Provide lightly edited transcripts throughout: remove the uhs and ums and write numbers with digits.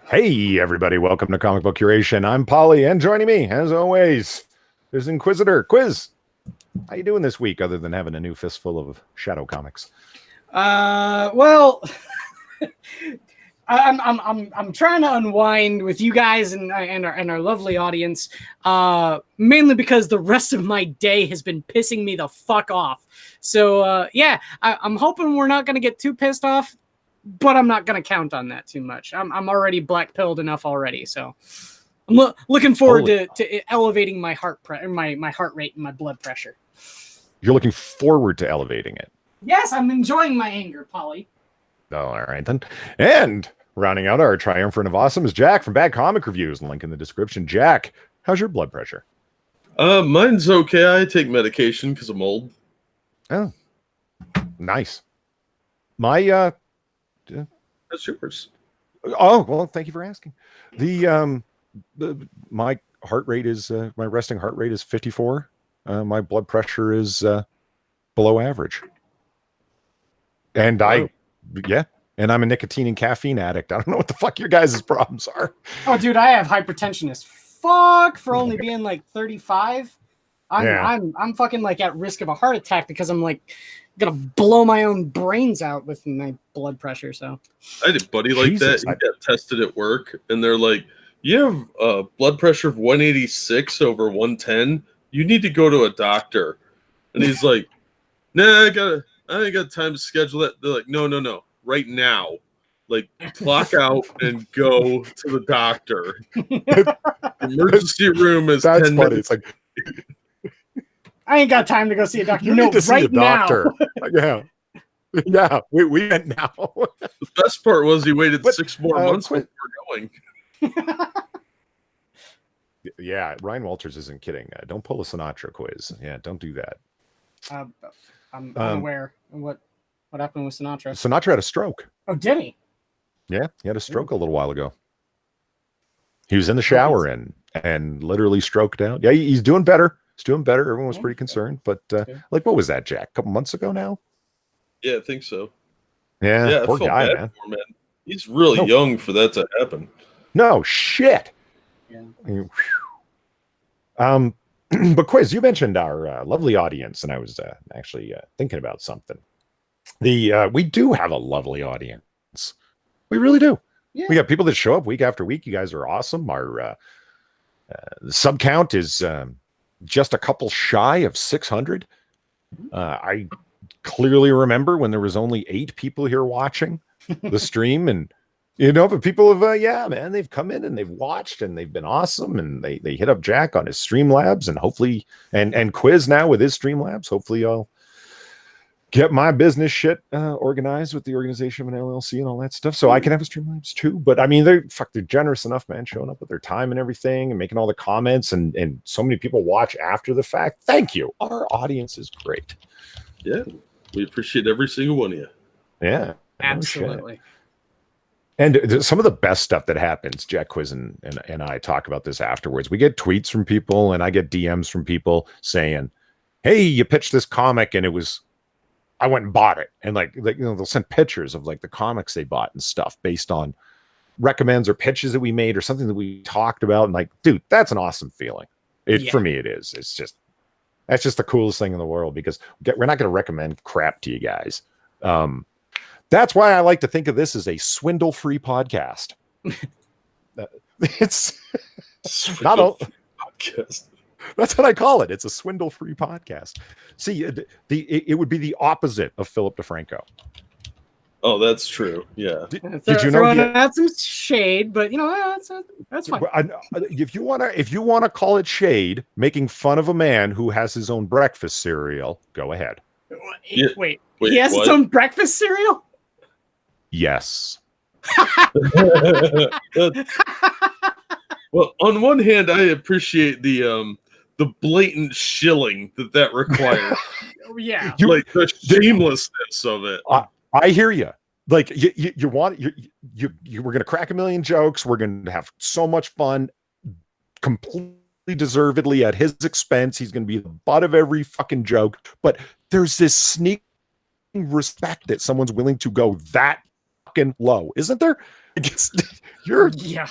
Hey, everybody. Welcome to Comic Book Curation. I'm Polly, and joining me, as always, is Inquisitor. Quiz, how you doing this week other than having a new fistful of Shadow Comics? Well, I'm trying to unwind with you guys and our lovely audience. Mainly because the rest of my day has been pissing me the fuck off. So yeah, I'm hoping we're not gonna get too pissed off, but I'm not gonna count on that too much. I'm already black pilled enough already, so I'm looking forward to elevating my my heart rate and my blood pressure. You're looking forward to elevating it. Yes, I'm enjoying my anger, Polly. Oh, all right then. And rounding out our triumvirate of awesome is Jack from Bad Comic Reviews. Link in the description. Jack, how's your blood pressure? Mine's okay. I take medication because I'm old. Oh, nice. My That's yours. Oh, well, thank you for asking. My heart rate is my resting heart rate is 54. My blood pressure is below average. And Wow. and I'm a nicotine and caffeine addict. I don't know what the fuck your guys' problems are. Oh, dude, I have hypertension as fuck for only being like 35. I'm fucking like at risk of a heart attack because I'm like gonna blow my own brains out with my blood pressure. So I had a buddy like Jesus, that. He got tested at work, and they're like, "You have a blood pressure of 186 over 110. You need to go to a doctor." And he's like, "Nah, I ain't got time to schedule it." They're like, "No, right now, like clock out and go to the doctor. Emergency room is That's 10 funny. minutes." It's like, I ain't got time to go see a doctor. you No, need to see right a doctor. Yeah, we went now. The best part was he waited But, 6 more months before going. Yeah, Ryan Walters isn't kidding. Don't pull a Sinatra quiz. Yeah, don't do that. I'm unaware of what happened with Sinatra. Sinatra had a stroke. Oh, did he? Yeah, he had a stroke a little while ago. He was in the shower and literally stroked out. Yeah, he's doing better. He's doing better. Everyone was pretty concerned. But like, what was that, Jack? A couple months ago now? Yeah, I think so. Yeah, I poor felt guy, bad man. for him, man. He's really young for that to happen. No shit. Yeah. But Quiz, you mentioned our lovely audience, and I was actually thinking about something. We do have a lovely audience. We really do. Yeah. We got people that show up week after week. You guys are awesome. Our sub count is just a couple shy of 600. I clearly remember when there was only 8 people here watching the stream, and but people have man, they've come in and they've watched and they've been awesome, and they hit up Jack on his Streamlabs, and hopefully and Quiz now with his Streamlabs. Hopefully I'll get my business shit organized with the organization of an LLC and all that stuff, so I can have a Streamlabs too. But I mean, they're generous enough, man, showing up with their time and everything and making all the comments, and so many people watch after the fact. Thank you. Our audience is great. Yeah, we appreciate every single one of you. Yeah, Absolutely. And some of the best stuff that happens, Jack Quiz and I talk about this afterwards. We get tweets from people, and I get DMs from people saying, "Hey, you pitched this comic, and I went and bought it." And like they'll send pictures of like the comics they bought and stuff based on recommends or pitches that we made or something that we talked about. And like, dude, that's an awesome feeling. For me, it is. That's just the coolest thing in the world, because we're not going to recommend crap to you guys. That's why I like to think of this as a swindle-free podcast. It's not a podcast. That's what I call it. It's a swindle-free podcast. See, it would be the opposite of Philip DeFranco. Oh, that's true. Yeah. Did you know? That's some shade, but that's fine. If you wanna call it shade, making fun of a man who has his own breakfast cereal, go ahead. Wait, he has his own breakfast cereal? Yes. Well, on one hand, I appreciate the blatant shilling that requires. Yeah, like the shamelessness of it. I hear you. Like you were going to crack a million jokes. We're going to have so much fun, completely deservedly at his expense. He's going to be the butt of every fucking joke. But there's this sneaking respect that someone's willing to go that fucking low, isn't there? You're Yeah.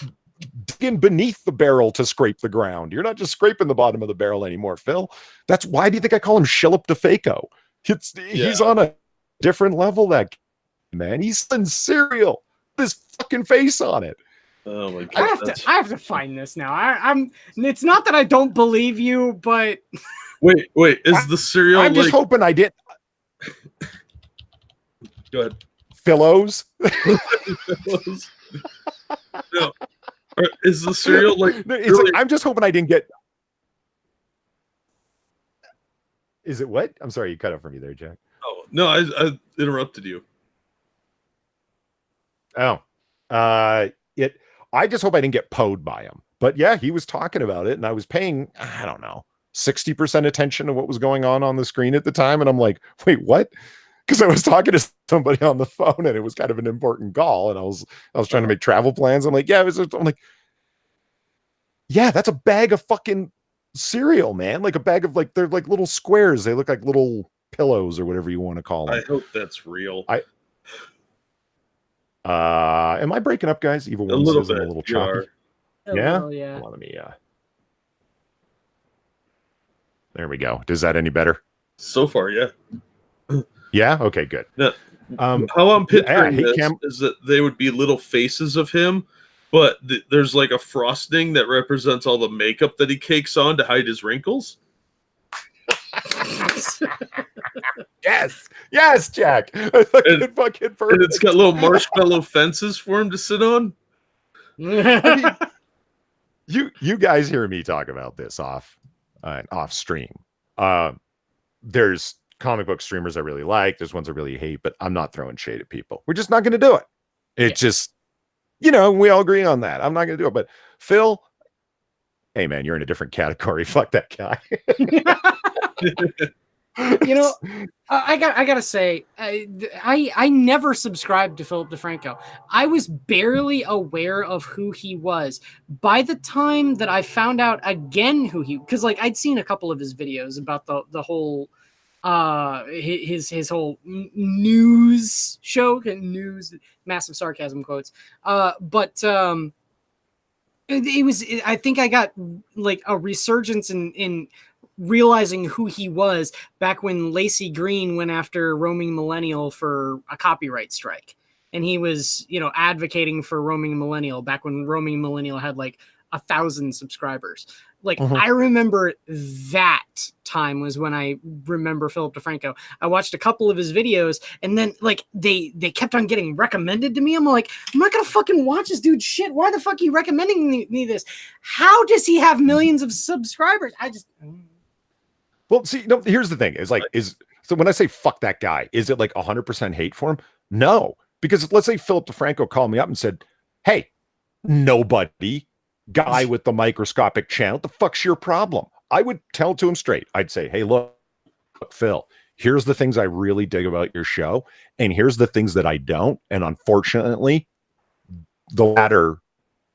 digging beneath the barrel to scrape the ground. You're not just scraping the bottom of the barrel anymore, Phil. That's why do you think I call him Shillip DeFranco? He's on a different level, that man. He's in cereal with his fucking face on it. Oh my god! I have to find this now. I'm. It's not that I don't believe you, but wait. Is the cereal? I'm just hoping I did. Go ahead. Philos. No. Is the cereal like? It's really... like I'm just hoping I didn't get. Is it what? I'm sorry, you cut out for me there, Jack. Oh no, I interrupted you. Oh, I just hope I didn't get poed by him. But yeah, he was talking about it, and I was paying, I don't know, 60% attention to what was going on the screen at the time, and I'm like, wait, what? Because I was talking to somebody on the phone, and it was kind of an important call, and I was trying to make travel plans. I'm like, yeah, I'm like, yeah, that's a bag of fucking cereal, man. Like a bag of they're like little squares. They look like little pillows or whatever you want to call them. I hope that's real. Am I breaking up, guys? Evil One says I'm a little choppy. Yeah? Well, yeah. Hold on, let me there we go. Does that any better? So far, yeah. Yeah? Okay, good. Now, how I'm picturing this is that they would be little faces of him, but there's like a frosting that represents all the makeup that he cakes on to hide his wrinkles. Yes, Jack. And, fucking perfect. And it's got little marshmallow fences for him to sit on. I mean, you guys hear me talk about this off stream. There's comic book streamers I really like. There's ones I really hate, but I'm not throwing shade at people. We're just not going to do it. It's just, we all agree on that. I'm not going to do it. But Phil, hey man, you're in a different category. Fuck that guy. I gotta say, I never subscribed to Philip DeFranco. I was barely aware of who he was by the time that I found out again because I'd seen a couple of his videos about the whole his whole news show, news, massive sarcasm quotes, but it was, I think I got like a resurgence in realizing who he was back when Lacey Green went after Roaming Millennial for a copyright strike. And he was, advocating for Roaming Millennial back when Roaming Millennial had like 1,000 subscribers. I remember that time was when I remember Philip DeFranco. I watched a couple of his videos, and then they kept on getting recommended to me. I'm like, I'm not gonna fucking watch this dude shit. Why the fuck are you recommending me this? How does he have millions of subscribers? Well, see, here's the thing. So when I say fuck that guy, is it like 100% hate for him? No, because let's say Philip DeFranco called me up and said, hey, nobody, guy with the microscopic channel, what the fuck's your problem? I would tell to him straight. I'd say, hey, look, Phil, here's the things I really dig about your show, and here's the things that I don't. And unfortunately, the latter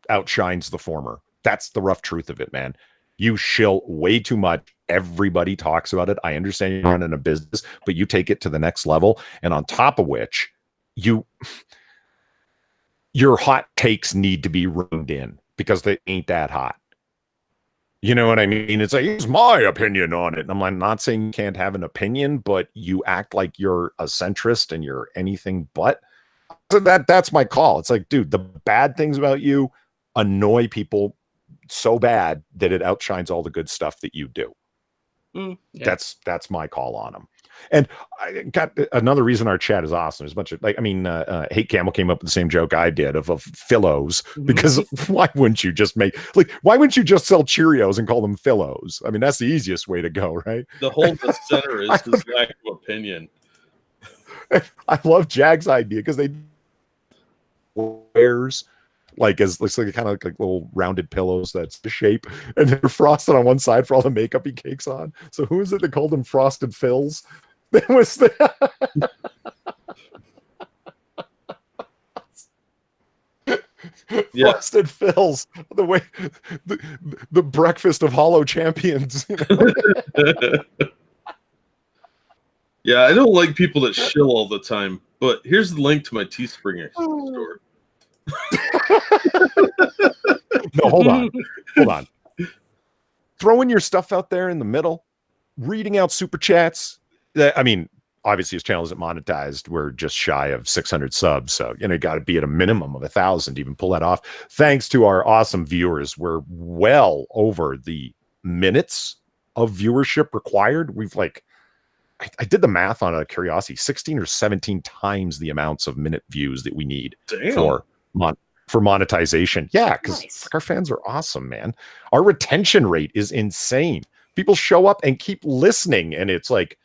outshines the former. That's the rough truth of it, man. You shill way too much. Everybody talks about it. I understand you're running a business, but you take it to the next level. And on top of which, your hot takes need to be reined in because they ain't that hot. You know what I mean? It's like, here's my opinion on it. And I'm not saying you can't have an opinion, but you act like you're a centrist and you're anything but. So that's my call. It's like, dude, the bad things about you annoy people so bad that it outshines all the good stuff that you do. Yeah. That's my call on them. And I got another reason our chat is awesome. There's a bunch of Hate Camel came up with the same joke I did of Philos, because why wouldn't you just why wouldn't you just sell Cheerios and call them Philos? I mean, that's the easiest way to go, right? The whole center is his lack of opinion. I love Jag's idea because they wears looks like kind of like little rounded pillows that's the shape, and they're frosted on one side for all the makeup he cakes on. So who is it that called them Frosted Phils? That was Frosted Phils, the way the breakfast of hollow champions. Yeah, I don't like people that shill all the time. But here's the link to my Teespring store. No, hold on. Hold on. Throwing your stuff out there in the middle, reading out super chats. I mean, obviously his channel isn't monetized. We're just shy of 600 subs. So, you got to be at a minimum of 1,000 to even pull that off. Thanks to our awesome viewers. We're well over the minutes of viewership required. We've I did the math on a curiosity, 16 or 17 times the amounts of minute views that we need for monetization. Yeah, because Nice. our fans are awesome, man. Our retention rate is insane. People show up and keep listening, and it's like,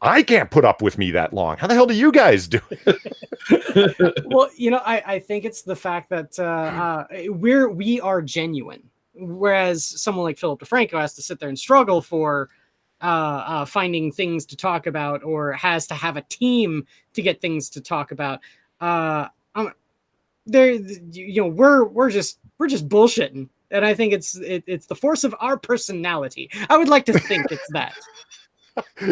I can't put up with me that long. How the hell do you guys do it? Well, I think it's the fact that we are genuine, whereas someone like Philip DeFranco has to sit there and struggle for finding things to talk about, or has to have a team to get things to talk about. We're just bullshitting, and I think it's the force of our personality. I would like to think it's that.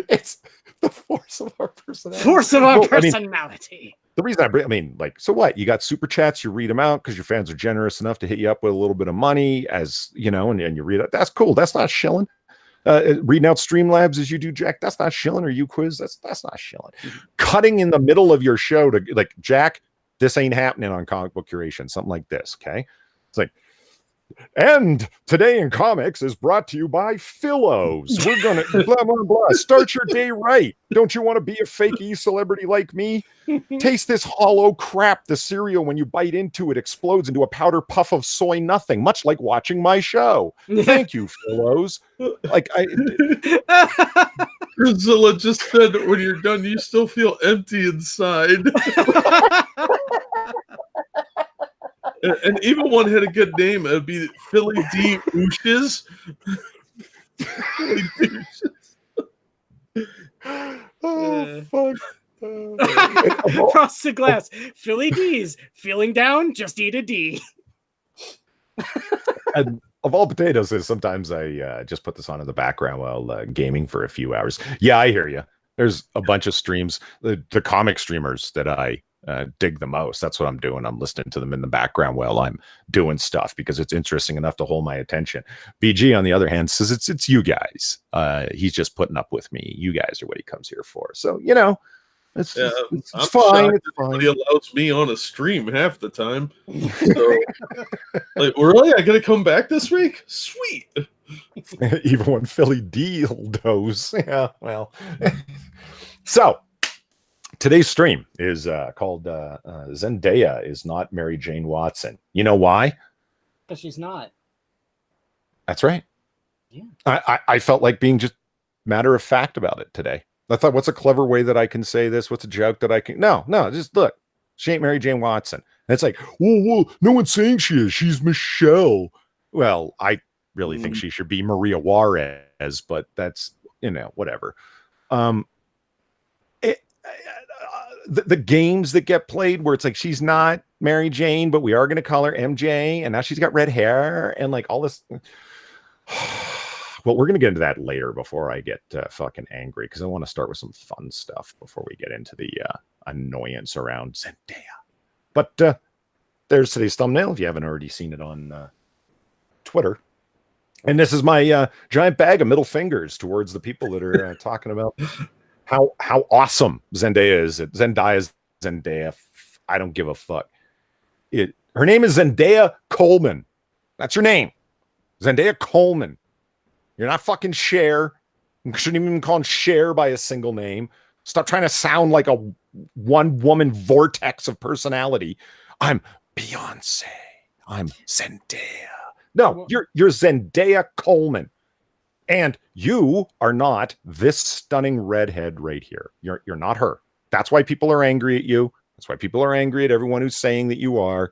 It's the force of our personality. Force of our personality. The reason so what? You got super chats, you read them out because your fans are generous enough to hit you up with a little bit of money, as you know, and you read it. That's cool. That's not shilling. Reading out Streamlabs as you do, Jack, that's not shilling. Or you quiz, that's not shilling. Cutting in the middle of your show to Jack, this ain't happening on Comic Book Curation. Something like this, okay? It's like, and Today in Comics is brought to you by Phillows. We're gonna blah blah blah. Start your day right. Don't you want to be a fake celebrity like me? Taste this hollow crap. The cereal, when you bite into it, explodes into a powder puff of soy nothing, much like watching my show. Thank you, Phillows. Priscilla just said, when you're done, you still feel empty inside. And even one had a good name. It would be Philly D. Ooshes. Philly D. Oh, fuck. Across the glass. Philly D's. Feeling down? Just eat a D. And of all potatoes, is sometimes I just put this on in the background while gaming for a few hours. Yeah, I hear you. There's a bunch of streams, the comic streamers that I dig the most. That's what I'm doing. I'm listening to them in the background while I'm doing stuff because it's interesting enough to hold my attention. BG, on the other hand, says it's you guys. He's just putting up with me. You guys are what he comes here for. So, it's fine. It's fine. He allows me on a stream half the time. So, really? I gotta come back this week? Sweet. Even when Philly dildos. Yeah, well. So, today's stream is called Zendaya is Not Mary Jane Watson. You know why? Because she's not. That's right. Yeah. I felt like being just matter of fact about it today. I thought, what's a clever way that I can say this? What's a joke that I can... No, just look. She ain't Mary Jane Watson. And it's like, whoa, no one's saying she is. She's Michelle. Well, I really think she should be Maria Juarez, but that's, whatever. The games that get played where it's like she's not Mary Jane, but we are going to call her MJ, and now she's got red hair and all this. Well, we're going to get into that later before I get fucking angry, because I want to start with some fun stuff before we get into the annoyance around Zendaya. But there's today's thumbnail if you haven't already seen it on Twitter. And this is my giant bag of middle fingers towards the people that are talking about how awesome Zendaya is. Zendaya. I don't give a fuck. Her name is Zendaya Coleman. That's her name. Zendaya Coleman. You're not fucking Cher. You shouldn't even call him Cher by a single name. Stop trying to sound like a one-woman vortex of personality. I'm Beyonce. I'm Zendaya. No, you're Zendaya Coleman. And you are not this stunning redhead right here. You're not her. That's why people are angry at you. That's why people are angry at everyone who's saying that you are.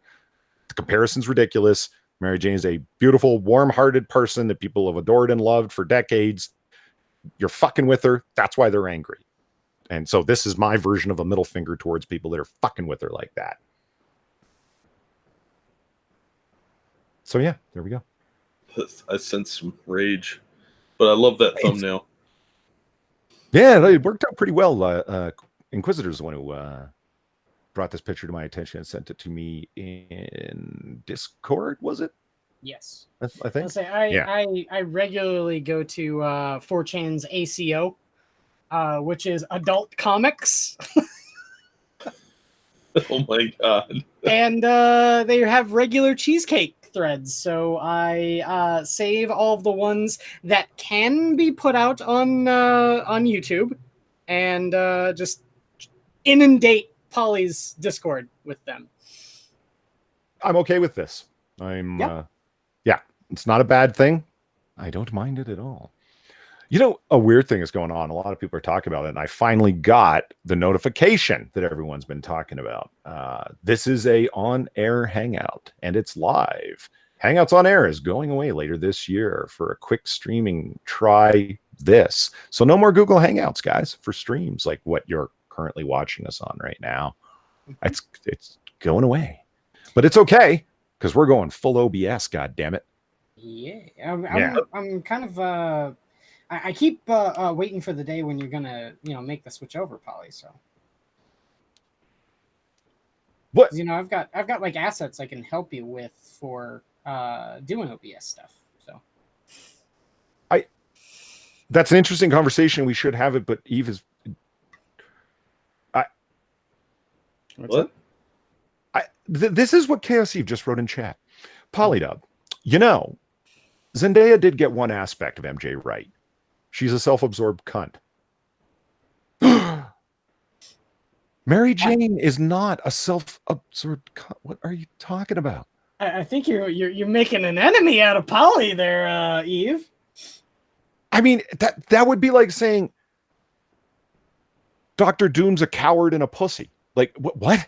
The comparison's ridiculous. Mary Jane is a beautiful, warm-hearted person that people have adored and loved for decades. You're fucking with her. That's why they're angry. And so this is my version of a middle finger towards people that are fucking with her like that. So yeah, there we go. I sense some rage, but I love that thumbnail. Yeah, it worked out pretty well. Inquisitor's the one who brought this picture to my attention and sent it to me in Discord, was it? Yes. I think. I'll say Yeah. I regularly go to 4chan's ACO, which is adult comics. Oh my god. And they have regular cheesecake threads. So I save all of the ones that can be put out on YouTube and just inundate Polly's Discord with them. I'm okay with this. Yeah. Yeah, it's not a bad thing. I don't mind it at all. You know, a weird thing is going on. A lot of people are talking about it, and I finally got the notification that everyone's been talking about. This is a on-air hangout, and it's live. Hangouts on Air is going away later this year for a quick streaming. Try this. So no more Google Hangouts, guys, for streams like what you're currently watching us on right now. It's going away, but it's okay because we're going full OBS. God damn it! Yeah, Yeah. I'm kind of I keep waiting for the day when you're gonna make the switch over, Polly. So What? I've got like assets I can help you with for doing OBS stuff. So That's an interesting conversation. We should have it, but Eve is. What? This is what Chaos Eve just wrote in chat. Polydub, Zendaya did get one aspect of MJ right. She's a self-absorbed cunt. Mary Jane is not a self-absorbed cunt. What are you talking about? I think you're making an enemy out of Polly there, Eve. I mean, that would be like saying Dr. Doom's a coward and a pussy. Like what?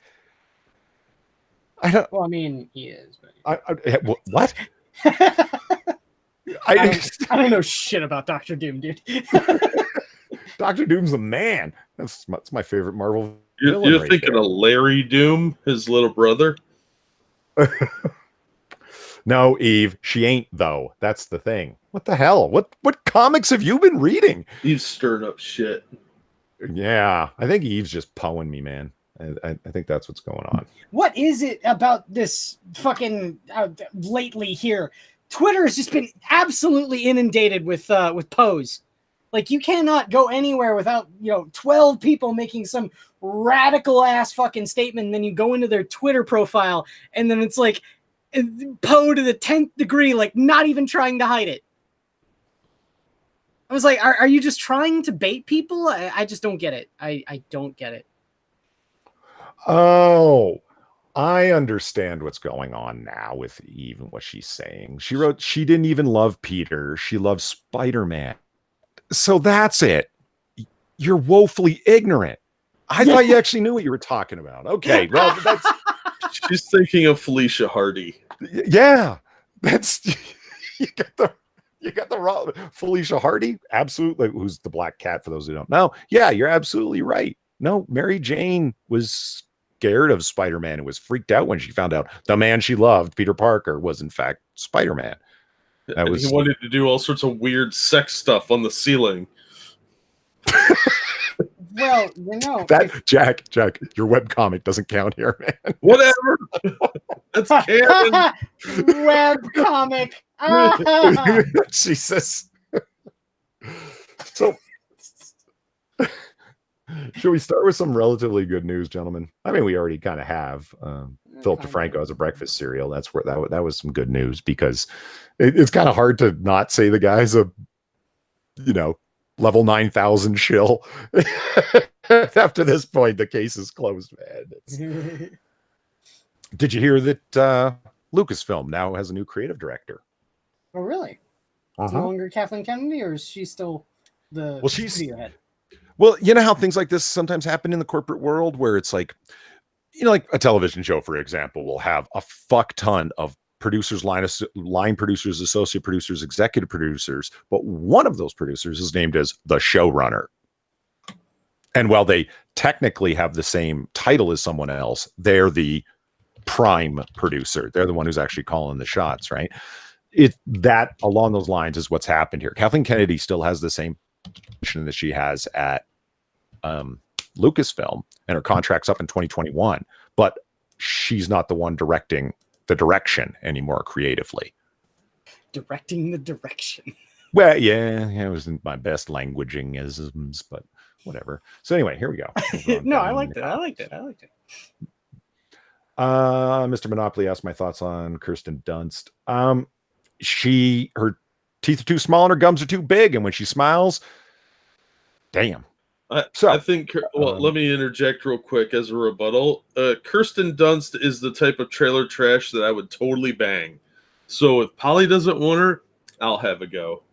I don't. Well, I mean, he is. But what? I don't know shit about Dr. Doom, dude. Dr. Doom's a man. That's my favorite Marvel. You're right thinking there. Of Larry Doom, his little brother? No, Eve, she ain't though. That's the thing. What the hell? What comics have you been reading? Eve's stirring up shit. Yeah, I think Eve's just poing me, man. I think that's what's going on. What is it about this fucking lately here? Twitter has just been absolutely inundated with pose. Like you cannot go anywhere without 12 people making some radical ass fucking statement. And then you go into their Twitter profile, and then it's like Poe to the 10th degree, like not even trying to hide it. I was like, are you just trying to bait people? I just don't get it. I don't get it. Oh, I understand what's going on now with Eve and what she's saying. She wrote she didn't even love Peter. She loves Spider-Man. So that's it. You're woefully ignorant. I thought you actually knew what you were talking about. Okay, well, that's... She's thinking of Felicia Hardy. Yeah, that's... You got the wrong... Felicia Hardy? Absolutely. Who's the black cat, for those who don't know. Yeah, you're absolutely right. No, Mary Jane was scared of Spider-Man and was freaked out when she found out the man she loved, Peter Parker, was in fact Spider-Man. He wanted to do all sorts of weird sex stuff on the ceiling. Well, that Jack, your webcomic doesn't count here, man. Whatever. That's canon. Webcomic. Jesus. So should we start with some relatively good news, gentlemen? I mean, we already kind of have. Philip DeFranco has a breakfast cereal. That's where that was some good news, because it's kind of hard to not say the guy's a, level 9,000 shill. After this point, the case is closed, man. Did you hear that Lucasfilm now has a new creative director? Oh, really? No longer Kathleen Kennedy, or is she still the studio head? Well, you know how things like this sometimes happen in the corporate world, where it's like, like a television show, for example, will have a fuck ton of producers, line producers, associate producers, executive producers, but one of those producers is named as the showrunner. And while they technically have the same title as someone else, they're the prime producer. They're the one who's actually calling the shots, right? That along those lines is what's happened here. Kathleen Kennedy still has the same that she has at Lucasfilm, and her contract's up in 2021, but she's not the one directing the direction anymore creatively. Directing the direction. Well, yeah, it wasn't my best languaging-isms, but whatever. So anyway, here we go. No, I liked it. I liked it. Mr. Monopoly asked my thoughts on Kirsten Dunst. Her teeth are too small and her gums are too big, and when she smiles, damn. I think, let me interject real quick as a rebuttal. Kirsten Dunst is the type of trailer trash that I would totally bang. So if Polly doesn't want her, I'll have a go.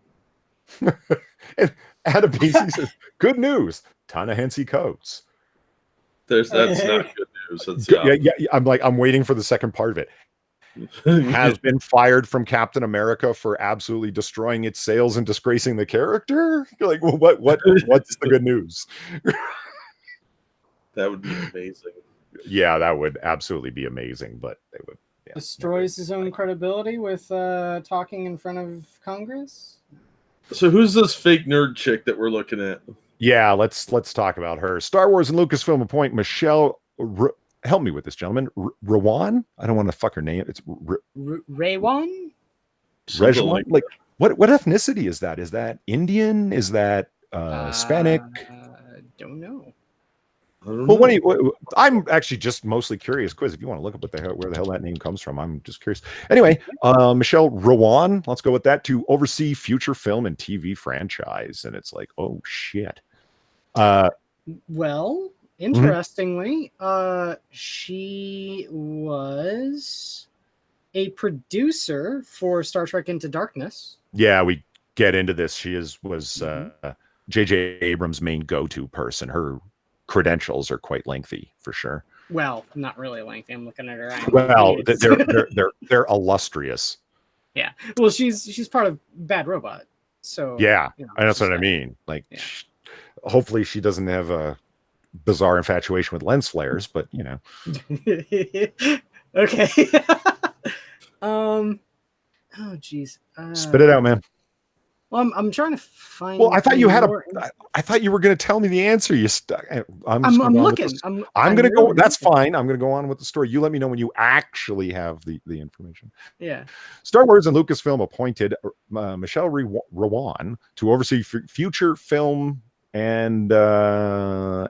And Adam PC says, good news, Ta-Nehisi Coates. That's not good news. That's yeah. I'm waiting for the second part of it. Has been fired from Captain America for absolutely destroying its sales and disgracing the character. You're like, well, what's the good news? That would be amazing. Yeah, that would absolutely be amazing, but they would destroys his own credibility with talking in front of Congress. So who's this fake nerd chick that we're looking at? Yeah, let's talk about her. Star Wars and Lucasfilm appoint Michelle. Help me with this, gentleman. Rawan? I don't want to fuck her name. It's Raywan? Rejwan? Like what ethnicity is that? Is that Indian? Is that Hispanic? Don't know. Well, I'm actually just mostly curious. Quiz, if you want to look up where the hell that name comes from, I'm just curious. Anyway, Michelle Rawan, let's go with that, to oversee future film and TV franchise. And it's like, oh shit. Well, interestingly, she was a producer for Star Trek Into Darkness. Yeah, we get into this. She was J.J. Abrams' main go-to person. Her credentials are quite lengthy, for sure. Well, not really lengthy. I'm looking at her. Well, they're illustrious. Yeah. Well, she's part of Bad Robot. So yeah, and that's what I mean. Like, hopefully she doesn't have a bizarre infatuation with lens flares, but you know. Okay. Oh geez. Spit it out, man. Well, I'm trying to find. Well, I thought you had I thought you were going to tell me the answer. You stuck. I'm looking. I'm going to go. That's fine. I'm going to go on with the story. You let me know when you actually have the information. Yeah. Star Wars and Lucasfilm appointed Michelle Rawan to oversee future film and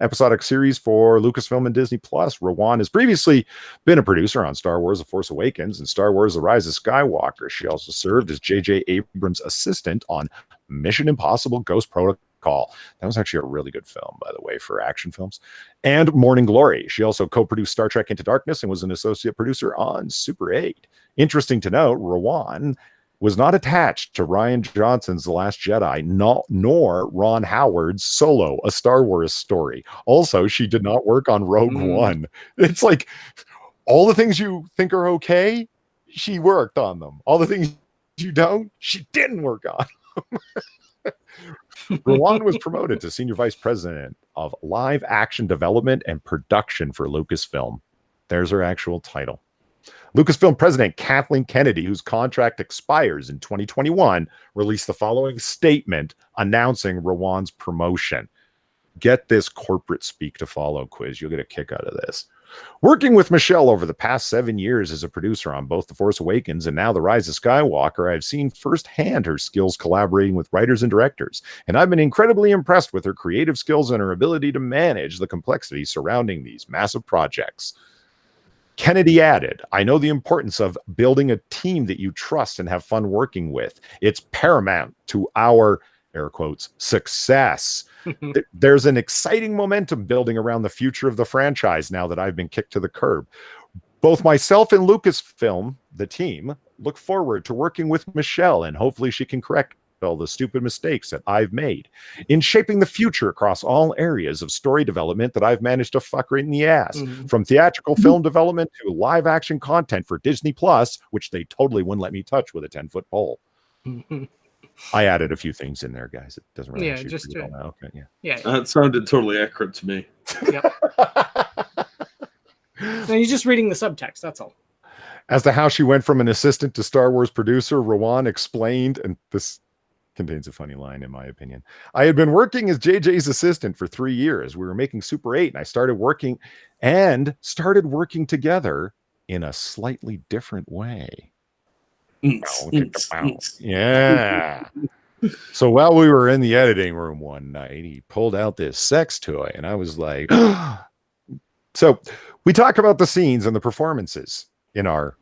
episodic series for Lucasfilm and Disney Plus. Rawan has previously been a producer on Star Wars: The Force Awakens and Star Wars: The Rise of Skywalker. She also served as J.J. Abrams' assistant on Mission Impossible: Ghost Protocol. That was actually a really good film, by the way, for action films. And Morning Glory. She also co-produced Star Trek Into Darkness and was an associate producer on Super 8. Interesting to note, Rawan was not attached to Rian Johnson's The Last Jedi, nor Ron Howard's Solo, A Star Wars Story. Also, she did not work on Rogue One. It's like, all the things you think are okay, she worked on them. All the things you don't, she didn't work on. Rawan was promoted to Senior Vice President of Live Action Development and Production for Lucasfilm. There's her actual title. Lucasfilm President Kathleen Kennedy, whose contract expires in 2021, released the following statement announcing Rawan's promotion. Get this corporate speak to follow, Quiz. You'll get a kick out of this. Working with Michelle over the past 7 years as a producer on both The Force Awakens and now The Rise of Skywalker, I've seen firsthand her skills collaborating with writers and directors, and I've been incredibly impressed with her creative skills and her ability to manage the complexity surrounding these massive projects. Kennedy added, I know the importance of building a team that you trust and have fun working with. It's paramount to our, air quotes, success. There's an exciting momentum building around the future of the franchise now that I've been kicked to the curb. Both myself and Lucasfilm, the team, look forward to working with Michelle, and hopefully she can correct all the stupid mistakes that I've made in shaping the future across all areas of story development that I've managed to fuck right in the ass, from theatrical film development to live action content for Disney Plus, which they totally wouldn't let me touch with a 10-foot pole. I added a few things in there, guys. It doesn't really just to, okay, yeah. That sounded totally accurate to me. Yep. No, you're just reading the subtext, that's all. As to how she went from an assistant to Star Wars producer, Rawan explained, and this Contains a funny line, in my opinion. I had been working as JJ's assistant for 3 years. We were making Super 8, and I started working together in a slightly different way. Yeah. So while we were in the editing room one night, he pulled out this sex toy, and I was like, so we talk about the scenes and the performances in our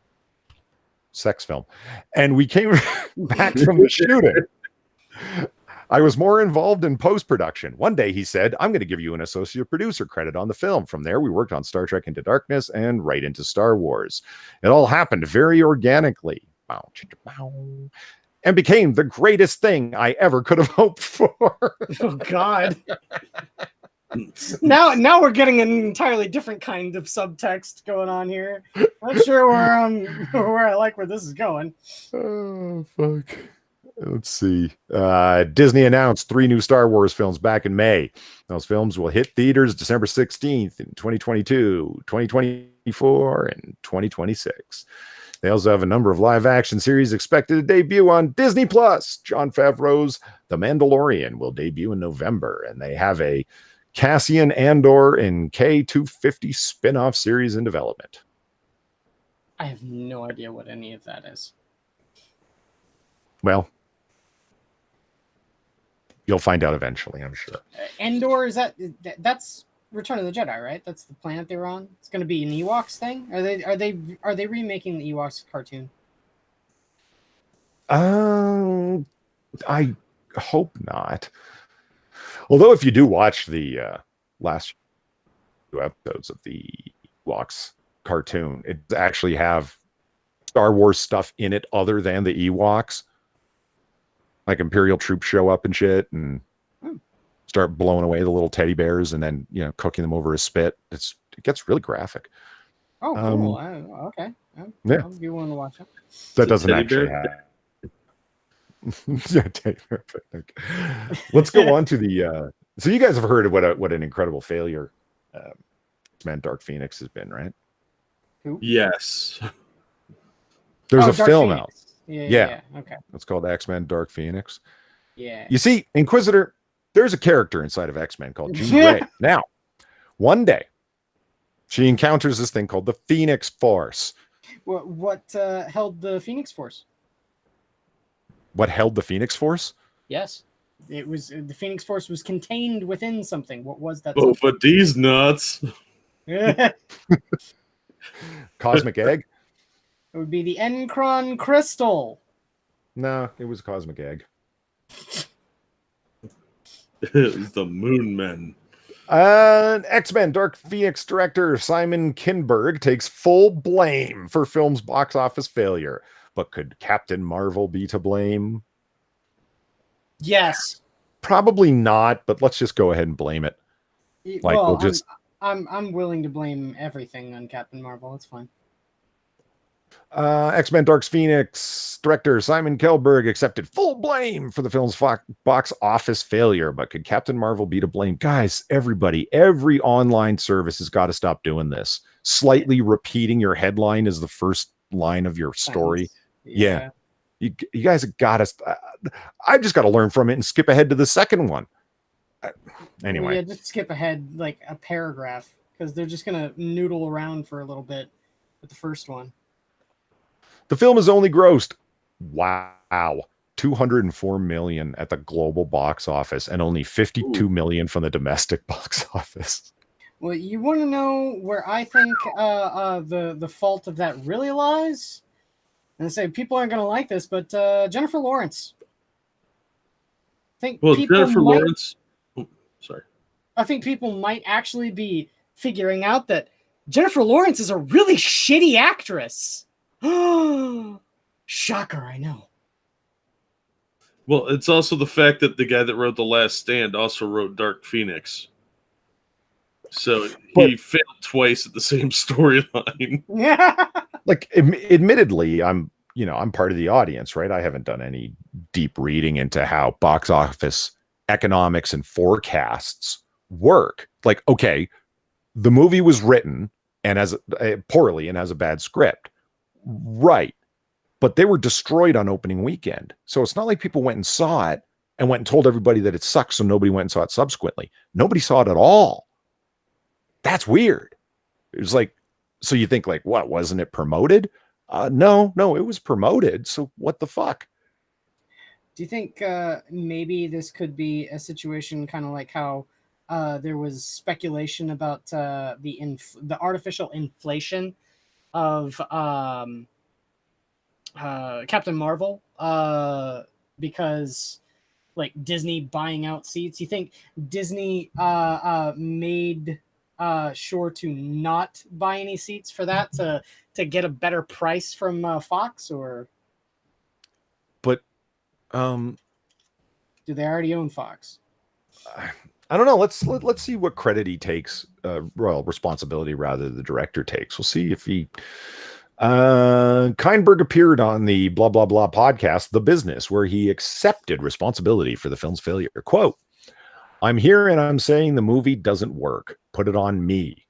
sex film, and we came back from the shooting. I was more involved in post-production. One day he said, I'm going to give you an associate producer credit on the film. From there, we worked on Star Trek Into Darkness and right into Star Wars. It all happened very organically and became the greatest thing I ever could have hoped for. Oh, God. Now we're getting an entirely different kind of subtext going on here. Not sure where I like where this is going. Oh, fuck. Let's see. Disney announced 3 new Star Wars films back in May. Those films will hit theaters December 16th in 2022, 2024, and 2026. They also have a number of live action series expected to debut on Disney Plus. Jon Favreau's The Mandalorian will debut in November, and they have a Cassian Andor and K-250 spin-off series in development. I have no idea what any of that is. Well, you'll find out eventually, I'm sure. Endor, that's Return of the Jedi, right? That's the planet they were on. It's going to be an Ewoks thing. Are they remaking the Ewoks cartoon? I hope not. Although, if you do watch the last few episodes of the Ewoks cartoon, it actually have Star Wars stuff in it other than the Ewoks. Like Imperial troops show up and shit and start blowing away the little teddy bears and then, cooking them over a spit. It gets really graphic. Oh, cool. Okay. Yeah. I'll be willing to watch it. That doesn't actually happen. Yeah, teddy bear picnic. Let's go on to the... so you guys have heard of what an incredible failure X-Men Dark Phoenix has been, right? Who? Yes. There's a Dark film Phoenix. out. Yeah. Okay. It's called X-Men Dark Phoenix. Yeah. You see, Inquisitor, there's a character inside of X-Men called Jean Grey. Now, one day, she encounters this thing called the Phoenix Force. What held the Phoenix Force? What held the Phoenix Force? Yes. It was the Phoenix Force was contained within something. What was that? Oh, but these nuts. It Cosmic Egg? would be the Encron Crystal. No, it was Cosmic Egg. It was the Moon Men. X-Men Dark Phoenix director Simon Kinberg takes full blame for film's box office failure. But could Captain Marvel be to blame? Yes. Probably not, but let's just go ahead and blame it. Like, well, we'll just... I'm willing to blame everything on Captain Marvel. It's fine. X-Men Dark Phoenix director Simon Kinberg accepted full blame for the film's box office failure, but could Captain Marvel be to blame? Guys, everybody, every online service has got to stop doing this. Slightly repeating your headline as the first line of your story. Yeah. You guys have got to... I've just got to learn from it and skip ahead to the second one. Anyway. Well, yeah, just skip ahead like a paragraph because they're just going to noodle around for a little bit with the first one. The film has only grossed, wow, 204 million at the global box office and only 52 million from the domestic box office. Well, you want to know where I think the fault of that really lies? And I say people aren't going to like this, but Jennifer Lawrence. Lawrence. Oh, sorry. I think people might actually be figuring out that Jennifer Lawrence is a really shitty actress. Shocker, I know. Well, it's also the fact that the guy that wrote The Last Stand also wrote Dark Phoenix. So he failed twice at the same storyline. Yeah. Like, admittedly, I'm part of the audience, right? I haven't done any deep reading into how box office economics and forecasts work. Like, okay, the movie was written and poorly and has a bad script. Right. but they were destroyed on opening weekend. So it's not like people went and saw it and went and told everybody that it sucks, so nobody went and saw it subsequently. Nobody saw it at all. That's weird. It was like, so you think like, what, wasn't it promoted? No, it was promoted. So what the fuck? Do you think maybe this could be a situation kind of like how there was speculation about the artificial inflation of Captain Marvel because like Disney buying out seats? You think Disney made sure to not buy any seats for that to get a better price from Fox, or do they already own Fox? I don't know. Let's see what credit he takes, royal responsibility rather the director takes. We'll see if he. Kindberg appeared on the blah blah blah podcast, The Business, where he accepted responsibility for the film's failure. Quote: "I'm here and I'm saying the movie doesn't work. Put it on me."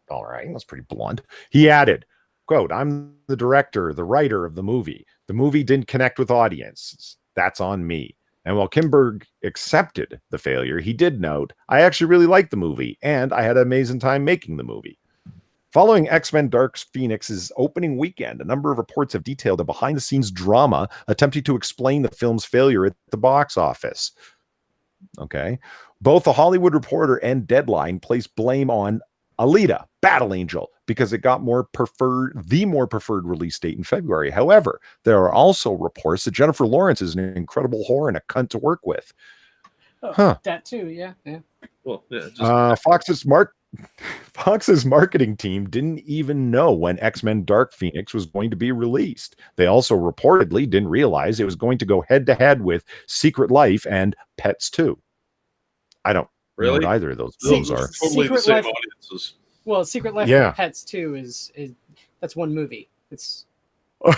All right, that's pretty blunt. He added, quote, "I'm the director, the writer of the movie. The movie didn't connect with audiences. That's on me." And while Kindberg accepted the failure, he did note, "I actually really liked the movie, and I had an amazing time making the movie." Following X-Men Dark Phoenix's opening weekend, a number of reports have detailed a behind-the-scenes drama attempting to explain the film's failure at the box office. Okay. Both The Hollywood Reporter and Deadline placed blame on Alita, Battle Angel, because it got the more preferred release date in February. However, there are also reports that Jennifer Lawrence is an incredible whore and a cunt to work with. That too, yeah. Well, yeah. Fox's marketing team didn't even know when X-Men Dark Phoenix was going to be released. They also reportedly didn't realize it was going to go head-to-head with Secret Life and Pets 2. I don't know what either of those films are. Totally the same audiences. Well, Secret Life and Pets 2 is that's one movie. It's oh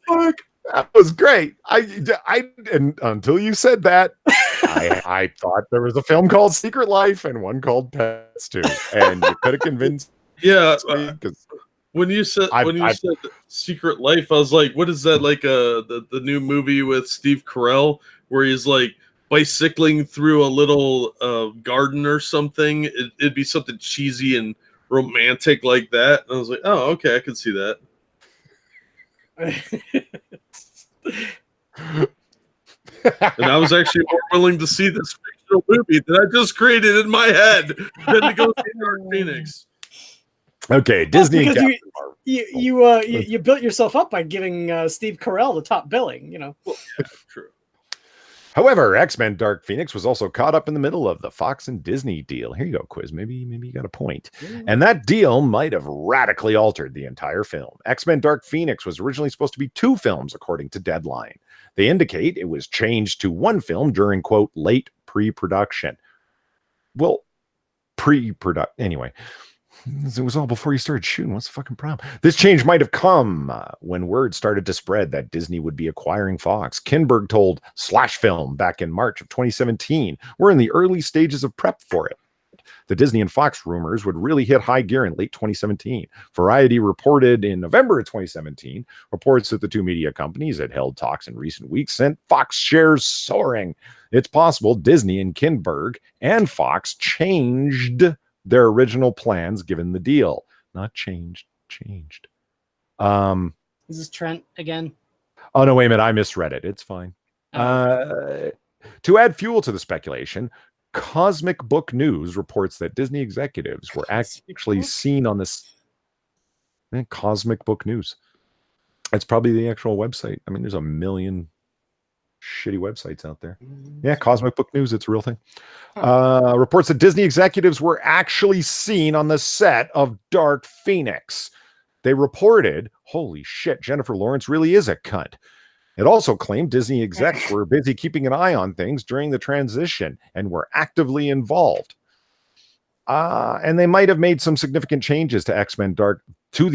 fuck, that was great. I and until you said that, I thought there was a film called Secret Life and one called Pets 2, and you could have convinced me because when you said Secret Life, I was like, what is that, like the new movie with Steve Carell where he's like bicycling through a little garden or something? It'd be something cheesy and romantic like that. And I was like, oh, okay, I can see that. And I was actually more willing to see this fictional movie that I just created in my head than to go see Dark Phoenix. Okay, Disney. You built yourself up by giving Steve Carell the top billing, you know. Well, yeah, true. However, X-Men Dark Phoenix was also caught up in the middle of the Fox and Disney deal. Here you go, Quiz. Maybe you got a point. And that deal might have radically altered the entire film. X-Men Dark Phoenix was originally supposed to be 2 films, according to Deadline. They indicate it was changed to 1 film during, quote, late pre-production. Well, anyway. It was all before you started shooting. What's the fucking problem? This change might have come when word started to spread that Disney would be acquiring Fox. Kindberg told Slash Film back in March of 2017, we're in the early stages of prep for it. The Disney and Fox rumors would really hit high gear in late 2017. Variety reported in November of 2017, reports that the 2 media companies had held talks in recent weeks sent Fox shares soaring. It's possible Disney and Kindberg and Fox changed their original plans given the deal. Not changed. Is this Trent again? Oh no, wait a minute, I misread it. It's fine. To add fuel to the speculation, Cosmic Book News reports that Disney executives were actually seen on this. Cosmic Book News. It's probably the actual website. I mean, there's a million shitty websites out there. Yeah, Cosmic Book News, it's a real thing. Reports that Disney executives were actually seen on the set of Dark Phoenix. They reported, holy shit, Jennifer Lawrence really is a cunt. It also claimed Disney execs were busy keeping an eye on things during the transition and were actively involved. And they might have made some significant changes to the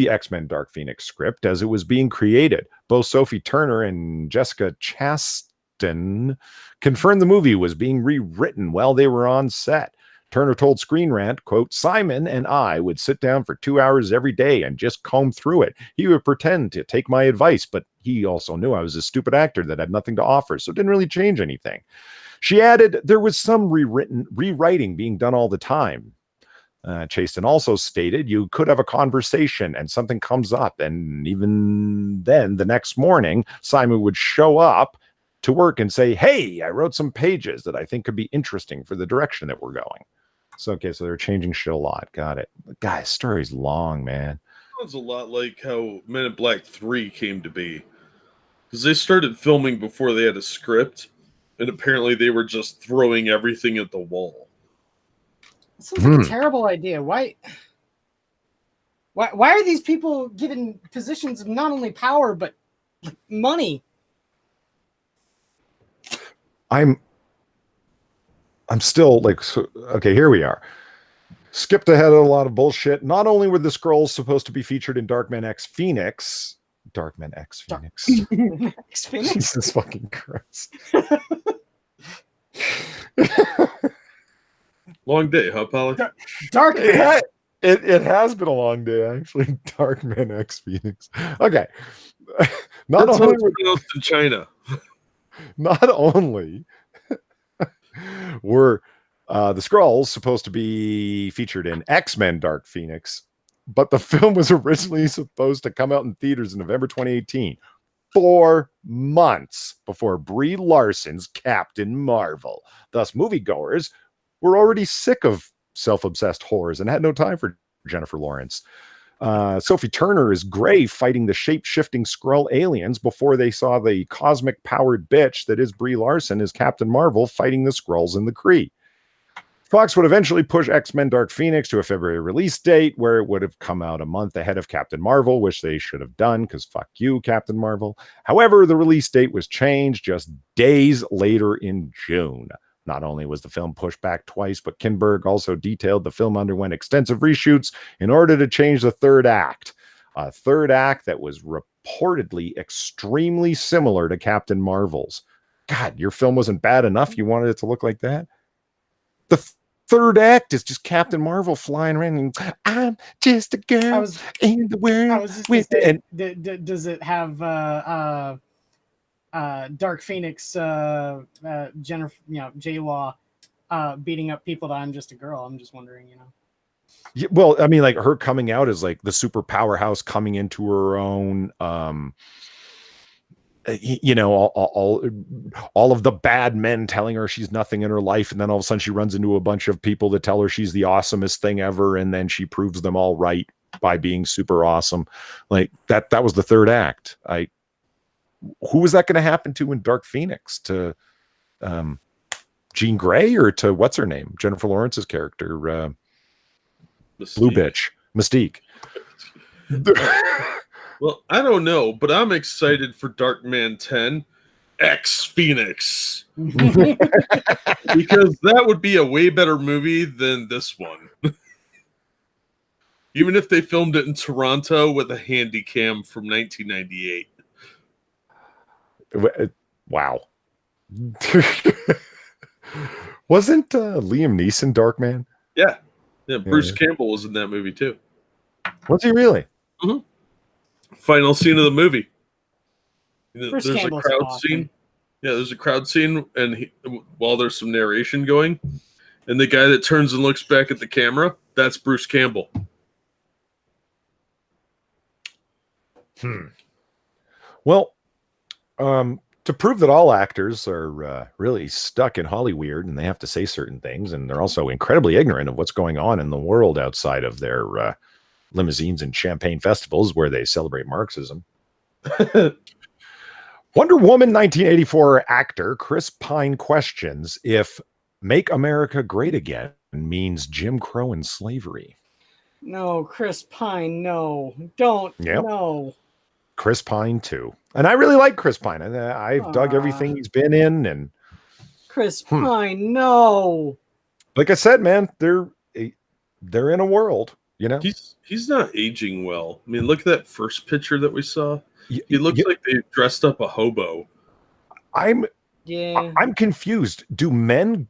X-Men Dark Phoenix script as it was being created. Both Sophie Turner and Jessica Captain confirmed the movie was being rewritten while they were on set. Turner told Screen Rant, quote, Simon and I would sit down for 2 hours every day and just comb through it. He would pretend to take my advice, but he also knew I was a stupid actor that had nothing to offer, so it didn't really change anything. She added, there was some rewriting being done all the time. Chaston also stated, you could have a conversation and something comes up, and even then, the next morning, Simon would show up to work and say, hey, I wrote some pages that I think could be interesting for the direction that we're going. So, okay, so they're changing shit a lot. Got it. Guys, story's long, man. Sounds a lot like how Men in Black 3 came to be. Because they started filming before they had a script, and apparently they were just throwing everything at the wall. It sounds like a terrible idea. Why are these people given positions of not only power, but money? I'm still like, okay, here we are. Skipped ahead of a lot of bullshit. Not only were the Skrulls supposed to be featured in Darkman X Phoenix. Jesus fucking Christ. Long day, huh, Polly? Dark. It has been a long day, actually. Darkman X Phoenix. Okay. Not That's only in China. Not only were the Skrulls supposed to be featured in X-Men Dark Phoenix, but the film was originally supposed to come out in theaters in November 2018, 4 months before Brie Larson's Captain Marvel. Thus, moviegoers were already sick of self-obsessed whores and had no time for Jennifer Lawrence. Sophie Turner is Grey fighting the shape-shifting Skrull aliens before they saw the cosmic-powered bitch that is Brie Larson as Captain Marvel fighting the Skrulls in the Kree. Fox would eventually push X-Men Dark Phoenix to a February release date where it would have come out a month ahead of Captain Marvel, which they should have done because fuck you, Captain Marvel. However, the release date was changed just days later in June. Not only was the film pushed back twice, but Kinberg also detailed the film underwent extensive reshoots in order to change the third act. A third act that was reportedly extremely similar to Captain Marvel's. God, your film wasn't bad enough. You wanted it to look like that? The third act is just Captain Marvel flying around and I'm just a girl in the world. Does it have Dark Phoenix, Jennifer, J-Law, beating up people that I'm just a girl? I'm just wondering, Yeah, well, I mean, like her coming out as like the super powerhouse coming into her own, all of the bad men telling her she's nothing in her life, and then all of a sudden she runs into a bunch of people that tell her she's the awesomest thing ever, and then she proves them all right by being super awesome. Like that was the third act. Who was that going to happen to in Dark Phoenix? To Jean Grey or to what's her name? Jennifer Lawrence's character, Blue Bitch, Mystique. Well, I don't know, but I'm excited for Darkman 10 X Phoenix. Because that would be a way better movie than this one. Even if they filmed it in Toronto with a handy cam from 1998. Wow. Wasn't Liam Neeson Darkman? Yeah. Bruce Campbell was in that movie too. Was he really? Mm-hmm. Final scene of the movie. There's Campbell's a crowd awesome. scene. Yeah, there's a crowd scene, and while there's some narration going, and the guy that turns and looks back at the camera, that's Bruce Campbell. Well, to prove that all actors are really stuck in Hollywood and they have to say certain things, and they're also incredibly ignorant of what's going on in the world outside of their limousines and champagne festivals where they celebrate Marxism. Wonder Woman 1984 actor Chris Pine questions if Make America Great Again means Jim Crow and slavery. No, Chris Pine, no. Don't. Yep. No. Chris Pine too. And I really like Chris Pine. And I've dug everything he's been in. And Chris Pine, no. Like I said, man, they're in a world, He's not aging well. I mean, look at that first picture that we saw. He looks like they dressed up a hobo. Yeah. I'm confused. Do men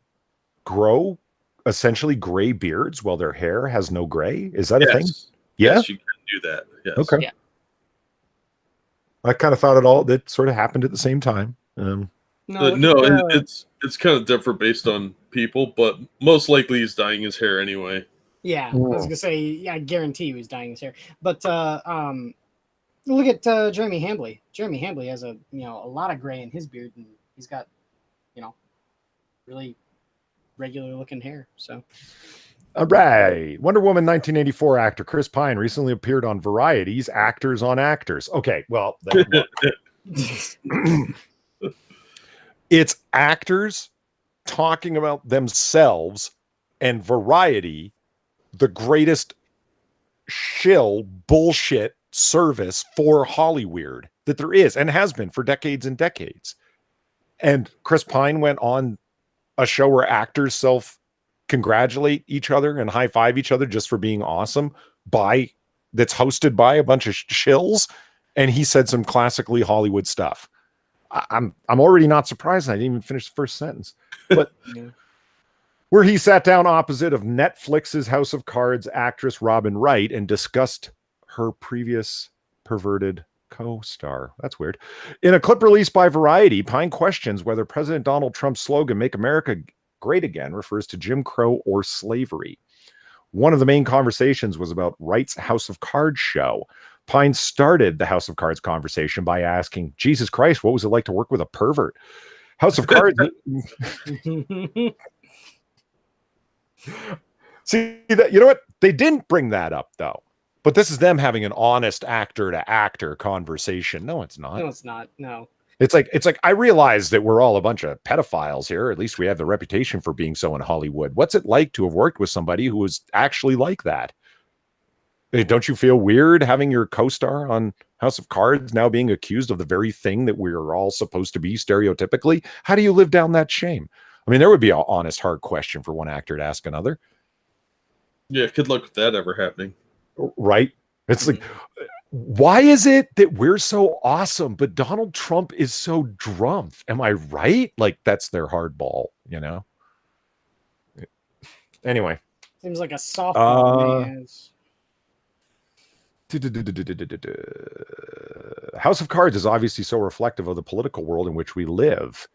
grow essentially gray beards while their hair has no gray? Is that a thing? Yeah. Yes, you can do that. Yes. Okay. Yeah. I kind of thought that sort of happened at the same time. No, It's kind of different based on people, but most likely he's dyeing his hair anyway. yeah, I was gonna say, yeah, I guarantee he was dyeing his hair. But look at Jeremy Hambley. Jeremy Hambley has a lot of gray in his beard, and he's got really regular looking hair. So, all right. Wonder Woman 1984 actor Chris Pine recently appeared on Variety's Actors on Actors. Okay, well, it's actors talking about themselves, and Variety, the greatest shill bullshit service for Hollyweird that there is and has been for decades and decades. And Chris Pine went on a show where actors self-congratulate each other and high-five each other just for being awesome that's hosted by a bunch of shills, and he said some classically Hollywood stuff. I'm already not surprised. I didn't even finish the first sentence. But where he sat down opposite of Netflix's House of Cards actress Robin Wright and discussed her previous perverted co-star. That's weird. In a clip released by Variety, Pine questions whether President Donald Trump's slogan, "Make America Great Again," refers to Jim Crow or slavery. One of the main conversations was about Wright's House of Cards show. Pine started the House of Cards conversation by asking, Jesus Christ, what was it like to work with a pervert? House of Cards. See, that, you know what? They didn't bring that up, though. But this is them having an honest actor-to-actor conversation. No, it's not. No, it's not. No. It's like I realize that we're all a bunch of pedophiles here. At least we have the reputation for being so in Hollywood. What's it like to have worked with somebody who was actually like that? Hey, don't you feel weird having your co-star on House of Cards now being accused of the very thing that we're all supposed to be stereotypically? How do you live down that shame? I mean, there would be an honest, hard question for one actor to ask another. Yeah, good luck with that ever happening. Right? It's like, why is it that we're so awesome, but Donald Trump is so drumpf? Am I right? Like, that's their hardball, you know? Anyway. Seems like a softball. House of Cards is obviously so reflective of the political world in which we live.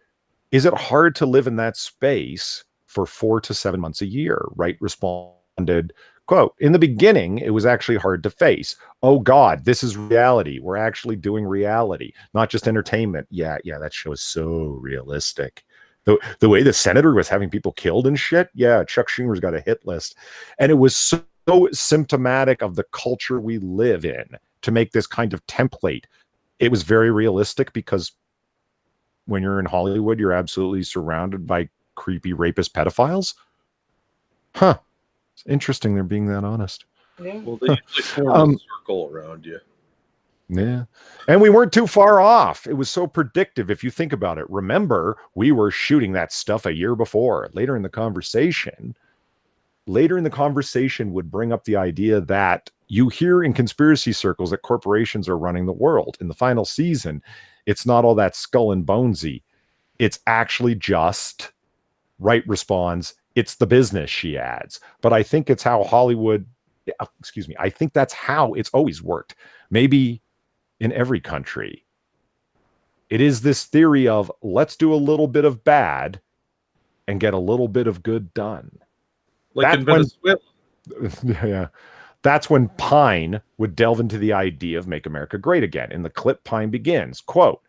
Is it hard to live in that space for 4 to 7 months a year? Wright responded, quote, in the beginning, it was actually hard to face. Oh God, this is reality. We're actually doing reality, not just entertainment. Yeah, that show is so realistic. The way the senator was having people killed and shit. Yeah, Chuck Schumer's got a hit list. And it was so symptomatic of the culture we live in to make this kind of template. It was very realistic because when you're in Hollywood, you're absolutely surrounded by creepy rapist pedophiles. Huh. It's interesting they're being that honest. Yeah. Well, they usually form a circle around you. Yeah. And we weren't too far off. It was so predictive if you think about it. Remember, we were shooting that stuff a year before. Later in the conversation would bring up the idea that you hear in conspiracy circles that corporations are running the world. In the final season, it's not all that skull and bonesy. It's actually just, Wright responds, it's the business, she adds. But I think it's how Hollywood, I think that's how it's always worked. Maybe in every country. It is this theory of let's do a little bit of bad and get a little bit of good done. Like in Venezuela. Yeah. That's when Pine would delve into the idea of Make America Great Again. In the clip, Pine begins, quote,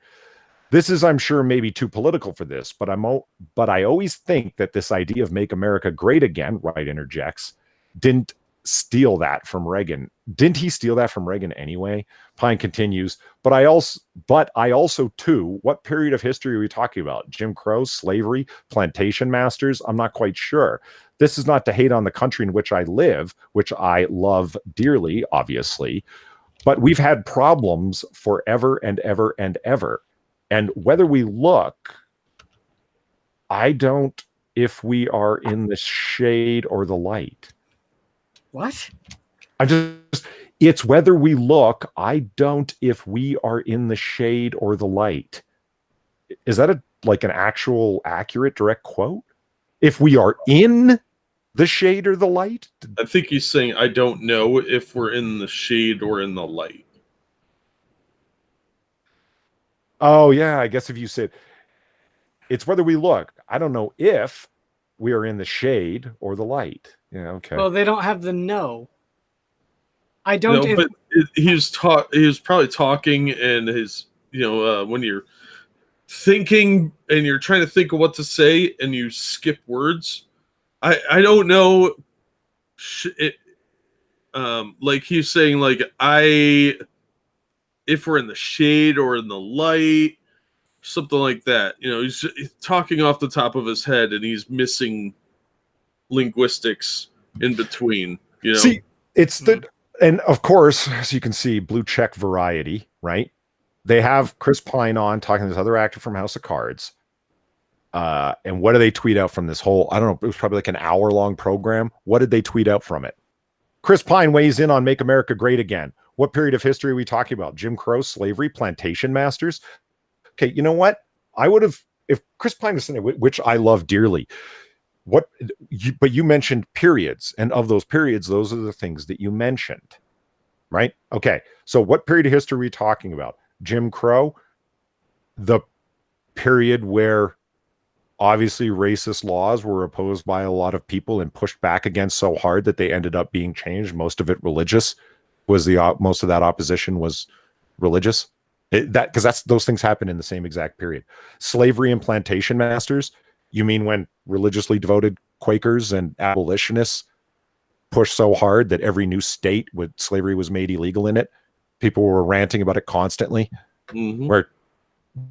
this is, I'm sure, maybe too political for this, but I always think that this idea of Make America Great Again, Wright interjects, didn't steal that from Reagan. Didn't he steal that from Reagan anyway? Pine continues, but I also too, what period of history are we talking about? Jim Crow, slavery, plantation masters? I'm not quite sure. This is not to hate on the country in which I live, which I love dearly, obviously, but we've had problems forever and ever and ever. And whether we look, if we are in the shade or the light. What? It's whether we look, if we are in the shade or the light. Is that a like an actual accurate direct quote? If we are in the shade or the light? I think he's saying, I don't know if we're in the shade or in the light. Oh, yeah. I guess if you said it's whether we look, I don't know if we are in the shade or the light. Yeah. Okay. Well, they don't have the no. I You don't. know, but he was probably talking, and his, when you're thinking and you're trying to think of what to say and you skip words, I don't know. Like he's saying, like, if we're in the shade or in the light, something like that. He's talking off the top of his head, and he's missing linguistics in between. See, it's and of course, as you can see, blue check variety, right? They have Chris Pine on talking to this other actor from House of Cards. And what do they tweet out from this whole, I don't know, it was probably like an hour-long program. What did they tweet out from it? Chris Pine weighs in on Make America Great Again. What period of history are we talking about? Jim Crow, slavery, plantation masters? Okay, you know what? I would have, if Chris Pine was saying, which I love dearly, but you mentioned periods, and of those periods, those are the things that you mentioned, right? Okay, so what period of history are we talking about? Jim Crow, the period where obviously racist laws were opposed by a lot of people and pushed back against so hard that they ended up being changed. Most of it religious. Most of that opposition was religious. Because those things happen in the same exact period. Slavery and plantation masters. You mean when religiously devoted Quakers and abolitionists pushed so hard that every new state with slavery was made illegal in it? People were ranting about it constantly. Mm-hmm. Where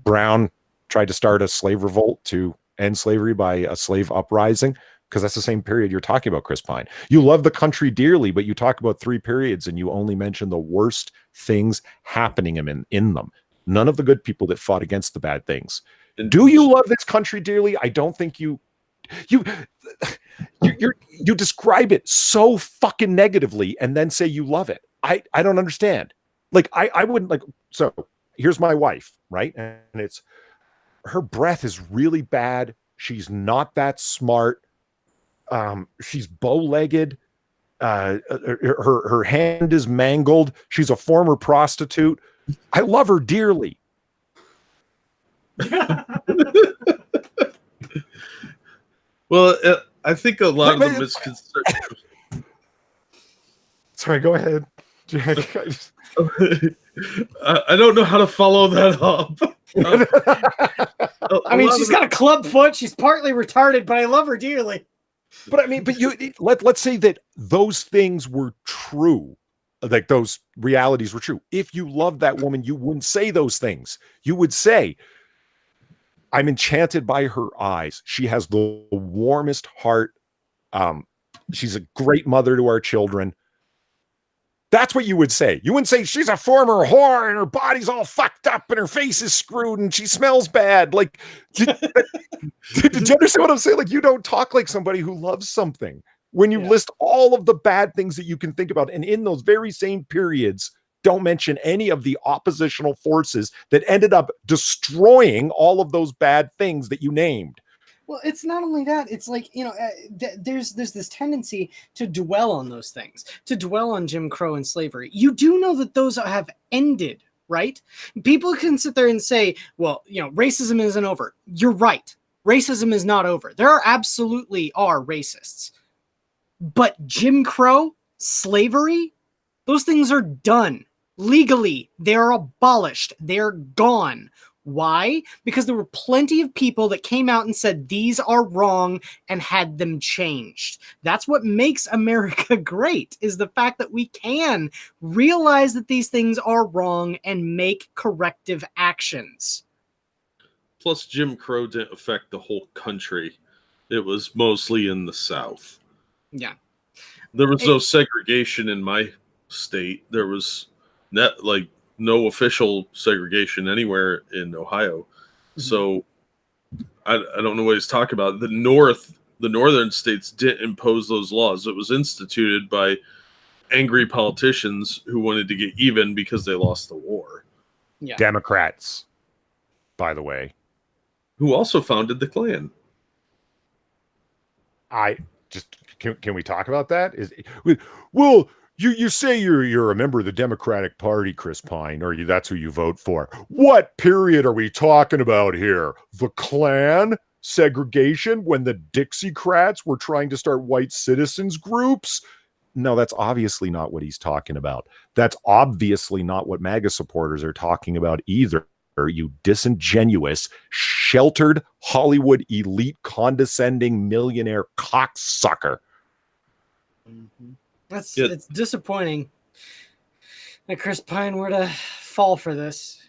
Brown tried to start a slave revolt to end slavery by a slave uprising, because that's the same period you're talking about, Chris Pine. You love the country dearly, but you talk about 3 periods and you only mention the worst things happening in them. None of the good people that fought against the bad things. Do you love this country dearly? I don't think you describe it so fucking negatively and then say you love it. I don't understand. Like I wouldn't like. So here's my wife, right? And it's her breath is really bad. She's not that smart. She's bow-legged. Her hand is mangled. She's a former prostitute. I love her dearly. Well, I think a lot of the misconceptions. Sorry, go ahead, Jack. I don't know how to follow that up. I mean, she's got a club foot. She's partly retarded, but I love her dearly. But I mean, let's say that those things were true, like those realities were true. If you loved that woman, you wouldn't say those things. You would say, I'm enchanted by her eyes. She has the warmest heart. She's a great mother to our children. That's what you would say. You wouldn't say she's a former whore and her body's all fucked up and her face is screwed and she smells bad. Like, did you understand what I'm saying? Like, you don't talk like somebody who loves something when you list all of the bad things that you can think about. And in those very same periods, don't mention any of the oppositional forces that ended up destroying all of those bad things that you named. Well, it's not only that. It's like, there's this tendency to dwell on those things, to dwell on Jim Crow and slavery. You do know that those have ended, right? People can sit there and say, well, racism isn't over. You're right. Racism is not over. There absolutely are racists. But Jim Crow, slavery, those things are done. Legally, they're abolished. They're gone. Why? Because there were plenty of people that came out and said these are wrong and had them changed. That's what makes America great, is the fact that we can realize that these things are wrong and make corrective actions. Plus, Jim Crow didn't affect the whole country. It was mostly in the South. Yeah. There was no segregation in my state. There was no official segregation anywhere in Ohio. Mm-hmm. So I don't know what he's talking about. The northern states didn't impose those laws. It was instituted by angry politicians who wanted to get even because they lost the war. Yeah. Democrats, by the way. who also founded the Klan. I just can we talk about that? Well, you say you're a member of the Democratic Party, Chris Pine, or that's who you vote for. What period are we talking about here? The Klan? Segregation? When the Dixiecrats were trying to start white citizens groups? No, that's obviously not what he's talking about. That's obviously not what MAGA supporters are talking about either. You disingenuous, sheltered Hollywood elite condescending millionaire cocksucker. Mm-hmm. It's disappointing that Chris Pine were to fall for this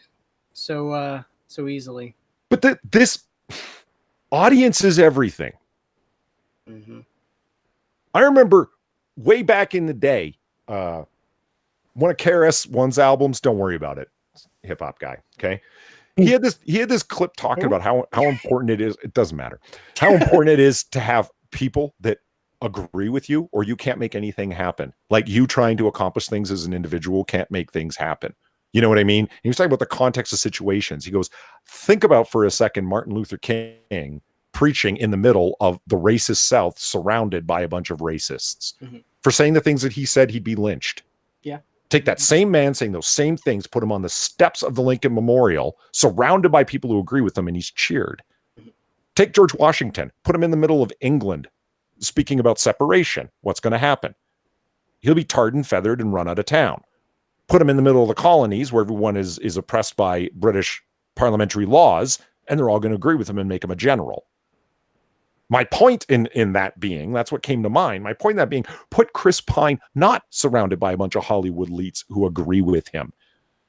so easily. But this audience is everything. Mm-hmm. I remember way back in the day, one of KRS-One's albums, don't worry about it, hip hop guy, okay? He had this clip talking about how important it is. It doesn't matter how important it is to have people that agree with you, or you can't make anything happen. Like you trying to accomplish things as an individual can't make things happen. You know what I mean? He was talking about the context of situations. He goes, think about for a second Martin Luther King preaching in the middle of the racist South, surrounded by a bunch of racists for saying the things that he said he'd be lynched. Yeah. Take that same man saying those same things, put him on the steps of the Lincoln Memorial, surrounded by people who agree with him, and he's cheered. Take George Washington, put him in the middle of England, speaking about separation. What's going to happen? He'll be tarred and feathered and run out of town. Put him in the middle of the colonies where everyone is oppressed by British parliamentary laws, and they're all going to agree with him and make him a general. My point in that being, that's what came to mind. My point in that being, put Chris Pine not surrounded by a bunch of Hollywood elites who agree with him.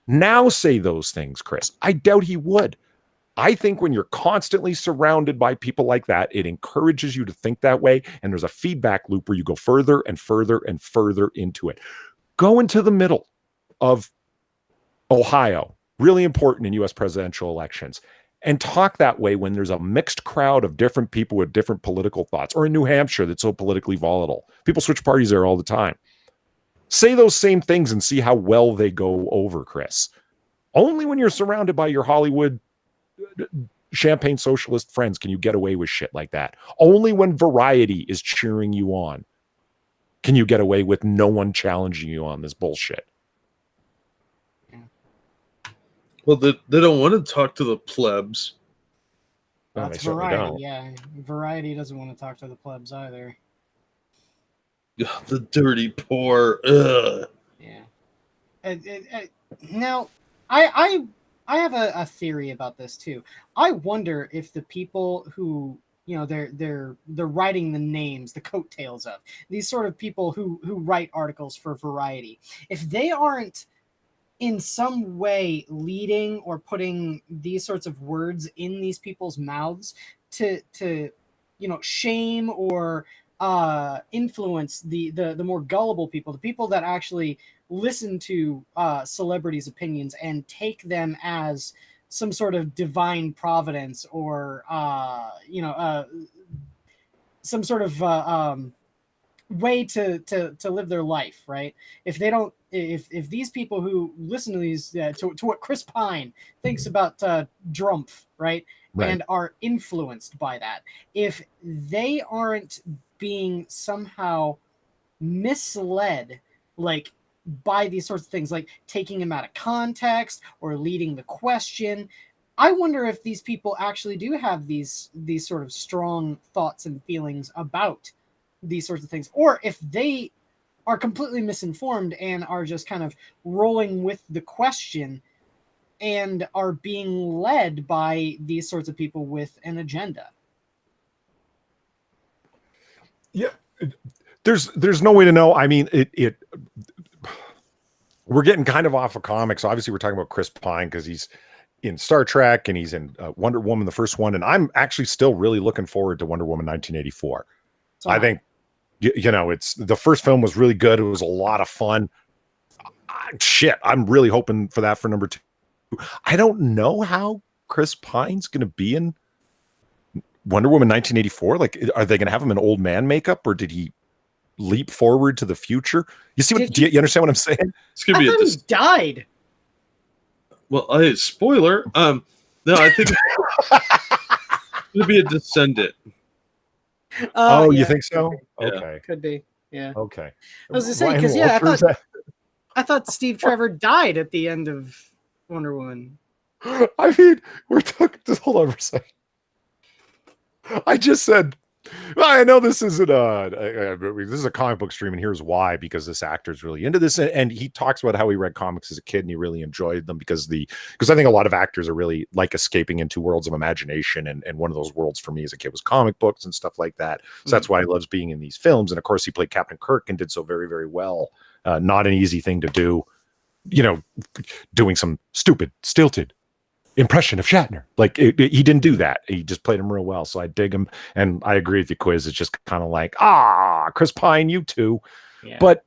Now say those things, Chris. I doubt he would. I think when you're constantly surrounded by people like that, it encourages you to think that way. And there's a feedback loop where you go further and further and further into it. Go into the middle of Ohio, really important in U.S. presidential elections, and talk that way when there's a mixed crowd of different people with different political thoughts, or in New Hampshire that's so politically volatile. People switch parties there all the time. Say those same things and see how well they go over, Chris. Only when you're surrounded by your Hollywood champagne socialist friends can you get away with shit like that. Only when Variety is cheering you on can you get away with no one challenging you on this bullshit. Well, they don't want to talk to the plebs. That's Variety, yeah. Variety doesn't want to talk to the plebs either. The dirty poor. Ugh. Yeah. Now, I have a theory about this too. I wonder if the people who they're writing the names, the coattails of these sort of people who write articles for Variety, if they aren't in some way leading or putting these sorts of words in these people's mouths to shame or influence the more gullible people, the people that actually listen to celebrities' opinions and take them as some sort of divine providence or some sort of way to live their life, right? If they don't, if these people who listen to these to what Chris Pine thinks about Drumpf, right, and are influenced by that, if they aren't being somehow misled, like by these sorts of things, like taking him out of context or leading the question, I wonder if these people actually do have these sort of strong thoughts and feelings about these sorts of things, or if they are completely misinformed and are just kind of rolling with the question and are being led by these sorts of people with an agenda. Yeah, there's no way to know. I mean, we're getting kind of off of comics. Obviously, we're talking about Chris Pine because he's in Star Trek and he's in Wonder Woman, the first one, and I'm actually still really looking forward to Wonder Woman 1984. So I think it's the first film was really good. It was a lot of fun. Shit, I'm really hoping for that for number 2. I don't know how Chris Pine's going to be in Wonder Woman 1984. Like, are they going to have him in old man makeup, or did he leap forward to the future? You see what? You understand what I'm saying? It's going to be he died. Well, spoiler. No, I think. gonna be a descendant. Oh, you yeah, think so? Yeah. Okay. could be. Yeah. Okay. I was gonna say, Ryan 'cause, yeah, Walters, I thought Steve Trevor died at the end of Wonder Woman. I mean, we're talking. Just hold on for a second. I just said, well, I know this isn't this is a comic book stream, and here's why: because this actor's really into this, and he talks about how he read comics as a kid and he really enjoyed them because I think a lot of actors are really like escaping into worlds of imagination, and one of those worlds for me as a kid was comic books and stuff like that. So that's why he loves being in these films, and of course he played Captain Kirk and did so very, very well. Not an easy thing to do, doing some stupid, stilted impression of Shatner. Like he didn't do that. He just played him real well. So I dig him. And I agree with you, Quiz. It's just kind of like, Chris Pine, you too. Yeah. But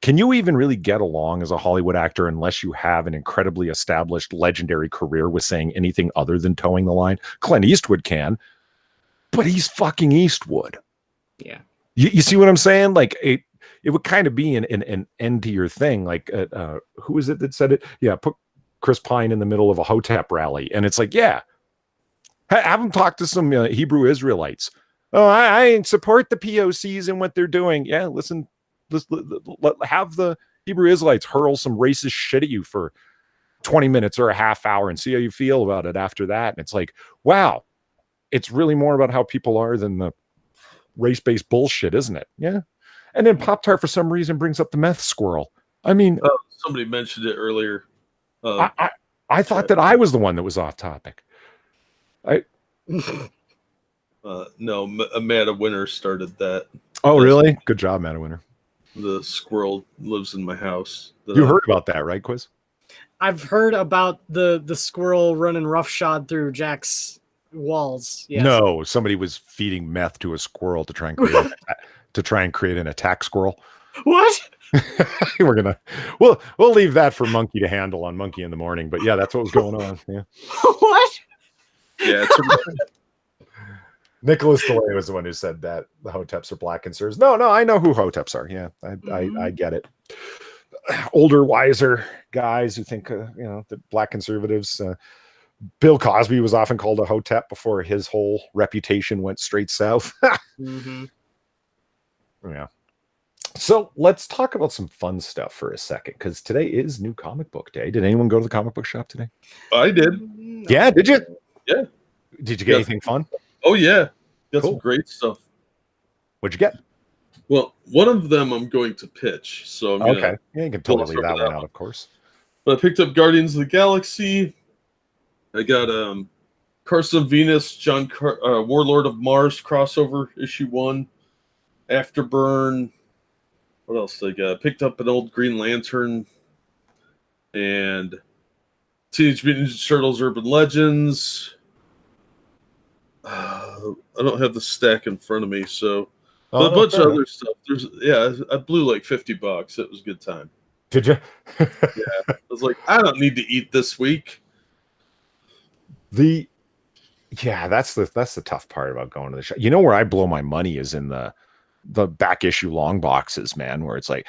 can you even really get along as a Hollywood actor unless you have an incredibly established, legendary career with saying anything other than towing the line? Clint Eastwood can, but he's fucking Eastwood. Yeah. You see what I'm saying? Like it would kind of be an end to your thing. Like who is it that said it? Yeah, put Chris Pine in the middle of a Hotep rally, and it's like, yeah, have him talk to some Hebrew Israelites. Oh, I support the POCs and what they're doing. Yeah, listen, have the Hebrew Israelites hurl some racist shit at you for 20 minutes or a half hour and see how you feel about it after that. And it's like, wow, it's really more about how people are than the race-based bullshit, isn't it? Yeah. And then Pop-Tart for some reason brings up the meth squirrel. I mean, Somebody mentioned it earlier. I thought that I was the one that was off topic. No, Amanda Winter started that. Oh, really? Good job, Amanda Winter. The squirrel lives in my house. You heard about that, right, Quiz? I've heard about the squirrel running roughshod through Jack's walls. Yes. No, somebody was feeding meth to a squirrel to try and create an attack squirrel. What? we'll leave that for Monkey to handle on Monkey in the Morning. But yeah, that's what was going on. Yeah. What? Yeah, Nicholas DeLay was the one who said that the Hoteps are black conservatives. No, I know who Hoteps are. Yeah, I get it. Older, wiser guys who think that black conservatives. Bill Cosby was often called a Hotep before his whole reputation went straight south. Yeah. So let's talk about some fun stuff for a second, because today is New Comic Book Day. Did anyone go to the comic book shop today? I did. Yeah, did you? Yeah. Did you get anything fun? Oh, yeah. Got Cool. some great stuff. What'd you get? Well, one of them I'm going to pitch. So I'm Okay. Yeah, you can totally leave that one out, of course. But I picked up Guardians of the Galaxy. I got Carson Venus, Warlord of Mars crossover issue 1. Afterburn. What else did I got? I picked up an old Green Lantern and Teenage Mutant Ninja Turtles Urban Legends. I don't have the stack in front of me, so a bunch of other stuff. I blew like $50. It was a good time. Did you? Yeah. I was like, I don't need to eat this week. That's the tough part about going to the shop. You know where I blow my money is in the back issue long boxes, man, where it's like,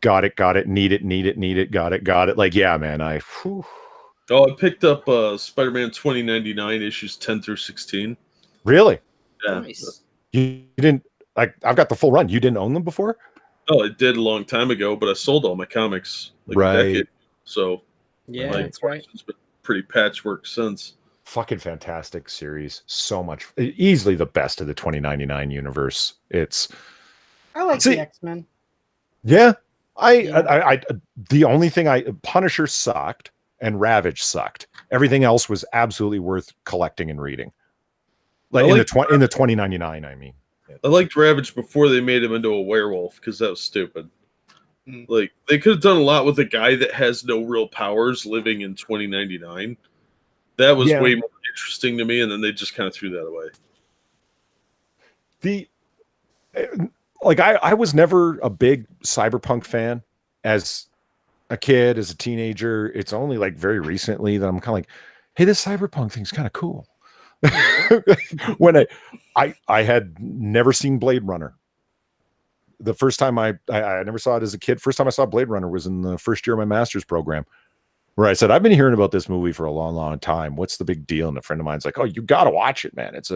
got it, need it, got it. Like, yeah, man, I picked up Spider-Man 2099 issues 10 through 16. Really? Yeah. Nice. You didn't, like, I've got the full run. You didn't own them before? Oh, I did a long time ago, but I sold all my comics a decade. So yeah, that's right. It's been pretty patchwork since. Fucking fantastic series. So much, easily the best of the 2099 universe. I like the X-Men. Yeah. I the only thing Punisher sucked and Ravage sucked. Everything else was absolutely worth collecting and reading. Like in the 2099, I mean. I liked Ravage before they made him into a werewolf, because that was stupid. Like, they could have done a lot with a guy that has no real powers living in 2099. That was way more interesting to me, and then they just kind of threw that away. I was never a big Cyberpunk fan as a kid, as a teenager. It's only like very recently that I'm kind of like, hey, this Cyberpunk thing's kind of cool. When I had never seen Blade Runner. The first time I never saw it as a kid. First time I saw Blade Runner was in the first year of my master's program. where I said, I've been hearing about this movie for a long, long time. What's the big deal? And a friend of mine's like, oh, you got to watch it, man. It's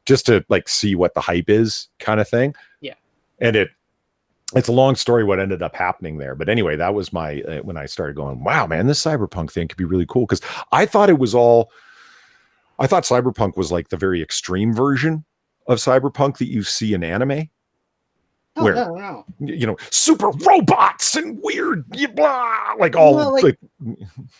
just to like see what the hype is kind of thing. Yeah. And it's a long story what ended up happening there. But anyway, that was my, when I started going, wow, man, this cyberpunk thing could be really cool. Cause I thought cyberpunk was like the very extreme version of cyberpunk that you see in anime. Oh, Where, no. you know, super robots and weird, blah, like all Well, like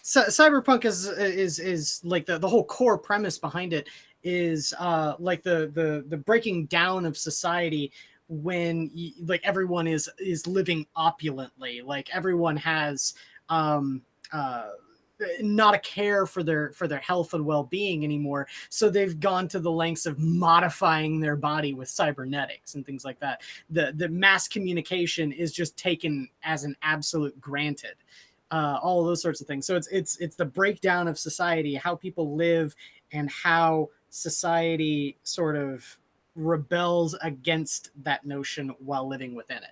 cyberpunk is like the whole core premise behind it is like the breaking down of society when like everyone is living opulently, like everyone has not a care for their health and well-being anymore, so they've gone to the lengths of modifying their body with cybernetics and things like that. The mass communication is just taken as an absolute granted, all of those sorts of things. So it's the breakdown of society, how people live, and how society sort of rebels against that notion while living within it.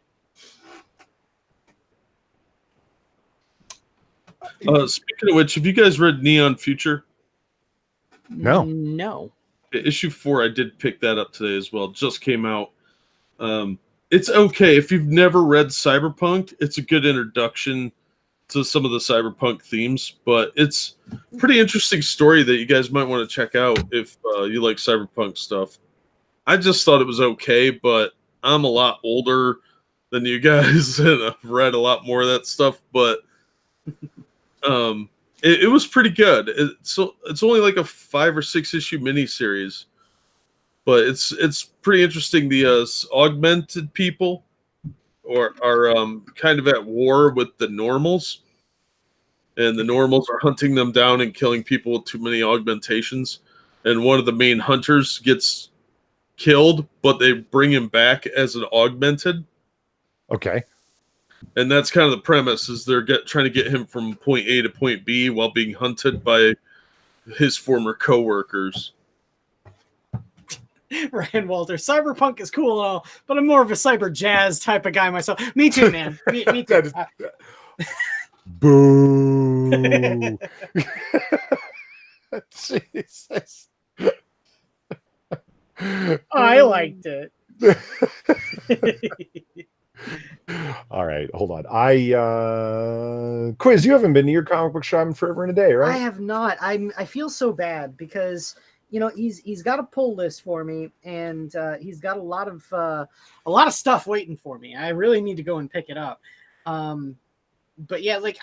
Speaking of which, have you guys read Neon Future? No. Issue 4, I did pick that up today as well. Just came out. It's okay. If you've never read Cyberpunk, it's a good introduction to some of the Cyberpunk themes, but it's a pretty interesting story that you guys might want to check out if you like Cyberpunk stuff. I just thought it was okay, but I'm a lot older than you guys, and I've read a lot more of that stuff, but it was pretty good. It's only like a 5 or 6 issue miniseries, but it's pretty interesting. The augmented people are kind of at war with the normals, and the normals are hunting them down and killing people with too many augmentations. And one of the main hunters gets killed, but they bring him back as an augmented. okay. And that's kind of the premise, is they're trying to get him from point A to point B while being hunted by his former coworkers. Ryan Walter, cyberpunk is cool and all, but I'm more of a cyber jazz type of guy myself. Me too, man. Me too. Boo. Jesus. I liked it. All right, hold on. Quiz, you haven't been to your comic book shop in forever and a day, right? I have not. I feel so bad because he's got a pull list for me, and he's got a lot of stuff waiting for me. I really need to go and pick it up. But yeah, like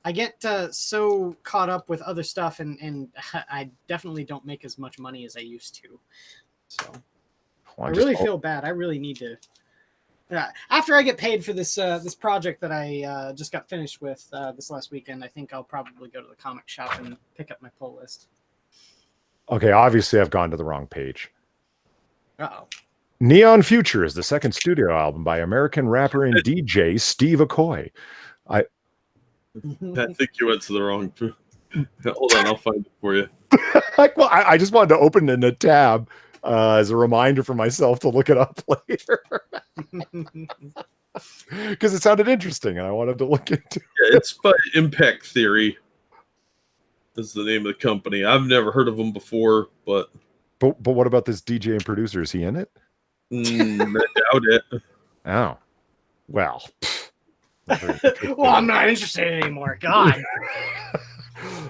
I get so caught up with other stuff, and I definitely don't make as much money as I used to. So I really feel bad. I really need to. After I get paid for this project that I just got finished with this last weekend, I think I'll probably go to the comic shop and pick up my pull list. Okay, obviously I've gone to the wrong page. Uh-oh. Neon Future is the second studio album by American rapper and DJ Steve Aoki. I think you went to the wrong. Hold on, I'll find it for you. Well, I just wanted to open in a tab as a reminder for myself to look it up later. Because it sounded interesting and I wanted to look into it. Yeah, it's by Impact Theory. Is the name of the company. I've never heard of them before, but what about this DJ and producer? Is he in it? I doubt it. Oh, well. Well, I'm not interested anymore. God.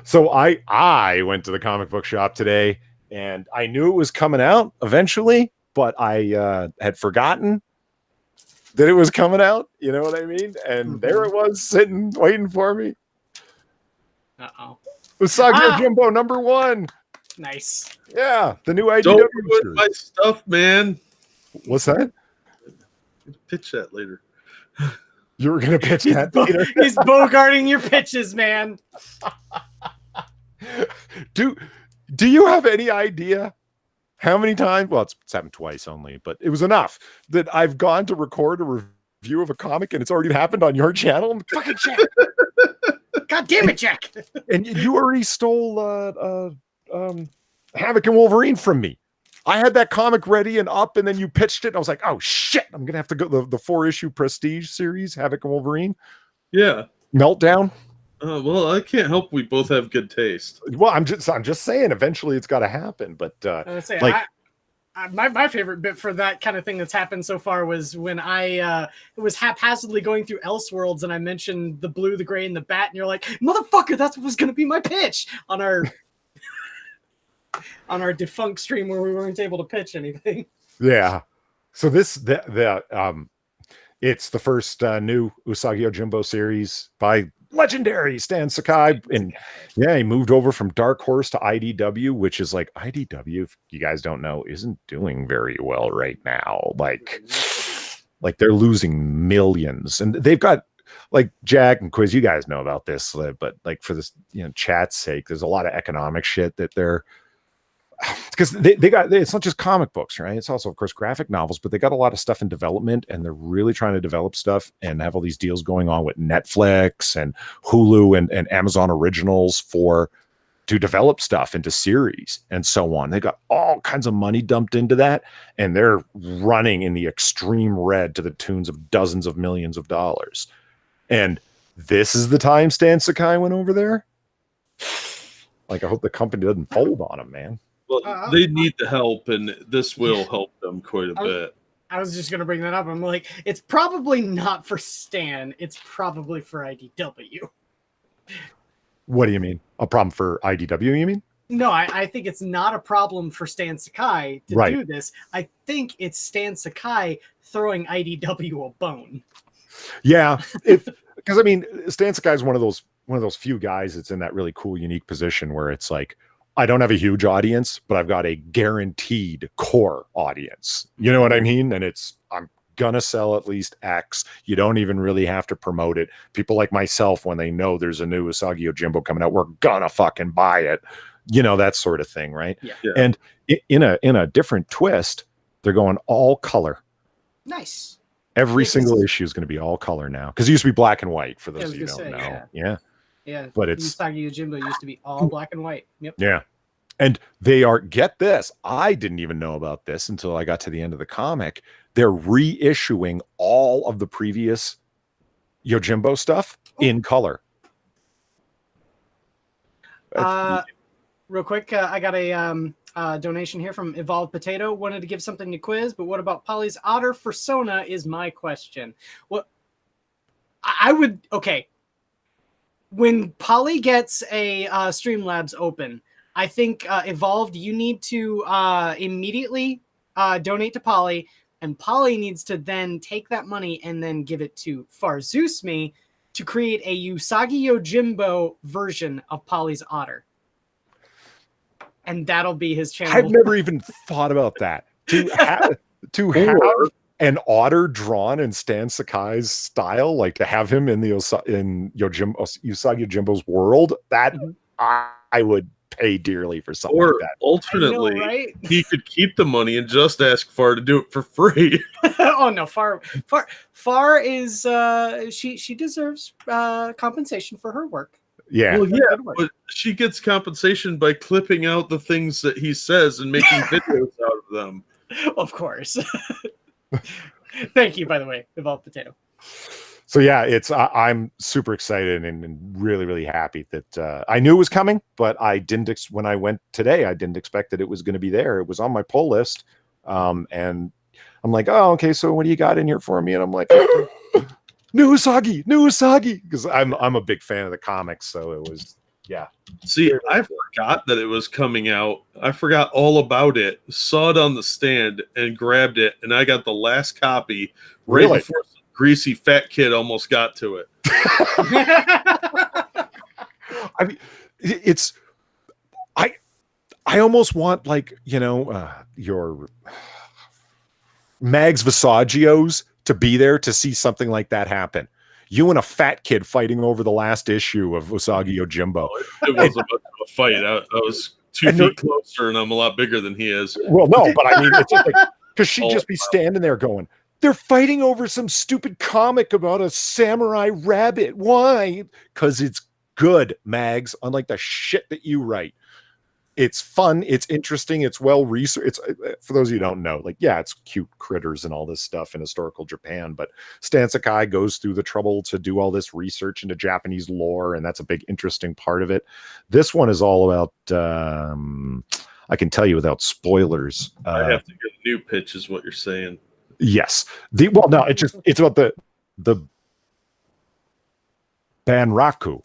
So I went to the comic book shop today, and I knew it was coming out eventually, but I had forgotten that it was coming out. You know what I mean? And there it was, sitting, waiting for me. Uh-oh. Usagi Jumbo #1. Nice. Yeah, the new IDW. Don't ruin my stuff, man. What's that? Pitch that later. You were gonna pitch that later. He's bogarting your pitches, man. Do you have any idea how many times? Well, it's happened twice only, but it was enough that I've gone to record a review of a comic and it's already happened on your channel. Fucking Jack. God damn it, Jack. And you already stole Havoc and Wolverine from me. I had that comic ready and up, and then you pitched it. And I was like, oh shit, I'm gonna have to go the 4-issue Prestige series, Havoc and Wolverine. Yeah. Meltdown. Well, I can't help. We both have good taste. Well, I'm just saying. Eventually, it's got to happen. But I would say, like, my favorite bit for that kind of thing that's happened so far was when I was haphazardly going through Elseworlds and I mentioned the blue, the gray, and the bat, and you're like, "Motherfucker, that's what was going to be my pitch on our on our defunct stream where we weren't able to pitch anything." yeah. So it's the first new Usagi Yojimbo series by legendary Stan Sakai, and yeah, he moved over from Dark Horse to IDW, which is like IDW, if you guys don't know, isn't doing very well right now. Like they're losing millions, and they've got like Jack and Quiz, you guys know about this, but like for this, chat's sake, there's a lot of economic shit that they're because they got, it's not just comic books, right? It's also, of course, graphic novels, but they got a lot of stuff in development, and they're really trying to develop stuff and have all these deals going on with Netflix and Hulu and Amazon Originals to develop stuff into series and so on. They got all kinds of money dumped into that, and they're running in the extreme red to the tunes of dozens of millions of dollars. And this is the time Stan Sakai went over there. Like, I hope the company doesn't fold on him, man. Well, they need the help, and this will help them quite a bit. I was just going to bring that up. I'm like, it's probably not for Stan. It's probably for IDW. What do you mean? A problem for IDW, you mean? No, I think it's not a problem for Stan Sakai to do this. I think it's Stan Sakai throwing IDW a bone. Yeah, because I mean, Stan Sakai is one of those few guys that's in that really cool, unique position where it's like, I don't have a huge audience, but I've got a guaranteed core audience. You know what I mean? And I'm gonna sell at least X. You don't even really have to promote it. People like myself, when they know there's a new Usagi Yojimbo coming out, we're gonna fucking buy it. That sort of thing, right? Yeah. And in a different twist, they're going all color. Nice. Every single issue is going to be all color now, because it used to be black and white. For those of you who don't know, yeah. But it's Usagi Yojimbo used to be all black and white. Yep. Yeah, and they are, get this, I didn't even know about this until I got to the end of the comic. They're reissuing all of the previous Yojimbo stuff in color. Real quick, I got a donation here from Evolved Potato. Wanted to give something to Quiz, but what about Polly's otter persona is my question. What I would, okay. When Polly gets a Streamlabs open, I think Evolved, you need to immediately donate to Polly, and Polly needs to then take that money and then give it to Farzuzme to create a Usagi Yojimbo version of Polly's otter. And that'll be his channel. I've never even thought about that. To have an otter drawn in Stan Sakai's style, like to have him in the Usagi Yojimbo's world, that I would pay dearly for something like that. Alternately, know, right? He could keep the money and just ask Far to do it for free. Oh no, Far is she deserves compensation for her work. Yeah. Well, yeah, but she gets compensation by clipping out the things that he says and making videos out of them. Of course. Thank you, by the way, Evolved Potato. So yeah, I'm super excited and really, really happy that I knew it was coming, but I didn't. When I went today, I didn't expect that it was going to be there. It was on my pull list, and I'm like, oh, okay. So what do you got in here for me? And I'm like, new Usagi, because I'm a big fan of the comics, so it was, yeah. See, I forgot that it was coming out. I forgot all about it. Saw it on the stand and grabbed it, and I got the last copy right before some greasy fat kid almost got to it. I mean, I almost want, like, your Mags Visagios to be there to see something like that happen. You and a fat kid fighting over the last issue of Usagi Yojimbo. It wasn't much of a fight. I was 2 feet closer, and I'm a lot bigger than he is. Well, no, but I mean, it's just like, because she'd just be standing there going, they're fighting over some stupid comic about a samurai rabbit. Why? Because it's good, Mags, unlike the shit that you write. It's fun. It's interesting. It's well researched. It's for those of you who don't know, like, yeah, it's cute critters and all this stuff in historical Japan, but Stan Sakai goes through the trouble to do all this research into Japanese lore, and that's a big interesting part of it. This one is all about I can tell you without spoilers. I have to get a new pitch, is what you're saying. Yes. No, it's about the Banraku.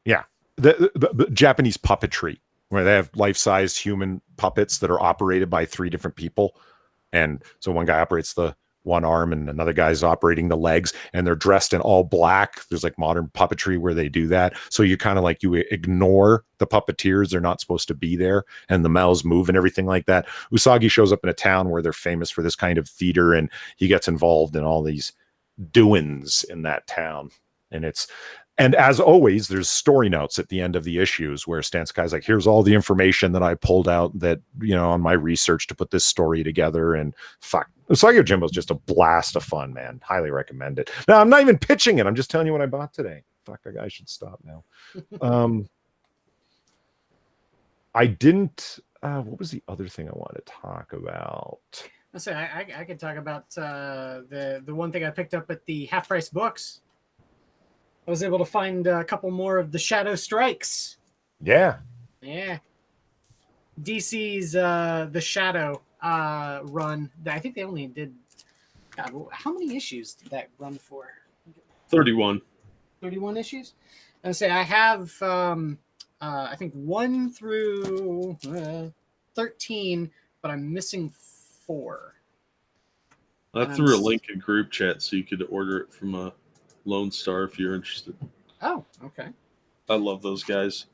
Yeah. The Japanese puppetry, where they have life-size human puppets that are operated by 3 different people. And so one guy operates the one arm and another guy's operating the legs, and they're dressed in all black. There's like modern puppetry where they do that. So you kind of like, you ignore the puppeteers. They're not supposed to be there, and the mouths move and everything like that. Usagi shows up in a town where they're famous for this kind of theater, and he gets involved in all these doings in that town. And as always, there's story notes at the end of the issues where Stan Sakai's like, here's all the information that I pulled out that, on my research to put this story together. And fuck, Usagi Yojimbo's just a blast of fun, man. Highly recommend it. Now, I'm not even pitching it. I'm just telling you what I bought today. Fuck, I should stop now. I didn't, what was the other thing I wanted to talk about? Let's say I could talk about the one thing I picked up at the Half Price Books. I was able to find a couple more of the Shadow Strikes. Yeah. DC's The Shadow run. I think they only did. God, how many issues did that run for? 31. 31 issues. And say I have, I think 1 through 13, but I'm missing 4. I threw a link in group chat so you could order it from a Lone Star if you're interested. Oh, okay. I love those guys.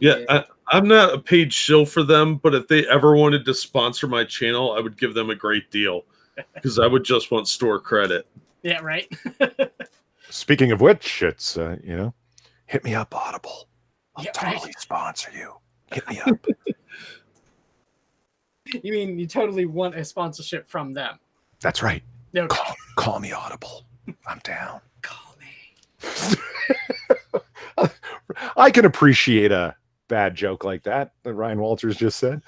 Yeah. I'm not a paid shill for them, but if they ever wanted to sponsor my channel, I would give them a great deal because I would just want store credit. Yeah, right. Speaking of which, it's, hit me up, Audible. I'll totally sponsor you. Hit me up. You mean you totally want a sponsorship from them? That's right. No, call me Audible. I'm down. Call me. I can appreciate a bad joke like that Ryan Walters just said.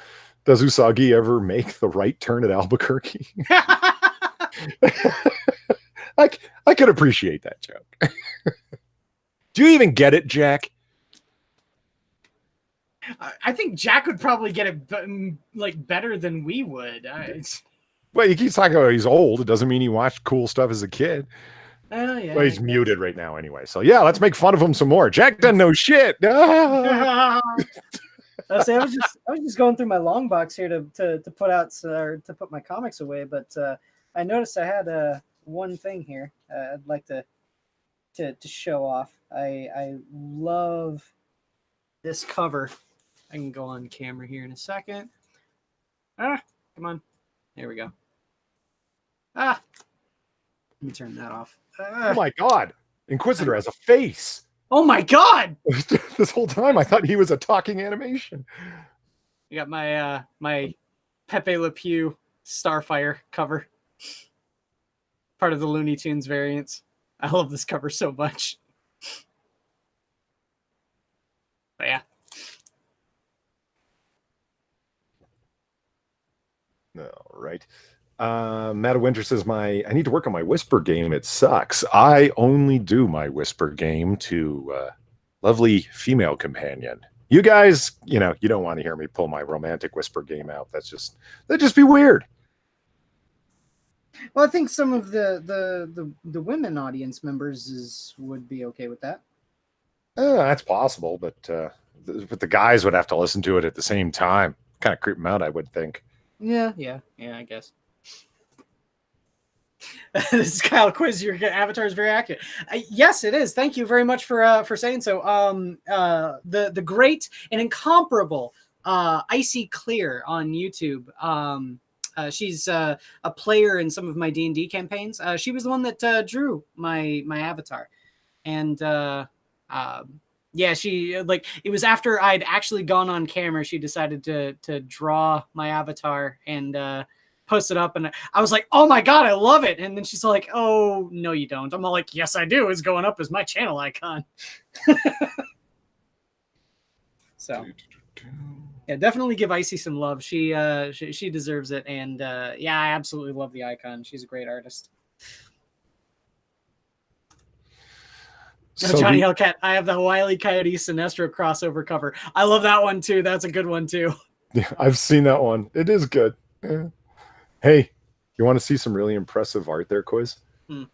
Does Usagi ever make the right turn at Albuquerque? I can appreciate that joke. Do you even get it, Jack? I think Jack would probably get it better than we would. Well, he keeps talking about he's old. It doesn't mean he watched cool stuff as a kid. Yeah, well, he's muted right now anyway. So yeah, let's make fun of him some more. Jack doesn't know shit. I was just going through my long box here to put out or to put my comics away, but I noticed I had one thing here I'd like to show off. I love this cover. I can go on camera here in a second. Come on. There we go. Let me turn that off. Oh my god. Inquisitor has a face. Oh my god. This whole time I thought he was a talking animation. You got my my Pepe Le Pew Starfire cover. Part of the Looney Tunes variants. I love this cover so much. But yeah. All right. Matt Winter says, I need to work on my whisper game. It sucks. I only do my whisper game to lovely female companion. You guys, you don't want to hear me pull my romantic whisper game out. That'd just be weird. Well, I think some of the women audience members would be okay with that. That's possible, but the guys would have to listen to it at the same time. Kind of creep them out, I would think. Yeah, I guess. This is Kyle Quiz. Your avatar is very accurate. Yes, it is. Thank you very much for saying so. The great and incomparable Icy Clear on YouTube. She's a player in some of my D&D campaigns. She was the one that drew my avatar, and yeah, she it was after I'd actually gone on camera. She decided to draw my avatar and post it up, and I was like, oh my god, I love it. And then she's like, oh no you don't. I'm all like, yes I do, it's going up as my channel icon. So Yeah, definitely give Icy some love. She deserves it, and yeah, I absolutely love the icon. She's a great artist. So Johnny the- Hellcat, I have the Wile E. Coyote Sinestro crossover cover. I love that one too. That's a good one too. Yeah, I've seen that one. It is good. Yeah. Hey, you want to see some really impressive art there, Quiz? Hmm.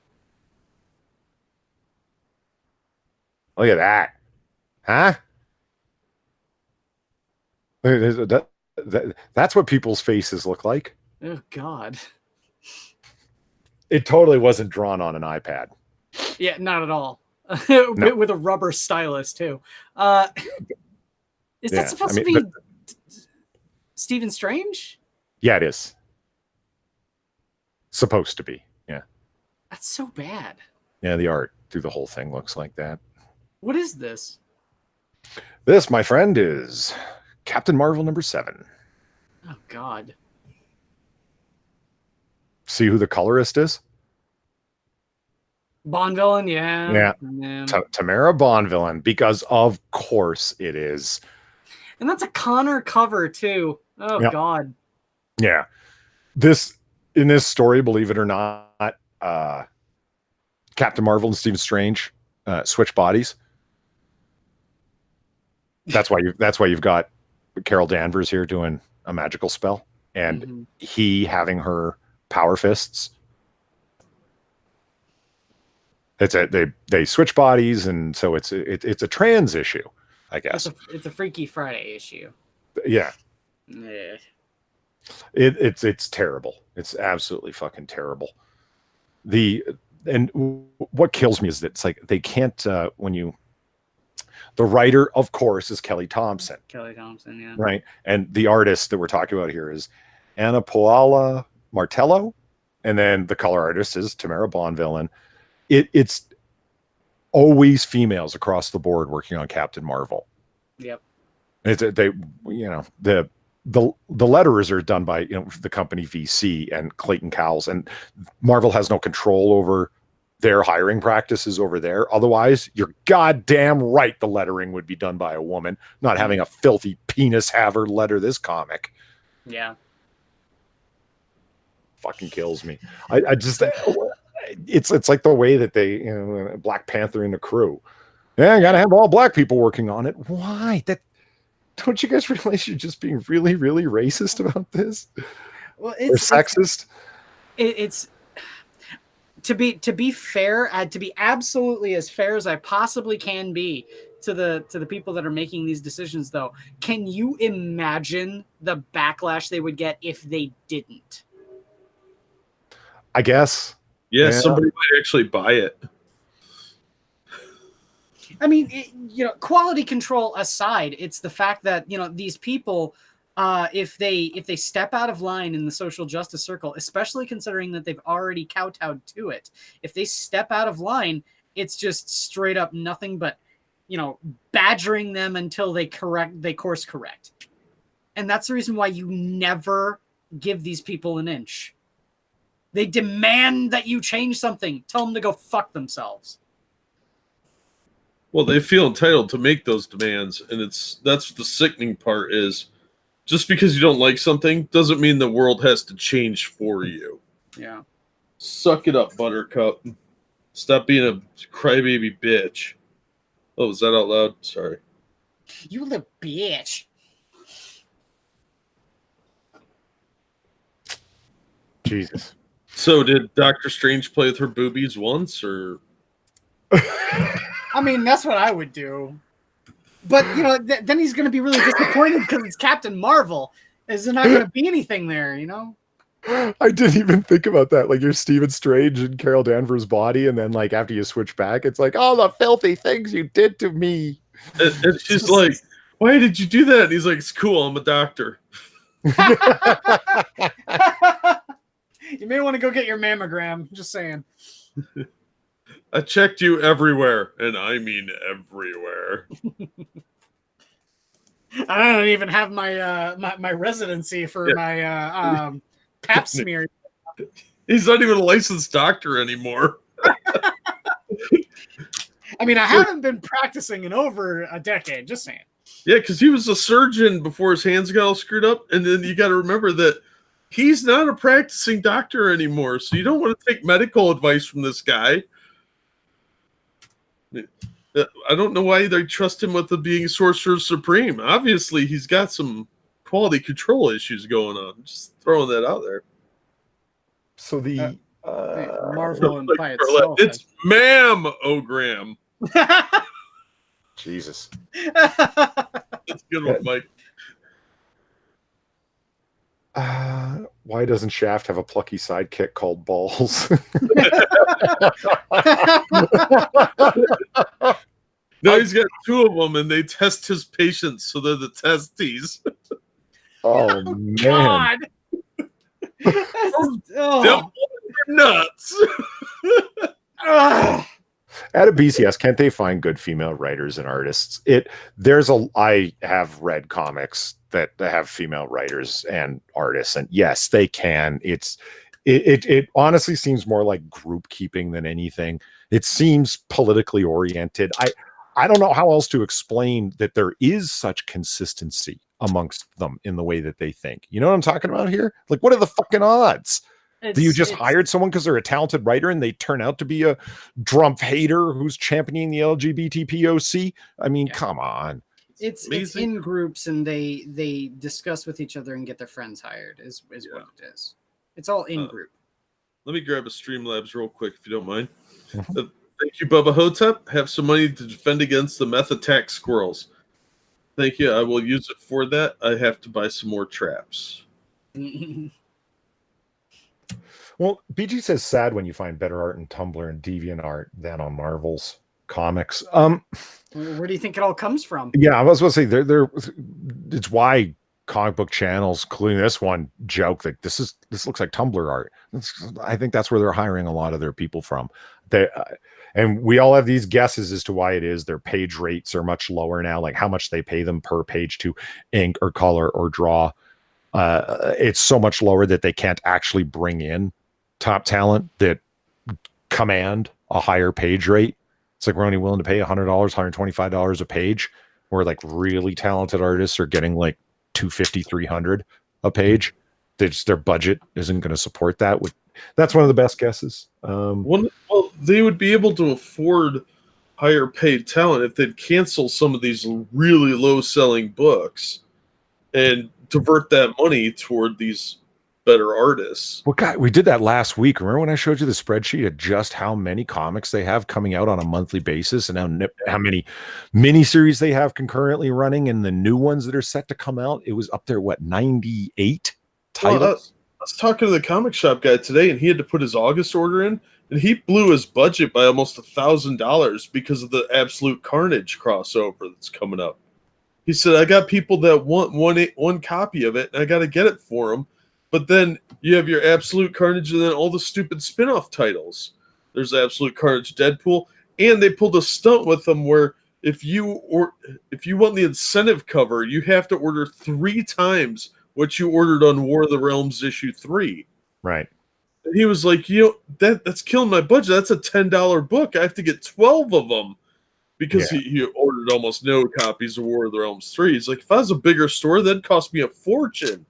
Look at that. Huh? That's what people's faces look like. Oh God. It totally wasn't drawn on an iPad. Yeah, not at all. No. With a rubber stylus too. Is Yeah, that supposed I to mean, be Stephen Strange? Yeah, it is. Supposed to be. Yeah. That's so bad. Yeah, the art through the whole thing looks like that. What is this? This, my friend, is Captain Marvel #7. Oh God. See who the colorist is? Bond villain, yeah. Tamara Bondvillain, because of course it is. And that's a Connor cover too. Oh Yep. God. Yeah. In this story, believe it or not, Captain Marvel and Stephen Strange switch bodies. That's why you've got Carol Danvers here doing a magical spell, and he having her power fists. They switch bodies, and so it's a trans issue, I guess. It's a Freaky Friday issue. Yeah. Yeah. It's terrible. It's absolutely fucking terrible. And what kills me is that it's like they can't the writer, of course, is Kelly Thompson. Kelly Thompson, yeah. Right. And the artist that we're talking about here is Anna Paola Martello. And then the color artist is Tamara Bondvillain. It's always females across the board working on Captain Marvel. Yep. The letterers are done by the company VC and Clayton Cowles, and Marvel has no control over their hiring practices over there. Otherwise, you're goddamn right the lettering would be done by a woman, not having a filthy penis haver letter this comic. Yeah. Fucking kills me. I just it's like the way that they Black Panther in the crew. Yeah, I gotta have all black people working on it. Why? Don't you guys realize you're just being really, really racist about this? Well, or sexist? It's to be fair, to be absolutely as fair as I possibly can be to the people that are making these decisions, though. Can you imagine the backlash they would get if they didn't? I guess. Yeah, somebody might actually buy it. I mean, quality control aside, it's the fact that these people, if they step out of line in the social justice circle, especially considering that they've already kowtowed to it, if they step out of line, it's just straight up nothing but badgering them until they course correct. And that's the reason why you never give these people an inch. They demand that you change something. Tell them to go fuck themselves. Well, they feel entitled to make those demands, and that's the sickening part is just because you don't like something doesn't mean the world has to change for you. Yeah. Suck it up, Buttercup. Stop being a crybaby bitch. Oh, was that out loud? Sorry. You little bitch. Jesus. So did Doctor Strange play with her boobies once, or? I mean, that's what I would do. But, then he's going to be really disappointed because it's Captain Marvel. Is there not going to be anything there, I didn't even think about that. Like, you're Stephen Strange in Carol Danvers' body, and then, like, after you switch back, it's like, all the filthy things you did to me. And she's like, why did you do that? And he's like, it's cool, I'm a doctor. You may want to go get your mammogram. Just saying. I checked you everywhere, and I mean everywhere. I don't even have my my residency for my pap smear. He's not even a licensed doctor anymore. I mean, I haven't been practicing in over a decade. Just saying. Yeah, because he was a surgeon before his hands got all screwed up. And then you got to remember that he's not a practicing doctor anymore. So you don't want to take medical advice from this guy. I don't know why they trust him with the being Sorcerer Supreme. Obviously, he's got some quality control issues going on. Just throwing that out there. So the Marvel Like, by itself. it's Mammogram. Jesus. That's a good one, Mike. Why doesn't Shaft have a plucky sidekick called Balls? No, he's got two of them, and they test his patients, so they're the testes. Oh man. God. Them nuts. At a BCS, can't they find good female writers and artists? I have read comics that have female writers and artists, and yes, they can. It honestly seems more like group keeping than anything. It seems politically oriented. I don't know how else to explain that there is such consistency amongst them in the way that they think. You know what I'm talking about here? Like, what are the fucking odds? Do you just hired someone because they're a talented writer and they turn out to be a Drumpf hater who's championing the LGBT POC? I mean, come on. It's in groups, and they discuss with each other and get their friends hired is what it is. It's all in group. Let me grab a Streamlabs real quick, if you don't mind. Thank you, Bubba Hotep. Have some money to defend against the meth attack squirrels. Thank you. I will use it for that. I have to buy some more traps. Well, BG says sad when you find better art in Tumblr and DeviantArt than on Marvel's comics. Where do you think it all comes from? Yeah, I was going to say it's why comic book channels, including this one, joke that this looks like Tumblr art. I think that's where they're hiring a lot of their people from. And we all have these guesses as to why it is. Their page rates are much lower now, like how much they pay them per page to ink or color or draw. It's so much lower that they can't actually bring in top talent that command a higher page rate. It's like we're only willing to pay $100, $125 a page, where like really talented artists are getting like $250, $300 a page. Their budget isn't going to support that. That's one of the best guesses. Well, they would be able to afford higher paid talent if they'd cancel some of these really low selling books and divert that money toward these better artists. Well, God, we did that last week. Remember when I showed you the spreadsheet of just how many comics they have coming out on a monthly basis and how many miniseries they have concurrently running and the new ones that are set to come out? It was up there, 98 titles? Well, I was talking to the comic shop guy today, and he had to put his August order in, and he blew his budget by almost $1,000 because of the Absolute Carnage crossover that's coming up. He said, I got people that want one copy of it, and I got to get it for them. But then you have your Absolute Carnage and then all the stupid spin-off titles. There's Absolute Carnage Deadpool, and they pulled a stunt with them where if you want the incentive cover, you have to order 3 times what you ordered on War of the Realms issue 3. Right. And he was like, that's killing my budget. That's a $10 book. I have to get 12 of them because he ordered almost no copies of War of the Realms 3. He's like, if I was a bigger store, that'd cost me a fortune.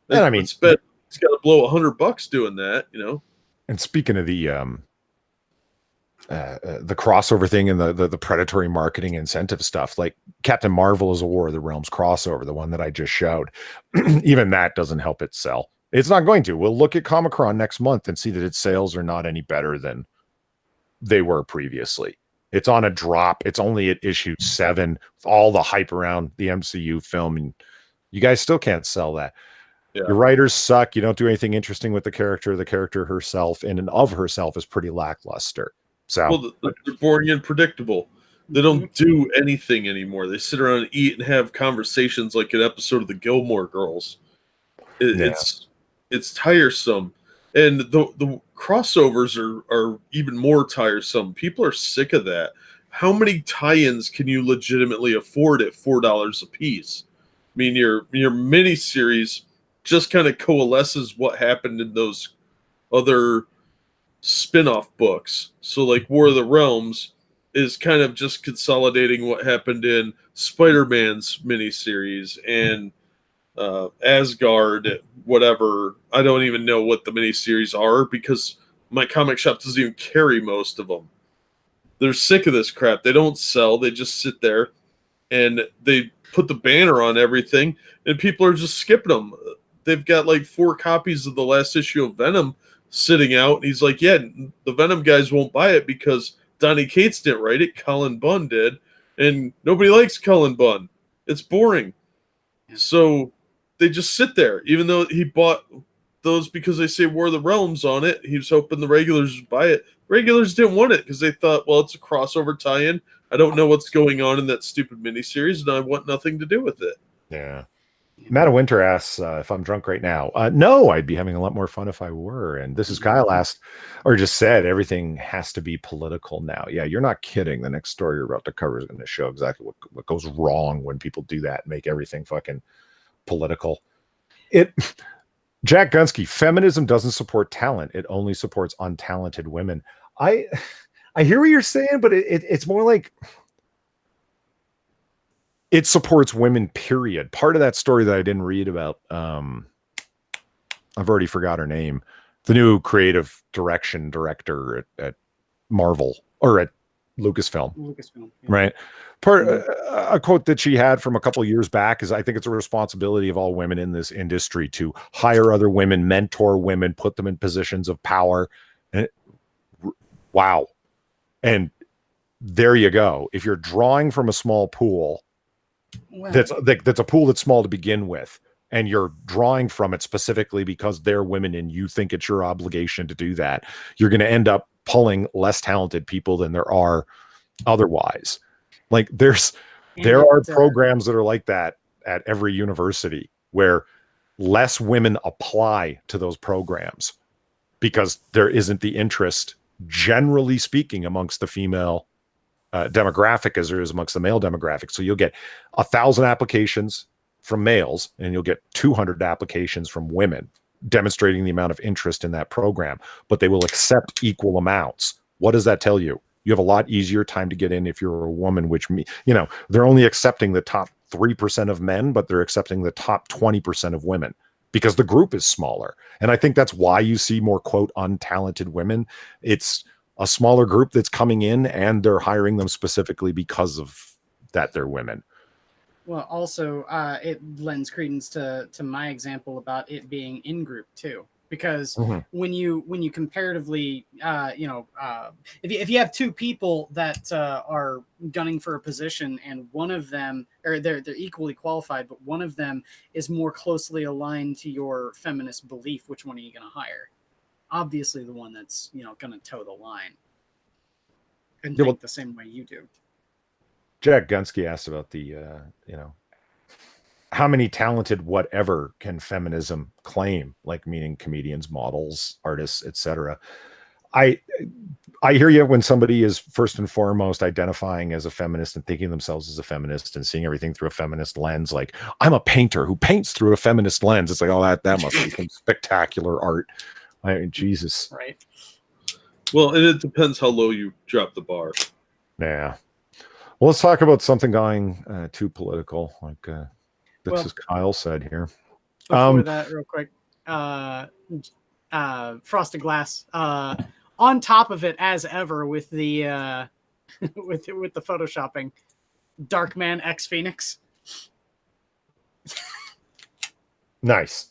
And I mean, he's got to blow $100 doing that, And speaking of the crossover thing and the predatory marketing incentive stuff, like Captain Marvel is a War of the Realms crossover, the one that I just showed. Even that doesn't help it sell. It's not going to. We'll look at Comic-Con next month and see that its sales are not any better than they were previously. It's on a drop. It's only at issue 7 with all the hype around the MCU film, and you guys still can't sell that. Yeah. Your writers suck. You don't do anything interesting with the character. The character herself in and of herself is pretty lackluster. So they're boring and predictable. They don't do anything anymore. They sit around and eat and have conversations like an episode of the Gilmore Girls. It's tiresome. And the crossovers are even more tiresome. People are sick of that. How many tie-ins can you legitimately afford at $4 a piece? I mean, your miniseries just kind of coalesces what happened in those other spin-off books. So like War of the Realms, is kind of just consolidating what happened in Spider-Man's miniseries and Asgard, whatever. I don't even know what the miniseries are because my comic shop doesn't even carry most of them. They're sick of this crap. They don't sell. They just sit there and they put the banner on everything and people are just skipping them. They've got like 4 copies of the last issue of Venom sitting out. And he's like, yeah, the Venom guys won't buy it because Donny Cates didn't write it. Cullen Bunn did. And nobody likes Cullen Bunn. It's boring. So they just sit there, even though he bought those because they say War of the Realms on it. He was hoping the regulars would buy it. Regulars didn't want it because they thought, well, it's a crossover tie-in. I don't know what's going on in that stupid miniseries, and I want nothing to do with it. Yeah. Matt of Winter asks if I'm drunk right now. No, I'd be having a lot more fun if I were. And this is Kyle asked, or just said, everything has to be political now. Yeah, you're not kidding. The next story you're about to cover is going to show exactly what goes wrong when people do that and make everything fucking political. Jack Gunsky, feminism doesn't support talent. It only supports untalented women. I hear what you're saying, but it's more like it supports women, period. Part of that story that I didn't read about, I've already forgot her name, the new creative director at Marvel or at Lucasfilm. Lucasfilm, yeah. Right? A quote that she had from a couple of years back is, I think it's a responsibility of all women in this industry to hire other women, mentor women, put them in positions of power. And wow. And there you go. If you're drawing from a small pool, that's a pool that's small to begin with, and you're drawing from it specifically because they're women and you think it's your obligation to do that, you're going to end up pulling less talented people than there are otherwise. Like there are programs that are like that at every university where less women apply to those programs because there isn't the interest, generally speaking, amongst the female demographic as there is amongst the male demographic. So you'll get 1,000 applications from males and you'll get 200 applications from women, demonstrating the amount of interest in that program, but they will accept equal amounts. What does that tell you? You have a lot easier time to get in if you're a woman, which they're only accepting the top 3% of men, but they're accepting the top 20% of women because the group is smaller. And I think that's why you see more, quote, untalented women. It's a smaller group that's coming in and they're hiring them specifically because of that they're women. Well, also, it lends credence to my example about it being in group too, because when you comparatively, if you have 2 people that are gunning for a position and one of them, or they're equally qualified, but one of them is more closely aligned to your feminist belief, which one are you going to hire? Obviously, the one that's going to toe the line and think the same way you do. Jack Gunsky asked about the, how many talented whatever can feminism claim, like meaning comedians, models, artists, etc. I hear you when somebody is first and foremost identifying as a feminist and thinking themselves as a feminist and seeing everything through a feminist lens. Like, I'm a painter who paints through a feminist lens. It's like, oh, that must be some spectacular art. I mean, Jesus. Right. Well, and it depends how low you drop the bar. Yeah. Well, let's talk about something going too political, like this is Kyle said here. Before that, real quick, Frosted Glass, on top of it as ever with the with the photoshopping, Darkman X Phoenix. Nice.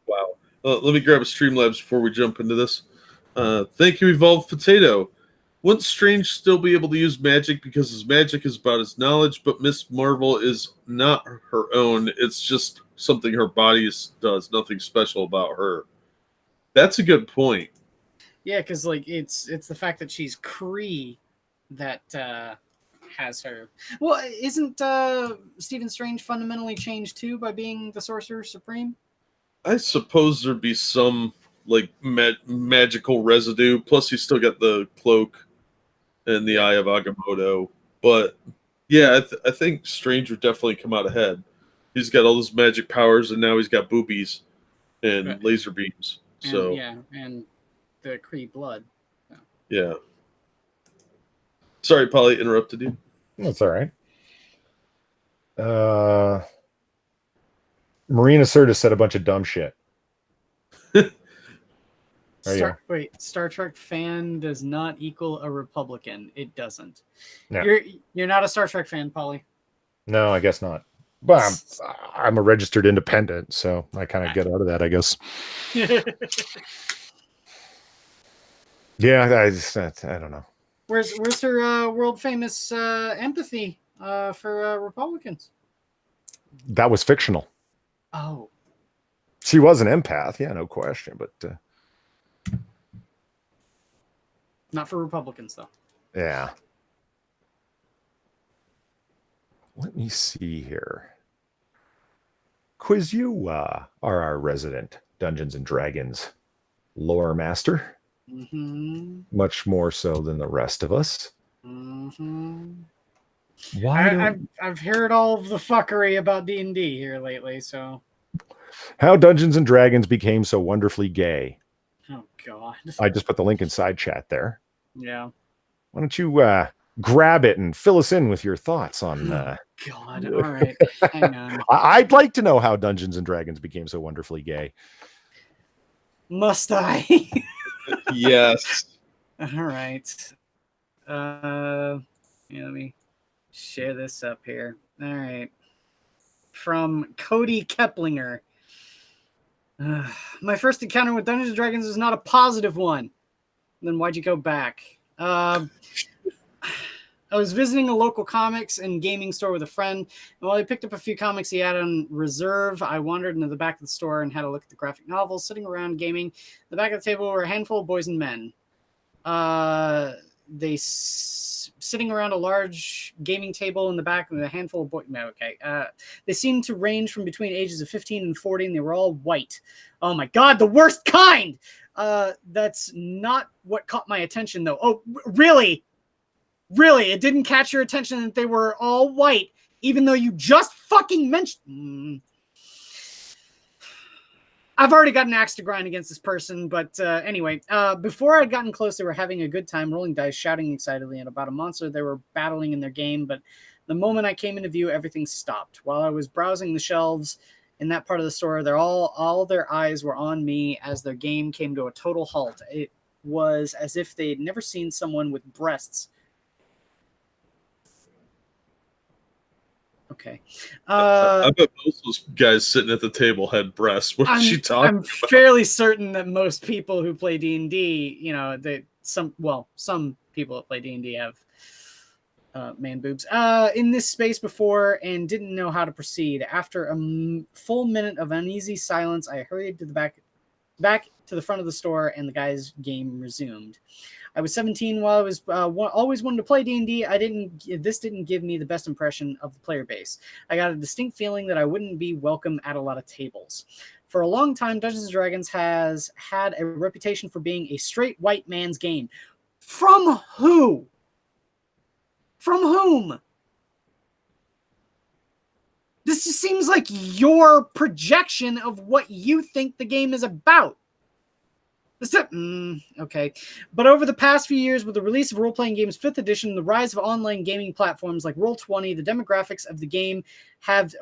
Wow. Let me grab a Streamlabs before we jump into this. Thank you, Evolved Potato. Wouldn't Strange still be able to use magic because his magic is about his knowledge, but Miss Marvel is not her own. It's just something her body does. Nothing special about her. That's a good point. Yeah, because like it's the fact that she's Kree that has her. Well, isn't Stephen Strange fundamentally changed too by being the Sorcerer Supreme? I suppose there'd be some like magical residue. Plus, he's still got the cloak and the Eye of Agamotto. But yeah, I think Strange would definitely come out ahead. He's got all those magic powers, and now he's got boobies and laser beams. So and the Kree blood. So. Yeah. Sorry, Polly, interrupted you. That's all right. Marina Sirtis said a bunch of dumb shit. There you go. Star Trek fan does not equal a Republican. It doesn't. No. You're not a Star Trek fan, Polly. No, I guess not. But I'm a registered independent, so I kind of get out of that, I guess. Yeah, I don't know. Where's her world famous empathy for Republicans? That was fictional. Oh, She was an empath, yeah, no question. But not for Republicans though. yeah. Let me see here. Quiz, you are our resident Dungeons and Dragons lore master. Mm-hmm. Much more so than the rest of us. Mm-hmm. I've heard all of the fuckery about D&D here lately, so. How Dungeons and Dragons became so wonderfully gay. Oh God. I just put the link inside chat there. Yeah. Why don't you grab it and fill us in with your thoughts on God, all right. Hang on. I'd like to know how Dungeons and Dragons became so wonderfully gay. Must I? Yes. All right. Yeah, let me share this up here. All right. From Cody Keplinger. My first encounter with Dungeons and Dragons was not a positive one. Then why'd you go back? I was visiting a local comics and gaming store with a friend, and while he picked up a few comics he had on reserve, I wandered into the back of the store and had a look at the graphic novels sitting around gaming. The back of the table were a handful of boys and men. Sitting around a large gaming table in the back with a handful of boys. No, okay. They seemed to range from between ages of 15 and 40, and they were all white. Oh my God, the worst kind! That's not what caught my attention, though. Oh, really? Really? It didn't catch your attention that they were all white, even though you just fucking mentioned... I've already got an axe to grind against this person, but anyway, before I'd gotten close, they were having a good time rolling dice, shouting excitedly at about a monster they were battling in their game, but the moment I came into view, everything stopped. While I was browsing the shelves in that part of the store, all their eyes were on me as their game came to a total halt. It was as if they'd never seen someone with breasts. Okay. I bet most of those guys sitting at the table had breasts. What is she talking I'm about? fairly certain that most people who play D&D, you know, some people that play D&D have man boobs in this space before and didn't know how to proceed. After a full minute of uneasy silence, I hurried to the back to the front of the store, and the guy's game resumed. I was 17 while I was always wanted to play D&D. This didn't give me the best impression of the player base. I got a distinct feeling that I wouldn't be welcome at a lot of tables. For a long time, Dungeons & Dragons has had a reputation for being a straight white man's game. From who? From whom? This just seems like your projection of what you think the game is about. Okay. But over the past few years, with the release of role-playing games 5th edition, the rise of online gaming platforms like Roll20, the demographics of the game have...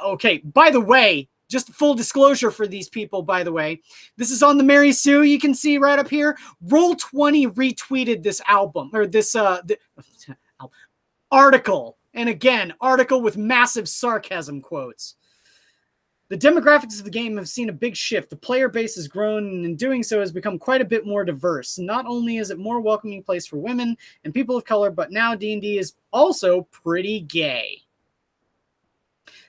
Okay, by the way, just full disclosure for these people, by the way, this is on the Mary Sue, you can see right up here. Roll20 retweeted this album, or this article. And again, article with massive sarcasm quotes. The demographics of the game have seen a big shift. The player base has grown, and in doing so has become quite a bit more diverse. Not only is it a more welcoming place for women and people of color, but now D&D is also pretty gay.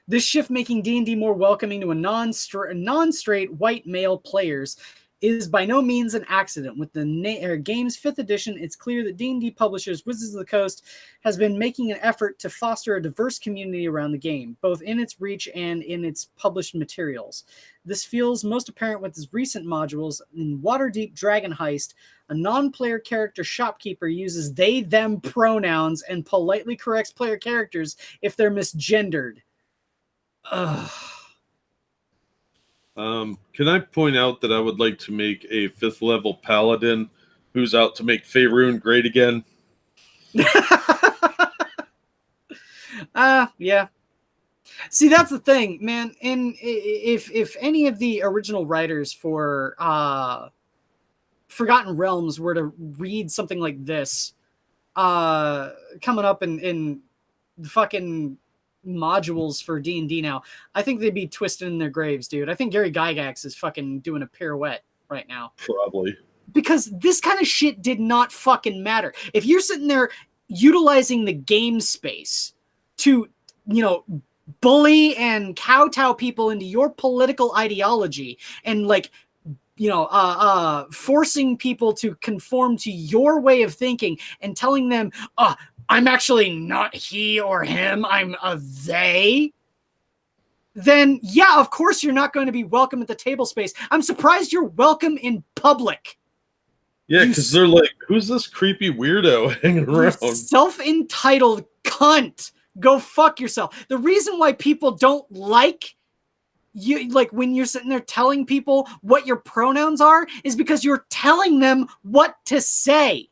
This shift making D&D more welcoming to a non-straight white male players is by no means an accident. With the game's 5th edition, it's clear that D&D publishers Wizards of the Coast has been making an effort to foster a diverse community around the game, both in its reach and in its published materials. This feels most apparent with its recent modules. In Waterdeep Dragon Heist, a non-player character shopkeeper uses they/them pronouns and politely corrects player characters if they're misgendered. Ugh. Can I point out that I would like to make a 5th level paladin who's out to make Faerun great again. Yeah. See, that's the thing, man. And if any of the original writers for Forgotten Realms were to read something like this, coming up in the fucking modules for D&D now, I think they'd be twisted in their graves, dude. I think Gary Gygax is fucking doing a pirouette right now. Probably. Because this kind of shit did not fucking matter. If you're sitting there utilizing the game space to, you know, bully and kowtow people into your political ideology and, like, you know, forcing people to conform to your way of thinking and telling them, I'm actually not he or him, I'm a they, then yeah, of course you're not going to be welcome at the table space. I'm surprised you're welcome in public. Yeah, because they're like, who's this creepy weirdo hanging around? Self-entitled cunt. Go fuck yourself. The reason why people don't like you, like when you're sitting there telling people what your pronouns are, is because you're telling them what to say.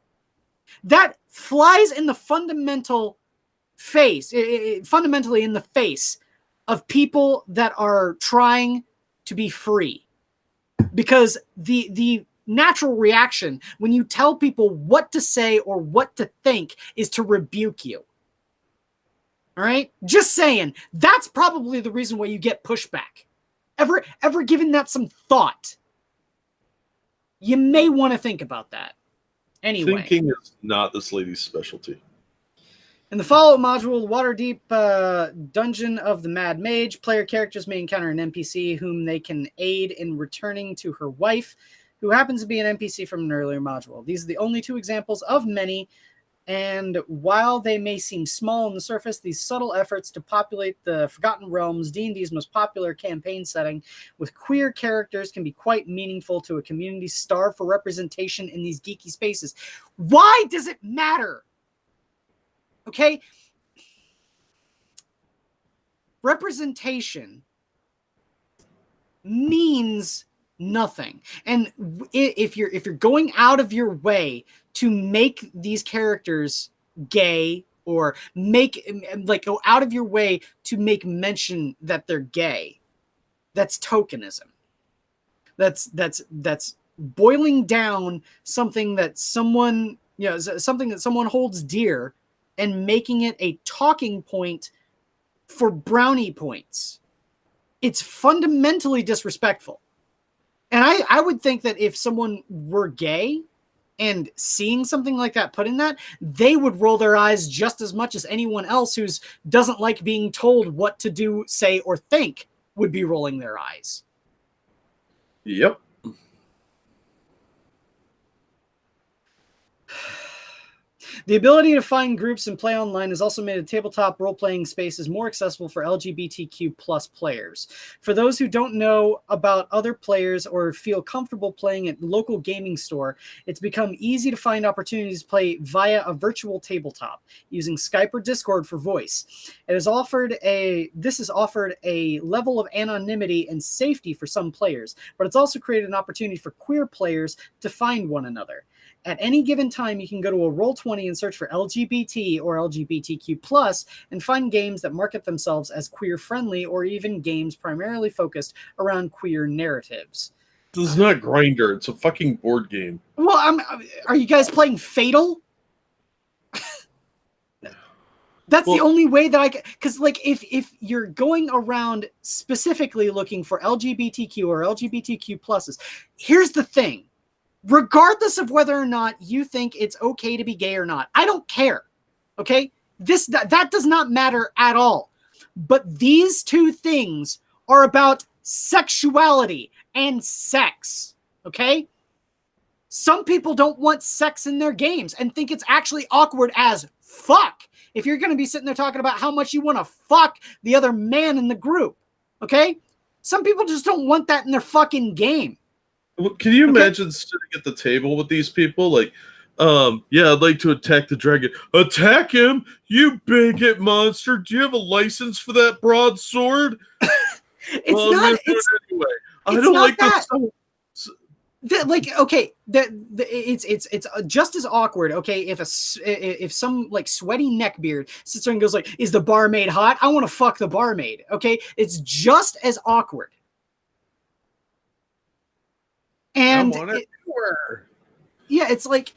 That flies in the fundamental face, fundamentally in the face of people that are trying to be free. Because the natural reaction when you tell people what to say or what to think is to rebuke you. All right? Just saying. That's probably the reason why you get pushback. Ever given that some thought? You may want to think about that. Anyway. Thinking is not this lady's specialty. In the follow-up module, the Waterdeep Dungeon of the Mad Mage, player characters may encounter an NPC whom they can aid in returning to her wife, who happens to be an NPC from an earlier module. These are the only two examples of many, and while they may seem small on the surface, these subtle efforts to populate the Forgotten Realms, D&D's most popular campaign setting, with queer characters can be quite meaningful to a community starved for representation in these geeky spaces. Why does it matter? Okay? Representation means nothing. And if you're going out of your way to make these characters gay, or go out of your way to make mention that they're gay, that's tokenism. That's boiling down something that someone, you know, something that someone holds dear and making it a talking point for brownie points. It's fundamentally disrespectful. And I would think that if someone were gay and seeing something like that put in that, they would roll their eyes just as much as anyone else who doesn't like being told what to do, say, or think would be rolling their eyes. Yep. The ability to find groups and play online has also made a tabletop role-playing spaces more accessible for LGBTQ plus players. For those who don't know about other players or feel comfortable playing at local gaming store, it's become easy to find opportunities to play via a virtual tabletop using Skype or Discord for voice. This has offered a level of anonymity and safety for some players, but it's also created an opportunity for queer players to find one another. At any given time, you can go to a Roll20 and search for LGBT or LGBTQ+, and find games that market themselves as queer-friendly, or even games primarily focused around queer narratives. This is not Grindr. It's a fucking board game. Well, are you guys playing Fatal? That's the only way that I can... Because, like, if you're going around specifically looking for LGBTQ or LGBTQ+, here's the thing. Regardless of whether or not you think it's okay to be gay or not, I don't care. Okay? That does not matter at all. But these two things are about sexuality and sex. Okay? Some people don't want sex in their games and think it's actually awkward as fuck if you're going to be sitting there talking about how much you want to fuck the other man in the group. Okay? Some people just don't want that in their fucking game. Can you imagine sitting at the table with these people? Like, yeah, I'd like to attack the dragon. Attack him, you bigot monster! Do you have a license for that broadsword? It's not. It's, anyway. it's I don't not like that. It's just as awkward. Okay, if some like sweaty neckbeard sits there and goes like, "Is the barmaid hot? I want to fuck the barmaid." Okay, it's just as awkward. And I want it everywhere. yeah, it's like,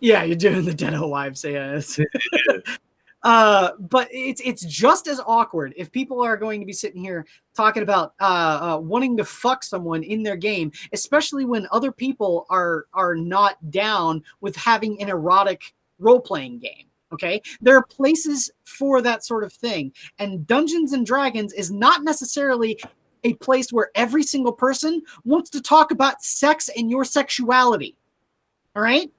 yeah, you're doing the Dead Wives. Yeah. But it's just as awkward if people are going to be sitting here talking about wanting to fuck someone in their game, especially when other people are not down with having an erotic role-playing game. Okay, there are places for that sort of thing, and Dungeons and Dragons is not necessarily a place where every single person wants to talk about sex and your sexuality. All right,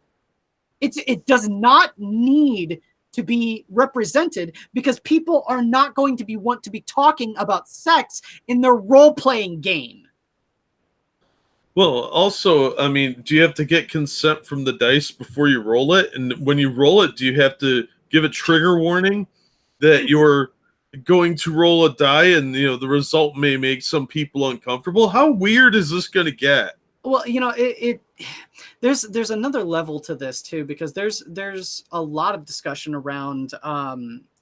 it does not need to be represented because people are not going to want to be talking about sex in their role-playing game. Well, also, I mean, do you have to get consent from the dice before you roll it? And when you roll it, do you have to give a trigger warning that you're going to roll a die and the result may make some people uncomfortable? How weird is this going to get? Well, there's another level to this too, because there's a lot of discussion around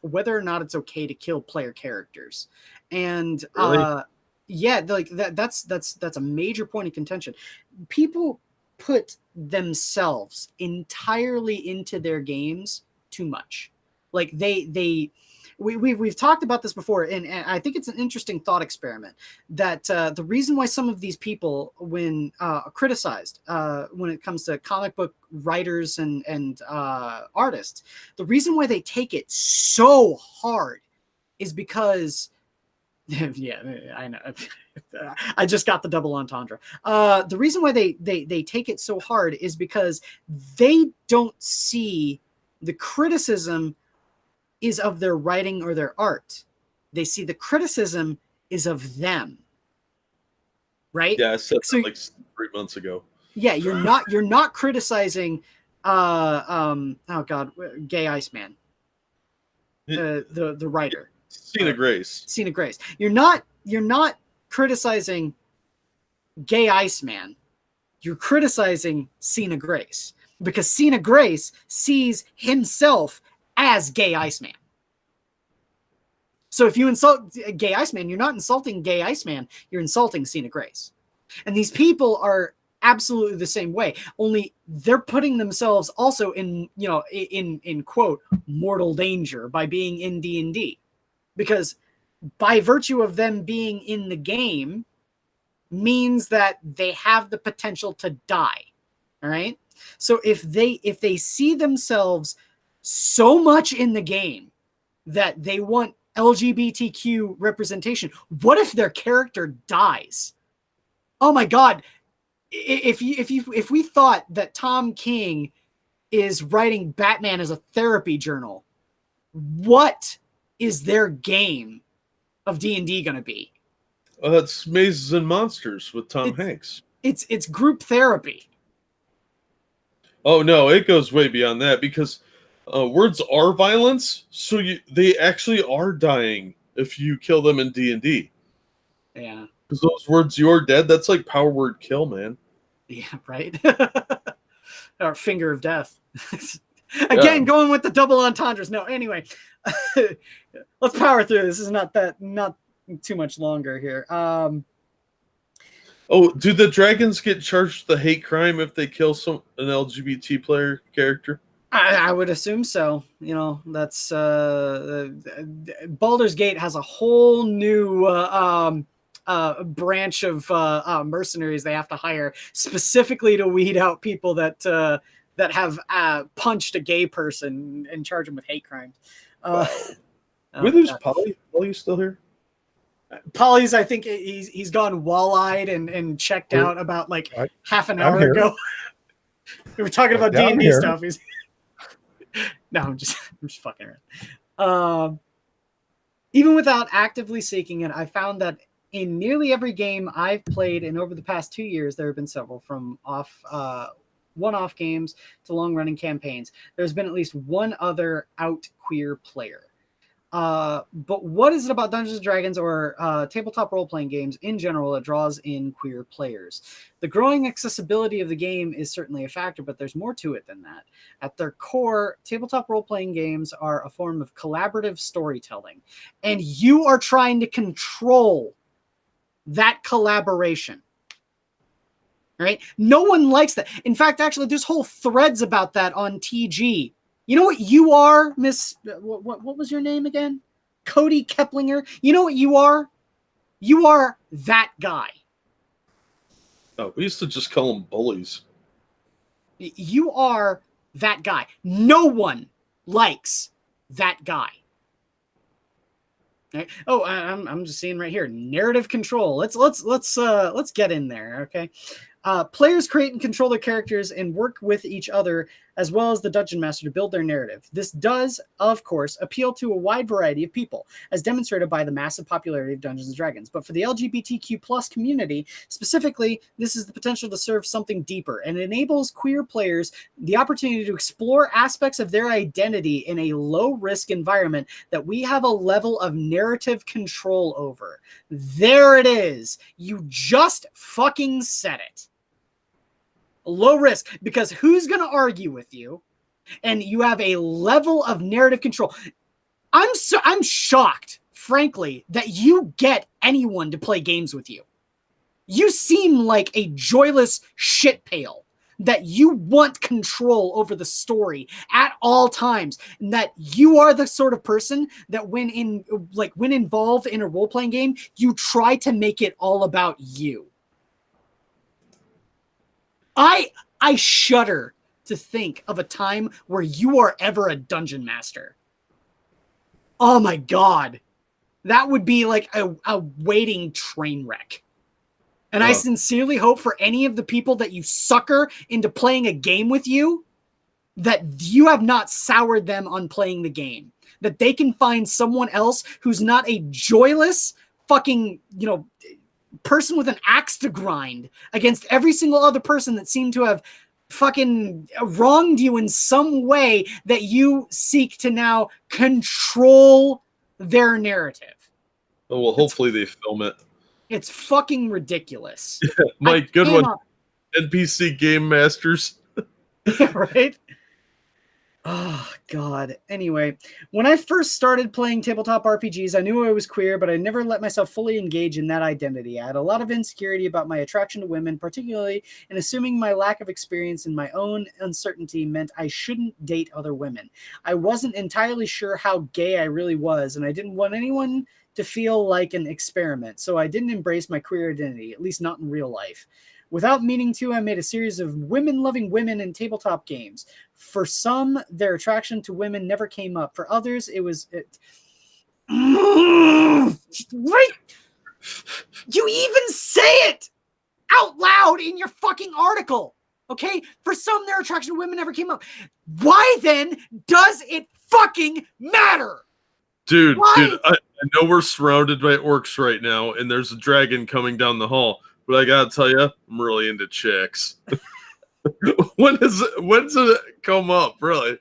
whether or not it's okay to kill player characters, and Really? yeah, like that's a major point of contention. People put themselves entirely into their games too much. Like we've talked about this before, and I think it's an interesting thought experiment that the reason why some of these people, when criticized when it comes to comic book writers and artists, the reason why they take it so hard is because yeah, I know. I just got the double entendre. The reason why they take it so hard is because they don't see the criticism is of their writing or their art. They see the criticism is of them. Right? Yeah, I said So, that like 3 months ago. Yeah, you're not criticizing oh god, Gay Iceman. The writer. Cena Grace. Cena Grace. You're not criticizing Gay Iceman. You're criticizing Cena Grace because Cena Grace sees himself as Gay Iceman. So if you insult Gay Iceman, you're not insulting Gay Iceman, you're insulting Cena Grace. And these people are absolutely the same way, only they're putting themselves also in quote mortal danger by being in D&D, because by virtue of them being in the game means that they have the potential to die. All right, so if they see themselves so much in the game that they want LGBTQ representation, what if their character dies? Oh my god, if we thought that Tom King is writing Batman as a therapy journal, what is their game of D&D going to be? That's Mazes and Monsters with Tom Hanks. It's group therapy. Oh no, it goes way beyond that, because words are violence, so they actually are dying if you kill them in D&D. Yeah. Because those words, "you're dead," that's like power word kill, man. Yeah, right? Or finger of death. Again, going with the double entendres. No, anyway. Let's power through. This is not too much longer here. Oh, do the dragons get charged with a hate crime if they kill an LGBT player character? I would assume so. That's Baldur's Gate has a whole new branch of mercenaries they have to hire specifically to weed out people that have punched a gay person and charge them with hate crimes. We lose Polly. Polly's still here? Polly's, I think he's gone wall-eyed and checked out about like half an hour ago. We were talking about D&D stuff. No, I'm just fucking around. Even without actively seeking it, I found that in nearly every game I've played, and over the past 2 years, there have been several, from one-off games to long-running campaigns, there's been at least one other out queer player. But what is it about Dungeons and Dragons or tabletop role-playing games in general that draws in queer players? The growing accessibility of the game is certainly a factor, but there's more to it than that. At their core, tabletop role-playing games are a form of collaborative storytelling, and you are trying to control that collaboration. Right? No one likes that. In fact, actually, there's whole threads about that on TG. You know what you are, Miss? What was your name again? Cody Keplinger. You know what you are? You are that guy. Oh, we used to just call them bullies. You are that guy. No one likes that guy. Right? Oh, I'm just seeing right here. Narrative control. Let's get in there. Okay. Players create and control their characters and work with each other as well as the dungeon master to build their narrative. This does, of course, appeal to a wide variety of people, as demonstrated by the massive popularity of Dungeons & Dragons. But for the LGBTQ plus community, specifically, this is the potential to serve something deeper and enables queer players the opportunity to explore aspects of their identity in a low-risk environment that we have a level of narrative control over. There it is. You just fucking said it. Low risk, because who's going to argue with you? And you have a level of narrative control. I'm shocked, frankly, that you get anyone to play games with you. You seem like a joyless shit pail, that you want control over the story at all times, and that you are the sort of person that when involved in a role-playing game, you try to make it all about you. I shudder to think of a time where you are ever a dungeon master. Oh my God. That would be like a waiting train wreck. And I sincerely hope for any of the people that you sucker into playing a game with you, that you have not soured them on playing the game. That they can find someone else who's not a joyless fucking, person with an axe to grind against every single other person that seemed to have fucking wronged you in some way, that you seek to now control their narrative. Oh, well, hopefully they film it. It's fucking ridiculous. Mike, good one. NPC Game Masters. Yeah, right? Oh, God. Anyway, when I first started playing tabletop RPGs, I knew I was queer, but I never let myself fully engage in that identity. I had a lot of insecurity about my attraction to women, particularly in assuming my lack of experience and my own uncertainty meant I shouldn't date other women. I wasn't entirely sure how gay I really was, and I didn't want anyone to feel like an experiment, so I didn't embrace my queer identity, at least not in real life. Without meaning to, I made a series of women-loving women in tabletop games. For some, their attraction to women never came up. For others, it was... Right? You even say it out loud in your fucking article. Okay? For some, their attraction to women never came up. Why then does it fucking matter? Dude, I know we're surrounded by orcs right now, and there's a dragon coming down the hall. But I gotta tell you, I'm really into chicks. When does it come up, really?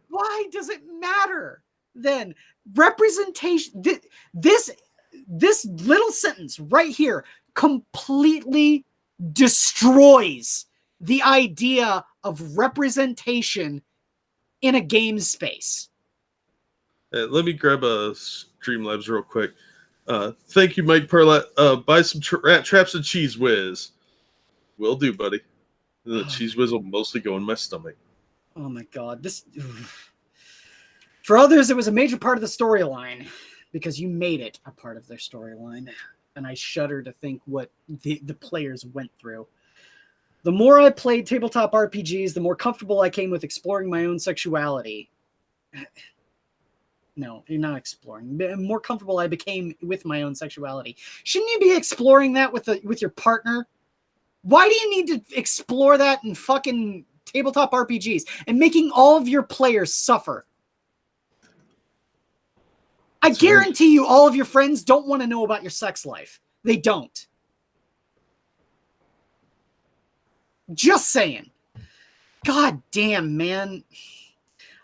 Why does it matter then? Representation. This little sentence right here completely destroys the idea of representation in a game space. Let me grab a Streamlabs real quick. Thank you, Mike Perlette. Buy some rat traps and cheese whiz. Will do, buddy. The cheese whiz will mostly go in my stomach. Oh my God. For others, it was a major part of the storyline because you made it a part of their storyline. And I shudder to think what the players went through. The more I played tabletop RPGs, the more comfortable I came with exploring my own sexuality. No, you're not exploring. The more comfortable I became with my own sexuality. Shouldn't you be exploring that with your partner? Why do you need to explore that in fucking tabletop RPGs and making all of your players suffer? I guarantee you all of your friends don't want to know about your sex life. They don't. Just saying. God damn, man.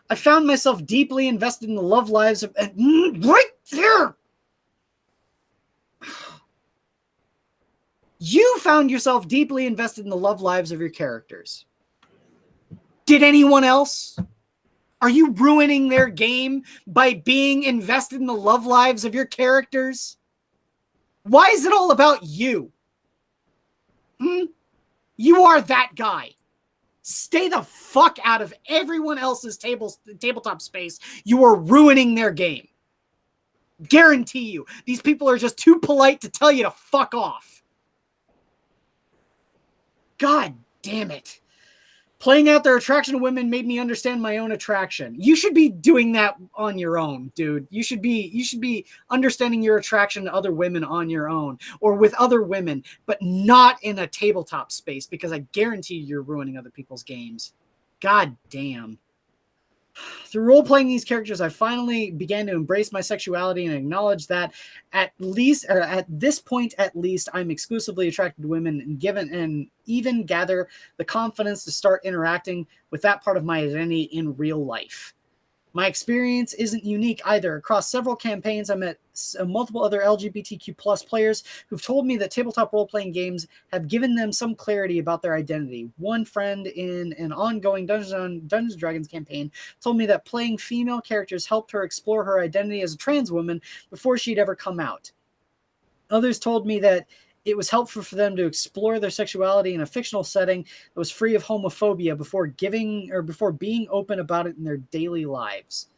I found myself deeply invested in the love lives of right there. You found yourself deeply invested in the love lives of your characters. Did anyone else? Are you ruining their game by being invested in the love lives of your characters? Why is it all about you? You are that guy. Stay the fuck out of everyone else's tabletop space. You are ruining their game. Guarantee you. These people are just too polite to tell you to fuck off. God damn it. Playing out their attraction to women made me understand my own attraction. You should be doing that on your own, dude. You should be understanding your attraction to other women on your own or with other women, but not in a tabletop space, because I guarantee you're ruining other people's games. God damn. Through role-playing these characters, I finally began to embrace my sexuality and acknowledge that at this point, I'm exclusively attracted to women, and even gather the confidence to start interacting with that part of my identity in real life. My experience isn't unique either. Across several campaigns, I met multiple other LGBTQ plus players who've told me that tabletop role-playing games have given them some clarity about their identity. One friend in an ongoing Dungeons & Dragons campaign told me that playing female characters helped her explore her identity as a trans woman before she'd ever come out. Others told me that it was helpful for them to explore their sexuality in a fictional setting that was free of homophobia before being open about it in their daily lives.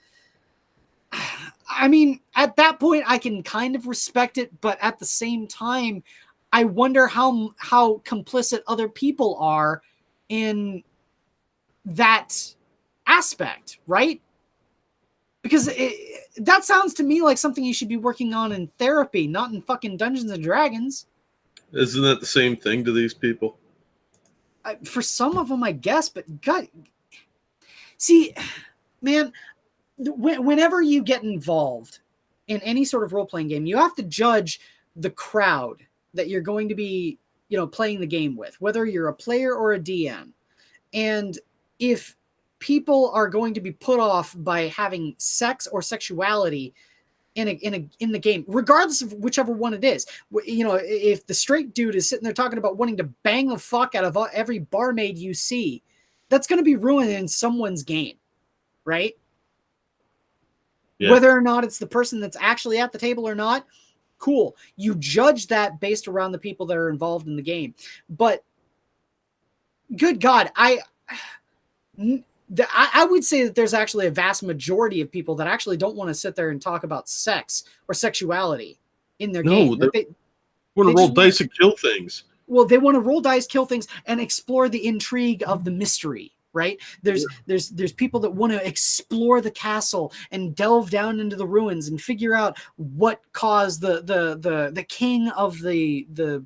I mean, at that point, I can kind of respect it, but at the same time, I wonder how complicit other people are in that aspect, right? Because that sounds to me like something you should be working on in therapy, not in fucking Dungeons and Dragons. Isn't that the same thing to these people? For some of them, I guess, but God, see, man, whenever you get involved in any sort of role-playing game, you have to judge the crowd that you're going to be, playing the game with, whether you're a player or a DM. And if people are going to be put off by having sex or sexuality in the game, regardless of whichever one it is, if the straight dude is sitting there talking about wanting to bang the fuck out of every barmaid you see, that's going to be ruining someone's game, right? Yeah. Whether or not it's the person that's actually at the table or not, cool. You judge that based around the people that are involved in the game. But good God, I would say that there's actually a vast majority of people that actually don't want to sit there and talk about sex or sexuality in their game. They want to roll dice and kill things. Well, they want to roll dice, kill things, and explore the intrigue of the mystery, right? There's people that want to explore the castle and delve down into the ruins and figure out what caused the king of the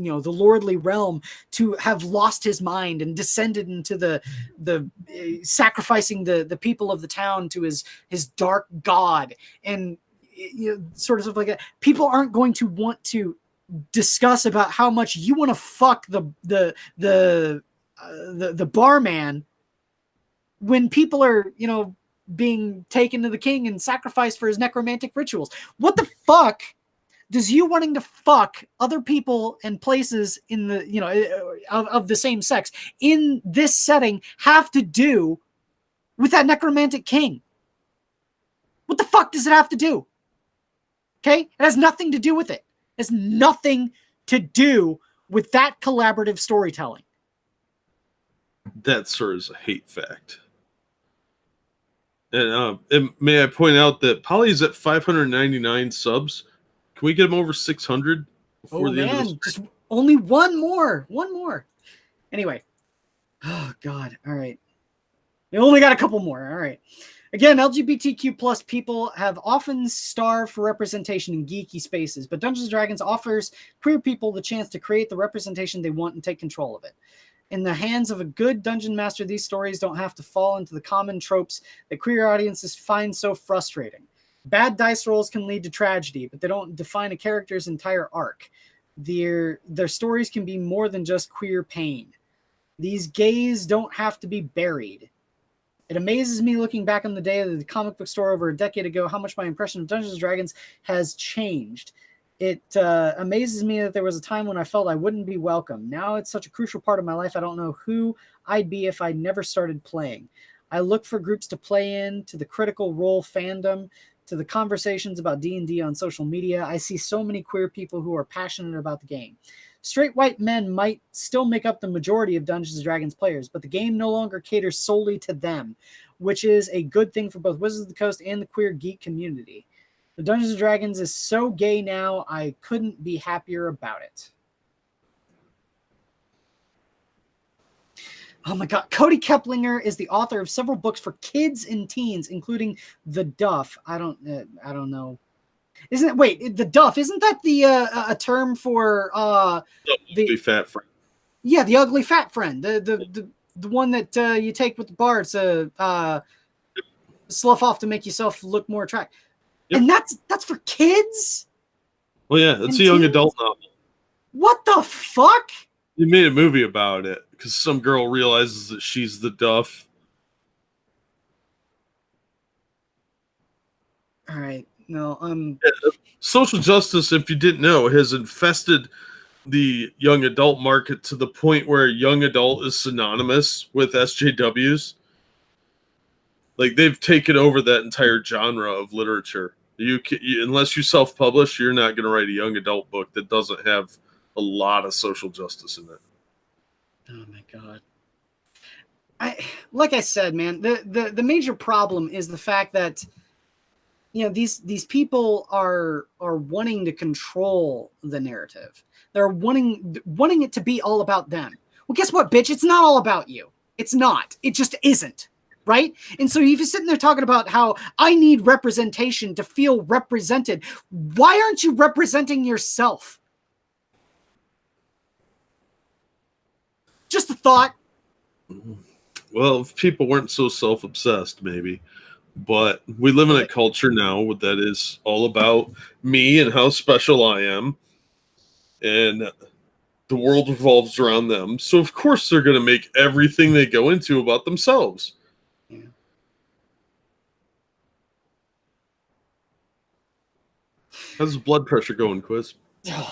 lordly realm to have lost his mind and descended into the sacrificing the people of the town to his dark god, and sort of stuff like that. People aren't going to want to discuss about how much you want to fuck the barman when people are being taken to the king and sacrificed for his necromantic rituals. What the fuck does you wanting to fuck other people and places in the of the same sex in this setting have to do with that necromantic king? What the fuck does it have to do? Okay, it has nothing to do with it. It has nothing to do with that collaborative storytelling. That, sir, is a hate fact. And may I point out that Polly is at 599 subs. Can we get him over 600 before the end of this? Just only one more. Anyway. Oh, God. All right. We only got a couple more. All right. Again, LGBTQ plus people have often starved for representation in geeky spaces, but Dungeons & Dragons offers queer people the chance to create the representation they want and take control of it. In the hands of a good dungeon master, these stories don't have to fall into the common tropes that queer audiences find so frustrating. Bad dice rolls can lead to tragedy, but they don't define a character's entire arc. Their stories can be more than just queer pain. These gays don't have to be buried. It amazes me looking back on the day of the comic book store over a decade ago how much my impression of Dungeons & Dragons has changed. It amazes me that there was a time when I felt I wouldn't be welcome. Now it's such a crucial part of my life. I don't know who I'd be if I never started playing. I look for groups to play in, to the Critical Role fandom, to the conversations about D&D on social media. I see so many queer people who are passionate about the game. Straight white men might still make up the majority of Dungeons & Dragons players, but the game no longer caters solely to them, which is a good thing for both Wizards of the Coast and the queer geek community. The Dungeons & Dragons is so gay now, I couldn't be happier about it. Oh my God. Cody Keplinger is the author of several books for kids and teens, including The Duff. I don't know. Isn't it? Wait, The Duff, isn't that the a term for the fat friend? Yeah, the ugly fat friend. The one that you take with the bar to slough off to make yourself look more attractive. Yep. And that's for kids? Well, yeah, it's And a young teens? adult novel. What the fuck? They made a movie about it because some girl realizes that she's the Duff. All right. No, Social justice, if you didn't know, has infested the young adult market to the point where young adult is synonymous with SJWs. Like, they've taken over that entire genre of literature. Unless you self-publish, you're not going to write a young adult book that doesn't have a lot of social justice in it. oh my God. Like I said, man, the major problem is the fact that these people are wanting to control the narrative. They're wanting it to be all about them. Well, guess what, bitch? It's not all about you. It's not. It just isn't. Right? And so if you're sitting there talking about how I need representation to feel represented, why aren't you representing yourself? Just a thought. Well, if people weren't so self-obsessed, maybe. But we live in a culture now that is all about me and how special I am. And the world revolves around them. So, of course, they're going to make everything they go into about themselves. Yeah. How's the blood pressure going, Quiz? I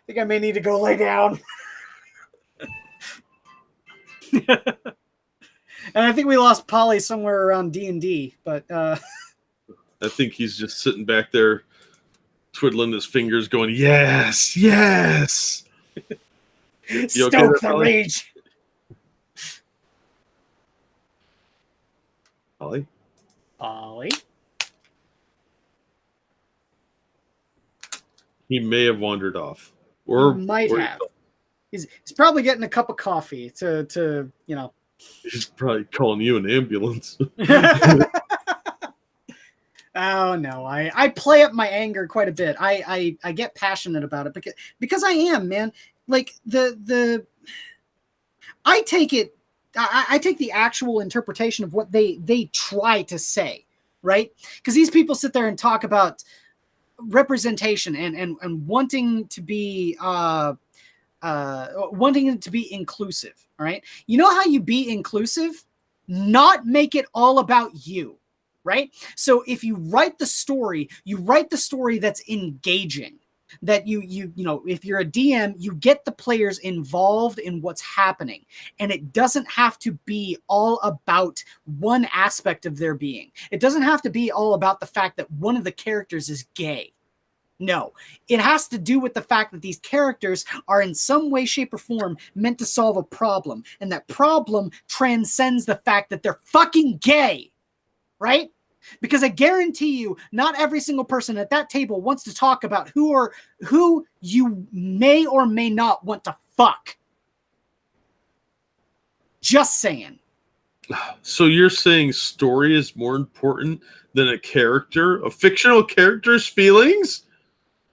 think I may need to go lay down. And I think we lost Polly somewhere around D&D, but I think he's just sitting back there twiddling his fingers going, yes, yes. stoke okay there, the Polly? rage. Polly? Polly? He may have wandered off. Or Might have. He's probably getting a cup of coffee to He's probably calling you an ambulance. Oh no, I play up my anger quite a bit. I get passionate about it because I am, man. Like I take the actual interpretation of what they try to say, right? Because these people sit there and talk about representation and wanting to be wanting it to be inclusive. All right. You know how you be inclusive? Not make it all about you. Right. So if you write the story that's engaging, that if you're a DM, you get the players involved in what's happening. And it doesn't have to be all about one aspect of their being. It doesn't have to be all about the fact that one of the characters is gay. No, it has to do with the fact that these characters are in some way, shape, or form meant to solve a problem. And that problem transcends the fact that they're fucking gay, right? Because I guarantee you, not every single person at that table wants to talk about who you may or may not want to fuck. Just saying. So you're saying story is more important than a fictional character's feelings?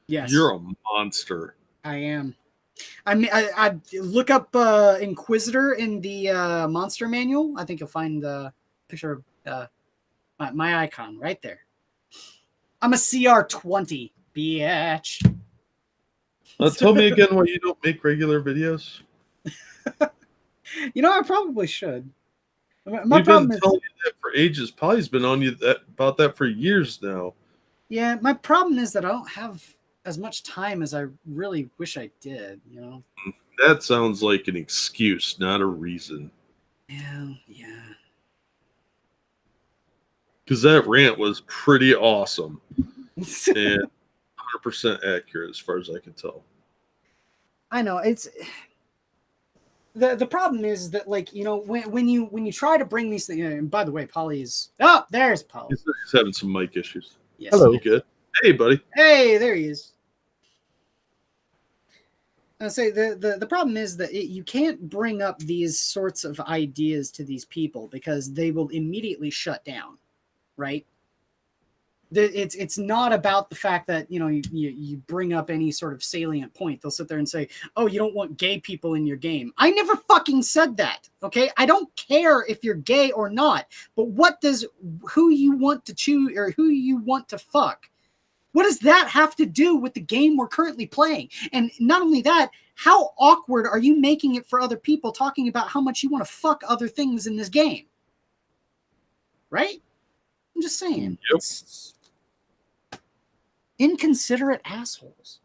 Yes. You're a monster. I am. I mean, I look up Inquisitor in the monster manual. I think you'll find the picture of my icon right there. I'm a CR20, bitch. Tell me again why you don't make regular videos. I probably should. My We've problem been is, telling you that for ages. Polly's been on you about that for years now. yeah, my problem is that I don't have as much time as I really wish I did. You know. That sounds like an excuse, not a reason. Yeah. Because that rant was pretty awesome and 100% accurate as far as I can tell. I know it's the problem is that, like, you know, when you try to bring these things. And by the way, Polly is there's Polly. He's having some mic issues. Yes. Hello. You good? Hey, buddy. Hey, there he is. I say the problem is that you can't bring up these sorts of ideas to these people because they will immediately shut down, right? It's not about the fact that, you know, you bring up any sort of salient point. They'll sit there and say, oh, you don't want gay people in your game. I never fucking said that. Okay, I don't care if you're gay or not, but what does who you want to choose or who you want to fuck, what does that have to do with the game we're currently playing? And not only that, how awkward are you making it for other people talking about how much you want to fuck other things in this game? Right? I'm just saying. Yep. It's inconsiderate assholes.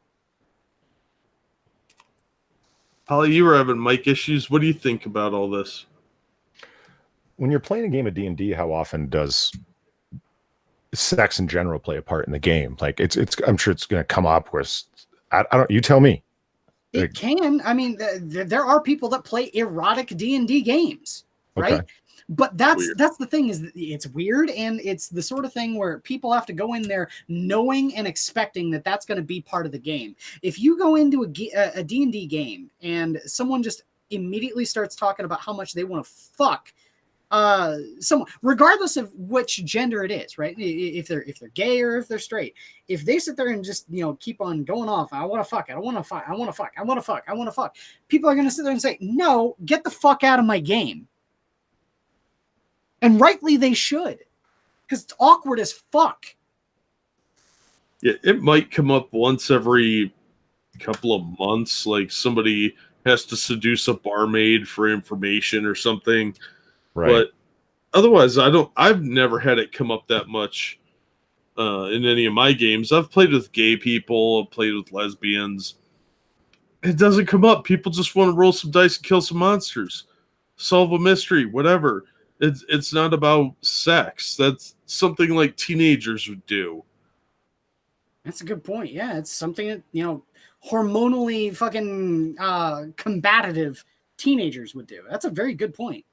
Polly, you were having mic issues. What do you think about all this? When you're playing a game of D&D, how often does sex in general play a part in the game? Like it's I'm sure it's going to come up where I don't, you tell me. It can. I mean, there are people that play erotic D&D games, right? Okay. But that's Weird. that's the thing, is that it's weird, and it's the sort of thing where people have to go in there knowing and expecting that that's going to be part of the game. If you go into a D&D game and someone just immediately starts talking about how much they want to fuck someone, regardless of which gender it is, right? If they're gay or if they're straight, if they sit there and just, you know, keep on going off, I want to fuck, I don't want to fuck, I want to fuck, I want to fuck, I want to fuck, people are going to sit there and say, no, get the fuck out of my game. And rightly they should, because it's awkward as fuck. Yeah, it might come up once every couple of months, like somebody has to seduce a barmaid for information or something. Right. But otherwise, I've never had it come up that much in any of my games. I've played with gay people, I've played with lesbians. It doesn't come up. People just want to roll some dice and kill some monsters, solve a mystery, whatever. It's not about sex. That's something like teenagers would do. That's a good point. Yeah, it's something that, you know, hormonally fucking combative teenagers would do. That's a very good point.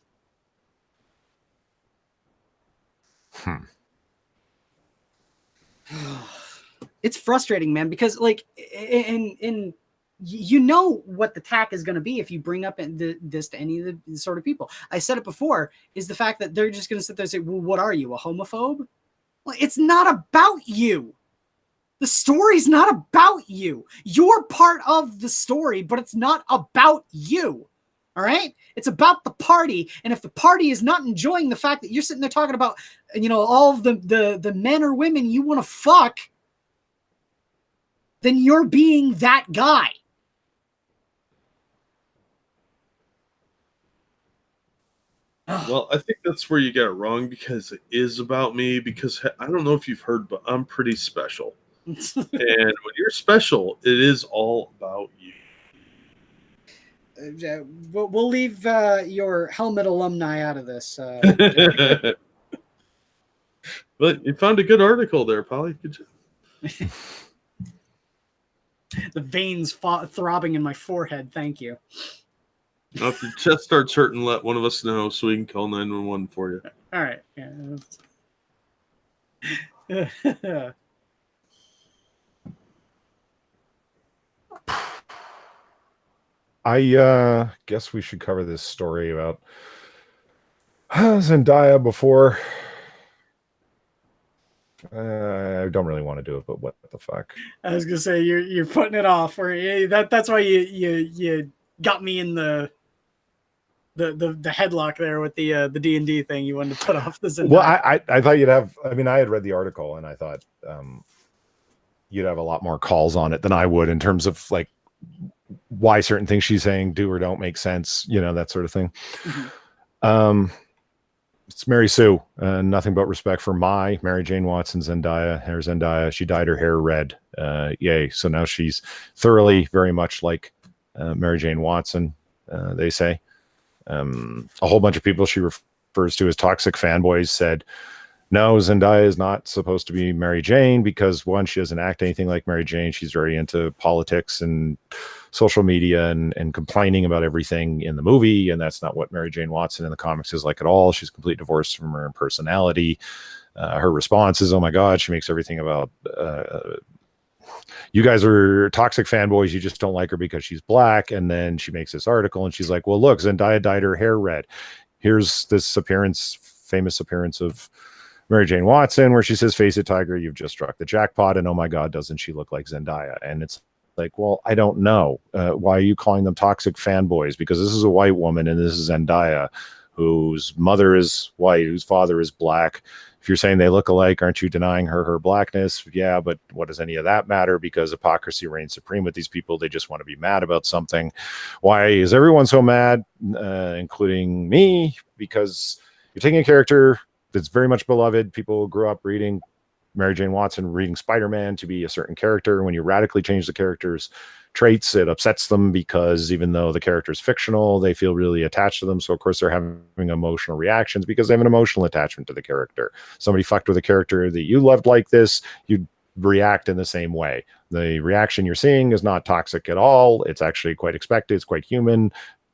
It's frustrating, man, because, like, in you know what the tack is going to be if you bring up this to any of the sort of people. I said it before, is the fact that they're just going to sit there and say, well, what are you, a homophobe? Well, it's not about you. The story's not about you. You're part of the story, but it's not about you. All right? It's about the party. And if the party is not enjoying the fact that you're sitting there talking about, you know, all of the men or women you want to fuck, then you're being that guy. Well, I think that's where you got it wrong, because it is about me, because I don't know if you've heard, but I'm pretty special. And when you're special, it is all about you. We'll leave your helmet alumni out of this. But you found a good article there, Polly. Good job. The veins throbbing in my forehead. Thank you. Now, if your chest starts hurting, let one of us know so we can call 911 for you. All right. Yeah. I guess we should cover this story about Zendaya before. I don't really want to do it, but what the fuck? I was gonna say you're putting it off, or that's why you got me in the headlock there with the D&D thing. You wanted to put off the Zendaya. Well, I thought you'd have. I mean, I had read the article and I thought you'd have a lot more calls on it than I would in terms of like why certain things she's saying do or don't make sense, you know, that sort of thing. Mm-hmm. it's Mary Sue. Nothing but respect for my Mary Jane Watson, Zendaya. Hair Zendaya. She dyed her hair red. Yay. So now she's thoroughly, very much like Mary Jane Watson, they say. A whole bunch of people she refers to as toxic fanboys said, no, Zendaya is not supposed to be Mary Jane because, one, she doesn't act anything like Mary Jane. She's very into politics and social media and complaining about everything in the movie. And that's not what Mary Jane Watson in the comics is like at all. She's completely divorced from her personality. Her response is, oh my God, she makes everything about you guys are toxic fanboys. You just don't like her because she's black. And then she makes this article and she's like, well, look, Zendaya dyed her hair red. Here's this famous appearance of Mary Jane Watson, where she says, face it, Tiger, you've just struck the jackpot. And oh my God, doesn't she look like Zendaya? And it's like, well, I don't know. Why are you calling them toxic fanboys? Because this is a white woman and this is Zendaya, whose mother is white, whose father is black. If you're saying they look alike, aren't you denying her blackness? Yeah, but what does any of that matter? Because hypocrisy reigns supreme with these people. They just want to be mad about something. Why is everyone so mad, including me? Because you're taking a character that's very much beloved. People grew up reading Mary Jane Watson, reading Spider-Man to be a certain character. When you radically change the character's traits, it upsets them because even though the character is fictional, they feel really attached to them. So of course they're having emotional reactions because they have an emotional attachment to the character. Somebody fucked with a character that you loved like this, you'd react in the same way. The reaction you're seeing is not toxic at all. It's actually quite expected. It's quite human.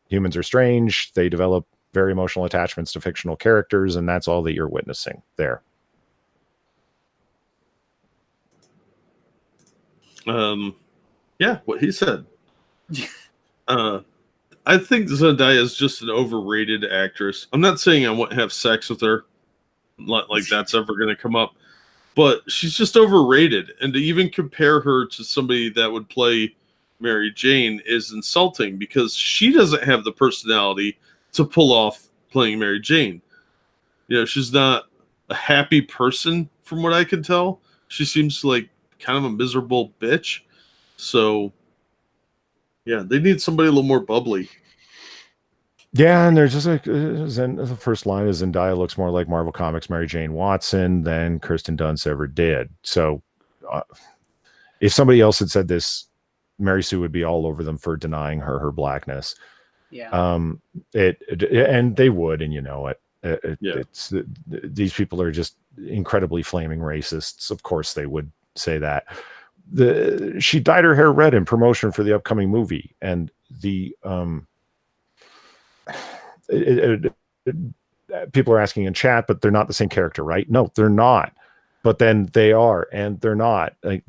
Humans are strange. They develop very emotional attachments to fictional characters, and that's all that you're witnessing there. Yeah, what he said. I think Zendaya is just an overrated actress. I'm not saying I wouldn't have sex with her, like that's ever going to come up, but she's just overrated. And to even compare her to somebody that would play Mary Jane is insulting because she doesn't have the personality to pull off playing Mary Jane. You know, she's not a happy person from what I can tell. She seems like kind of a miserable bitch. So, yeah, they need somebody a little more bubbly. Yeah, and there's just like the first line is Zendaya looks more like Marvel Comics Mary Jane Watson than Kirsten Dunst ever did. So, if somebody else had said this, Mary Sue would be all over them for denying her blackness. Yeah. And they would, and you know it. Yeah. It's these people are just incredibly flaming racists. Of course, they would say that. She dyed her hair red in promotion for the upcoming movie, and the people are asking in chat, but they're not the same character, right? No, they're not. But then they are, and they're not. Like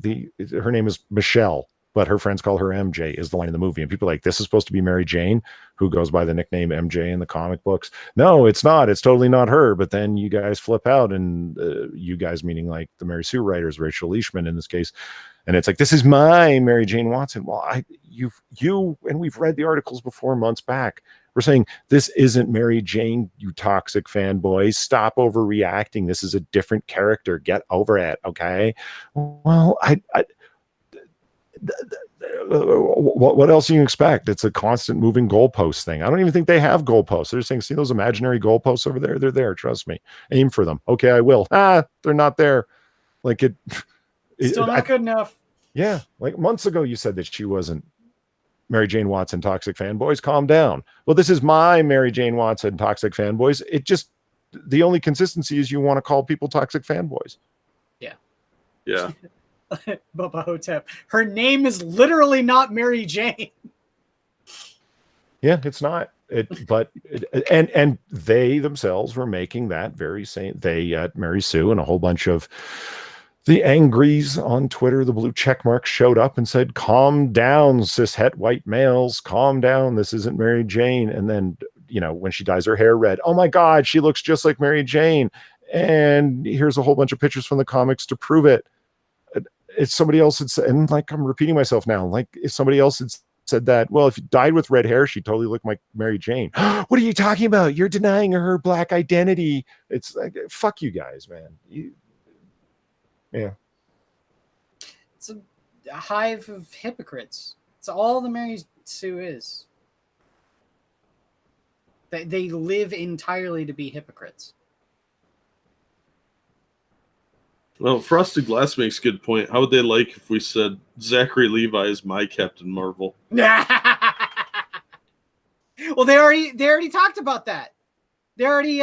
her name is Michelle, but her friends call her MJ, is the line in the movie. And people are like, this is supposed to be Mary Jane, who goes by the nickname MJ in the comic books. No, it's not. It's totally not her. But then you guys flip out, and you guys meaning like the Mary Sue writers, Rachel Leishman in this case. And it's like, this is my Mary Jane Watson. Well, and we've read the articles before months back. We're saying this isn't Mary Jane, you toxic fanboys. Stop overreacting. This is a different character. Get over it, okay? Well, what else do you expect? It's a constant moving goalpost thing. I don't even think they have goalposts. They're saying, see those imaginary goalposts over there? They're there. Trust me. Aim for them. Okay, I will. They're not there. Like it. Still not good enough. Yeah, like months ago you said that she wasn't Mary Jane Watson toxic fanboys. Calm down. Well, this is my Mary Jane Watson toxic fanboys. It just, the only consistency is you want to call people toxic fanboys. Yeah. Yeah. Bubba Hotep. Her name is literally not Mary Jane. Yeah, it's not. And they themselves were making that very same. Mary Sue and a whole bunch of the angries on Twitter, the blue check marks showed up and said, calm down, cishet white males, calm down. This isn't Mary Jane. And then, when she dyes her hair red, oh my God, she looks just like Mary Jane. And here's a whole bunch of pictures from the comics to prove it. If somebody else had said, and like I'm repeating myself now, like if somebody else had said that, well, if you dyed with red hair, she totally looked like Mary Jane. What are you talking about? You're denying her black identity. It's like, fuck you guys, man. Yeah. It's a hive of hypocrites. It's all the Mary Sue is. They live entirely to be hypocrites. Well, Frosted Glass makes a good point. How would they like if we said Zachary Levi is my Captain Marvel? Well, they already talked about that. They already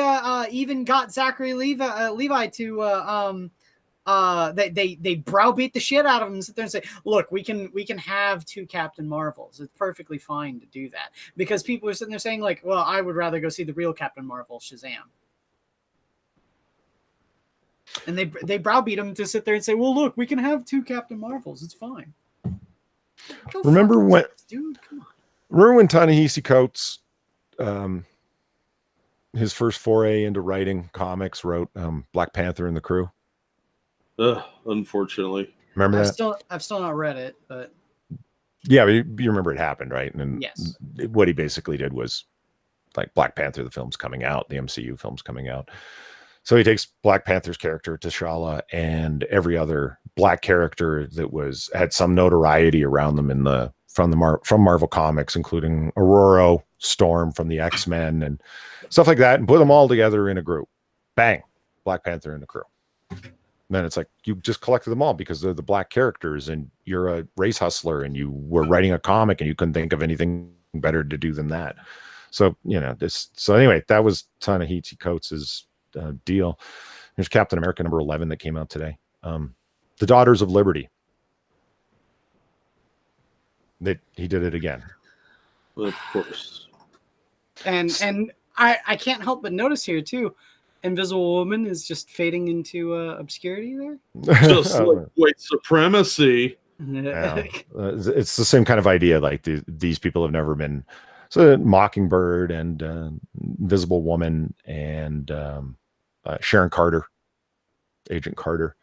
even got Zachary Levi to they browbeat the shit out of him and sit there and say, look, we can have 2 Captain Marvels. It's perfectly fine to do that, because people are sitting there saying like, well, I would rather go see the real Captain Marvel, Shazam. And they browbeat him to sit there and say, well, look, we can have 2 Captain Marvels. It's fine. Remember when, dude? Come on. remember when Ta-Nehisi Coates, his first foray into writing comics, wrote Black Panther and the Crew? Unfortunately. Remember that? I've still not read it, but yeah, but you remember it happened, right? And yes, what he basically did was, like, Black Panther, the film's coming out, the MCU film's coming out. So he takes Black Panther's character, T'Challa, and every other black character that had some notoriety around them from Marvel Comics, including Aurora, Storm from the X-Men and stuff like that, and put them all together in a group. Bang, Black Panther and the Crew. And then it's like, you just collected them all because they're the black characters, and you're a race hustler, and you were writing a comic, and you couldn't think of anything better to do than that. So, so anyway, that was Ta-Nehisi Coates' deal. There's Captain America number 11 that came out today. The Daughters of Liberty. That he did it again. Of course. And I can't help but notice here too, Invisible Woman is just fading into obscurity there. Just like white supremacy. Yeah. It's the same kind of idea. Like these people have never been. So Mockingbird and Invisible Woman and Sharon Carter, Agent Carter.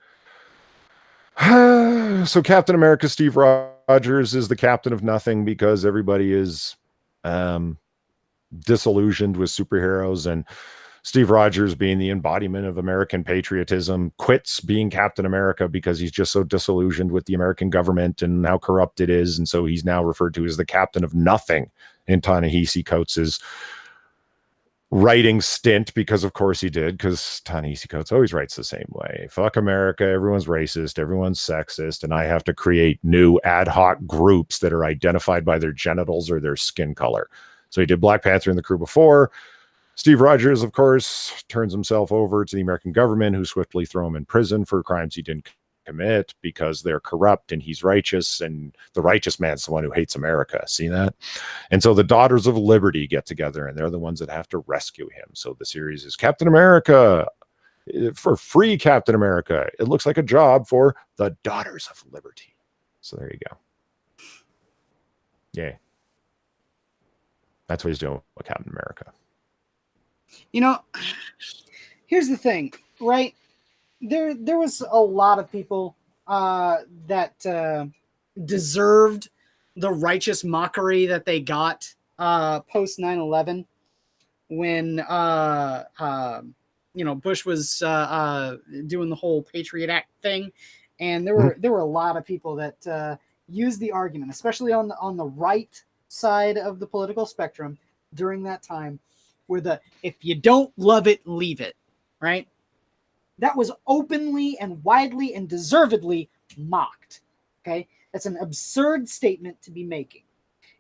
So Captain America, Steve Rogers, is the captain of nothing because everybody is disillusioned with superheroes, and Steve Rogers, being the embodiment of American patriotism, quits being Captain America because he's just so disillusioned with the American government and how corrupt it is. And so he's now referred to as the captain of nothing in Ta-Nehisi Coates' writing stint, because of course he did, because Ta-Nehisi Coates always writes the same way. Fuck America, everyone's racist, everyone's sexist, and I have to create new ad hoc groups that are identified by their genitals or their skin color. So he did Black Panther and the Crew before. Steve Rogers, of course, turns himself over to the American government, who swiftly throw him in prison for crimes he didn't commit because they're corrupt and he's righteous, and the righteous man's the one who hates America. See that? And so the Daughters of Liberty get together, and they're the ones that have to rescue him. So the series is Captain America for free. Captain America. It looks like a job for the Daughters of Liberty. So there you go. Yeah. That's what he's doing with Captain America. Here's the thing, right? There was a lot of people that deserved the righteous mockery that they got post 9/11 when Bush was doing the whole Patriot Act thing, and there were a lot of people that used the argument, especially on the right side of the political spectrum during that time, where if you don't love it, leave it, right? That was openly and widely and deservedly mocked. Okay, that's an absurd statement to be making,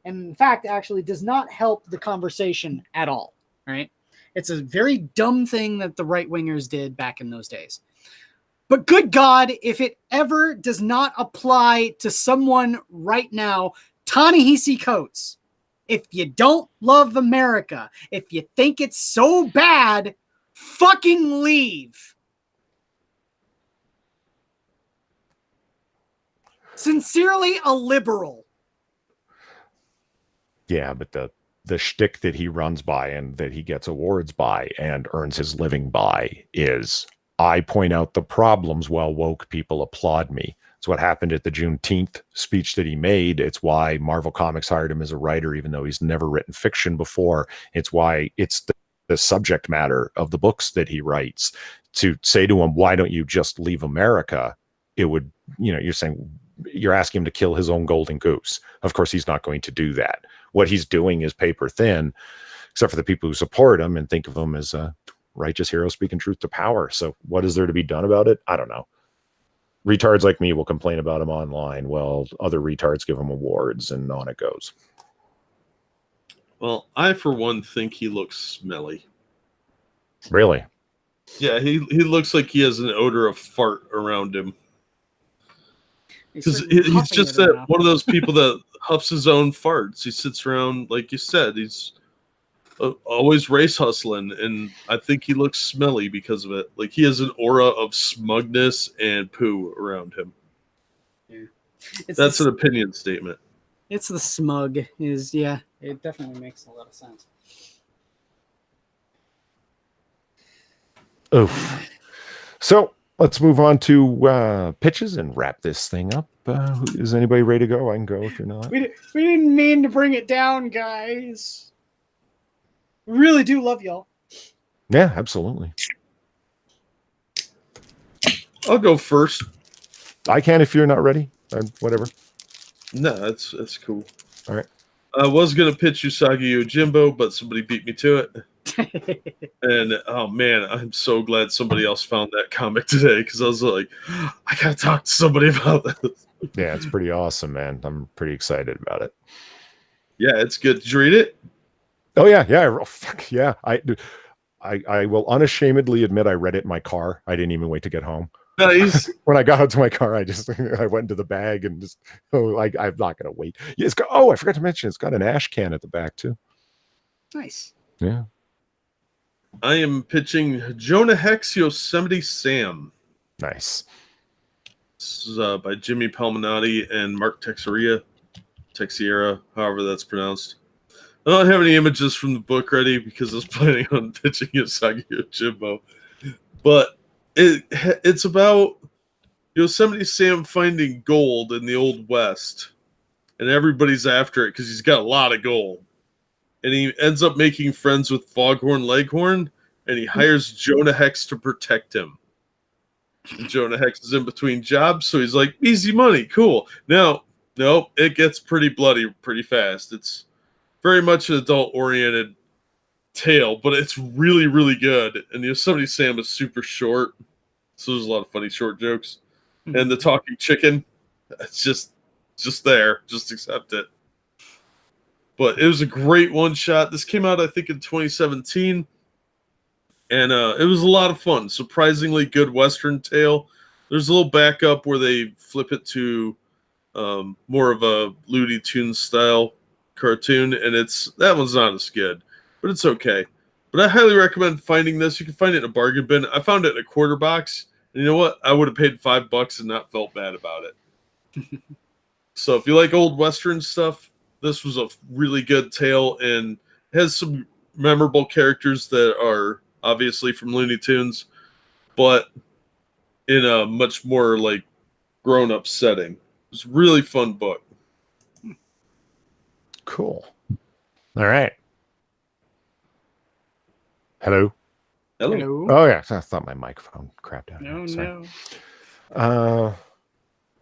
and in fact, actually does not help the conversation at all. Right? It's a very dumb thing that the right wingers did back in those days. But good God, if it ever does not apply to someone right now, Ta-Nehisi Coates. If you don't love America, if you think it's so bad, fucking leave. Sincerely, a liberal. Yeah, but the shtick that he runs by and that he gets awards by and earns his living by is, I point out the problems while woke people applaud me. It's what happened at the Juneteenth speech that he made. It's why Marvel Comics hired him as a writer, even though he's never written fiction before. It's why it's the subject matter of the books that he writes. To say to him, why don't you just leave America? It would, you're asking him to kill his own golden goose. Of course, he's not going to do that. What he's doing is paper thin, except for the people who support him and think of him as a righteous hero speaking truth to power. So what is there to be done about it? I don't know. retards like me will complain about him online. Well, other retards give him awards, and on it goes. Well, I for one think he looks smelly. Really? Yeah, he looks like he has an odor of fart around him. Because he's just one of those people that huffs his own farts. He sits around, like you said, he's always race hustling, and I think he looks smelly because of it. Like he has an aura of smugness and poo around him. Yeah. That's an opinion statement. It's the smug. It definitely makes a lot of sense. Oof. So let's move on to pitches and wrap this thing up. Is anybody ready to go? I can go if you're not. We didn't mean to bring it down, guys. We really do love y'all. Yeah, absolutely. I'll go first. I can if you're not ready. Whatever. No, that's cool. All right. I was gonna pitch Usagi Yojimbo, but somebody beat me to it. And oh man, I'm so glad somebody else found that comic today, because I was like, I gotta talk to somebody about this. Yeah, it's pretty awesome, man. I'm pretty excited about it. Yeah, it's good. Did you read it? Oh yeah. Oh, fuck yeah. I will unashamedly admit I read it in my car. I didn't even wait to get home. Nice. When I got out to my car, I went into the bag and just I'm not gonna wait. Yeah, I forgot to mention it's got an ash can at the back too. Nice. Yeah. I am pitching Jonah Hex Yosemite Sam. Nice. This is by Jimmy Palminotti and Mark Teixeira, however that's pronounced. I don't have any images from the book ready because I was planning on pitching Usagi Yojimbo. But it's about Yosemite Sam finding gold in the Old West. And everybody's after it because he's got a lot of gold. And he ends up making friends with Foghorn Leghorn, and he hires Jonah Hex to protect him. And Jonah Hex is in between jobs, so he's like, easy money, cool. Now, no, it gets pretty bloody pretty fast. It's very much an adult-oriented tale, but it's really, really good. And Yosemite Sam is super short, so there's a lot of funny short jokes. And the talking chicken, it's just there. Just accept it. But it was a great one-shot. This came out, I think, in 2017. And it was a lot of fun. Surprisingly good Western tale. There's a little backup where they flip it to more of a Looney Tunes style cartoon. And that one's not as good. But it's okay. But I highly recommend finding this. You can find it in a bargain bin. I found it in a quarter box. And you know what? I would have paid $5 and not felt bad about it. So if you like old Western stuff, this was a really good tale and has some memorable characters that are obviously from Looney Tunes, but in a much more like grown-up setting. It's a really fun book. Cool. All right. Hello. Hello. Oh yeah, I thought my microphone crapped out. No.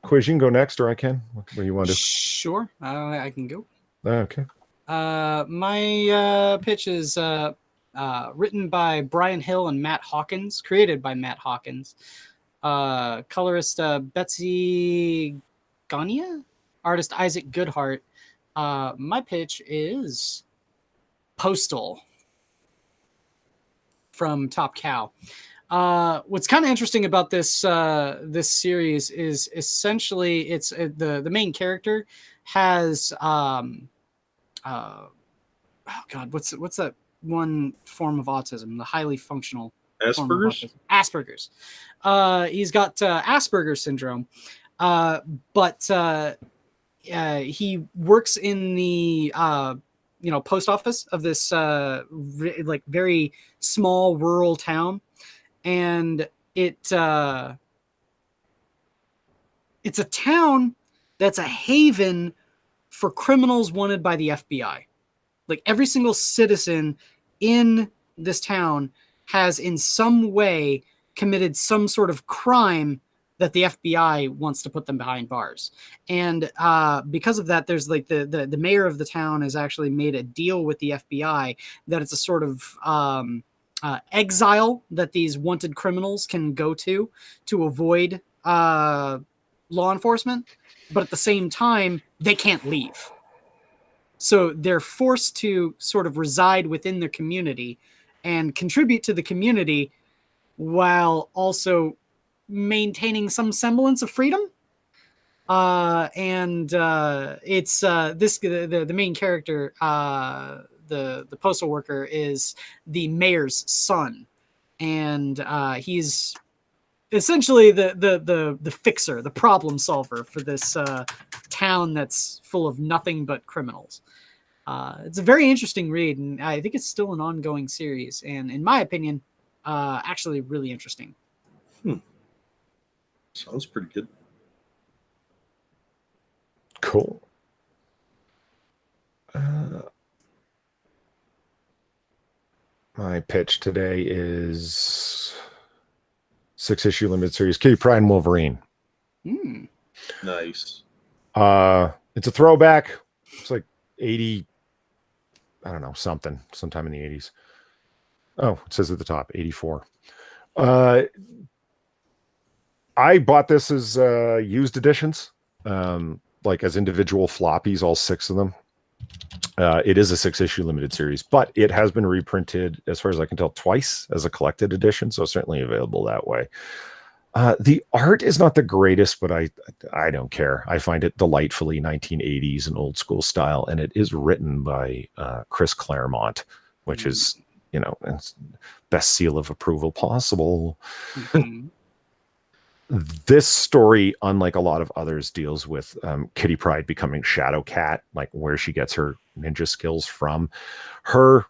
Quiz, you can go next, or I can. What do you want to do? Sure. I can go. Okay. My pitch is written by Brian Hill and Matt Hawkins, created by Matt Hawkins. Colorist Betsy Gania, artist Isaac Goodhart. My pitch is Postal from Top Cow. What's kind of interesting about this this series is essentially it's the main character has oh god, what's that one form of autism? The highly functional Asperger's. Asperger's. He's got Asperger's syndrome, but he works in the post office of this like very small rural town, and it's a town that's a haven for criminals wanted by the FBI. Like every single citizen in this town has in some way committed some sort of crime that the FBI wants to put them behind bars. And because of that, there's like the mayor of the town has actually made a deal with the FBI that it's a sort of exile that these wanted criminals can go to avoid law enforcement, but at the same time, they can't leave. So they're forced to sort of reside within their community and contribute to the community while also maintaining some semblance of freedom. It's the main character, the postal worker, is the mayor's son, and he's essentially the fixer, the problem solver for this town that's full of nothing but criminals. It's a very interesting read, and I think it's still an ongoing series, and in my opinion, actually really interesting. Sounds pretty good. Cool. My pitch today is 6-issue limited series, Kitty Pryde and Wolverine. Nice. It's a throwback. It's like 80, I don't know, sometime in the 80s. Oh, it says at the top, 84. I bought this as used editions, like as individual floppies, all 6 of them. It is a 6-issue limited series, but it has been reprinted, as far as I can tell, twice as a collected edition, so certainly available that way. The art is not the greatest, but I don't care. I find it delightfully 1980s and old school style, and it is written by Chris Claremont, which is, best seal of approval possible. This story, unlike a lot of others, deals with Kitty Pryde becoming Shadow Cat, like where she gets her ninja skills from. Her,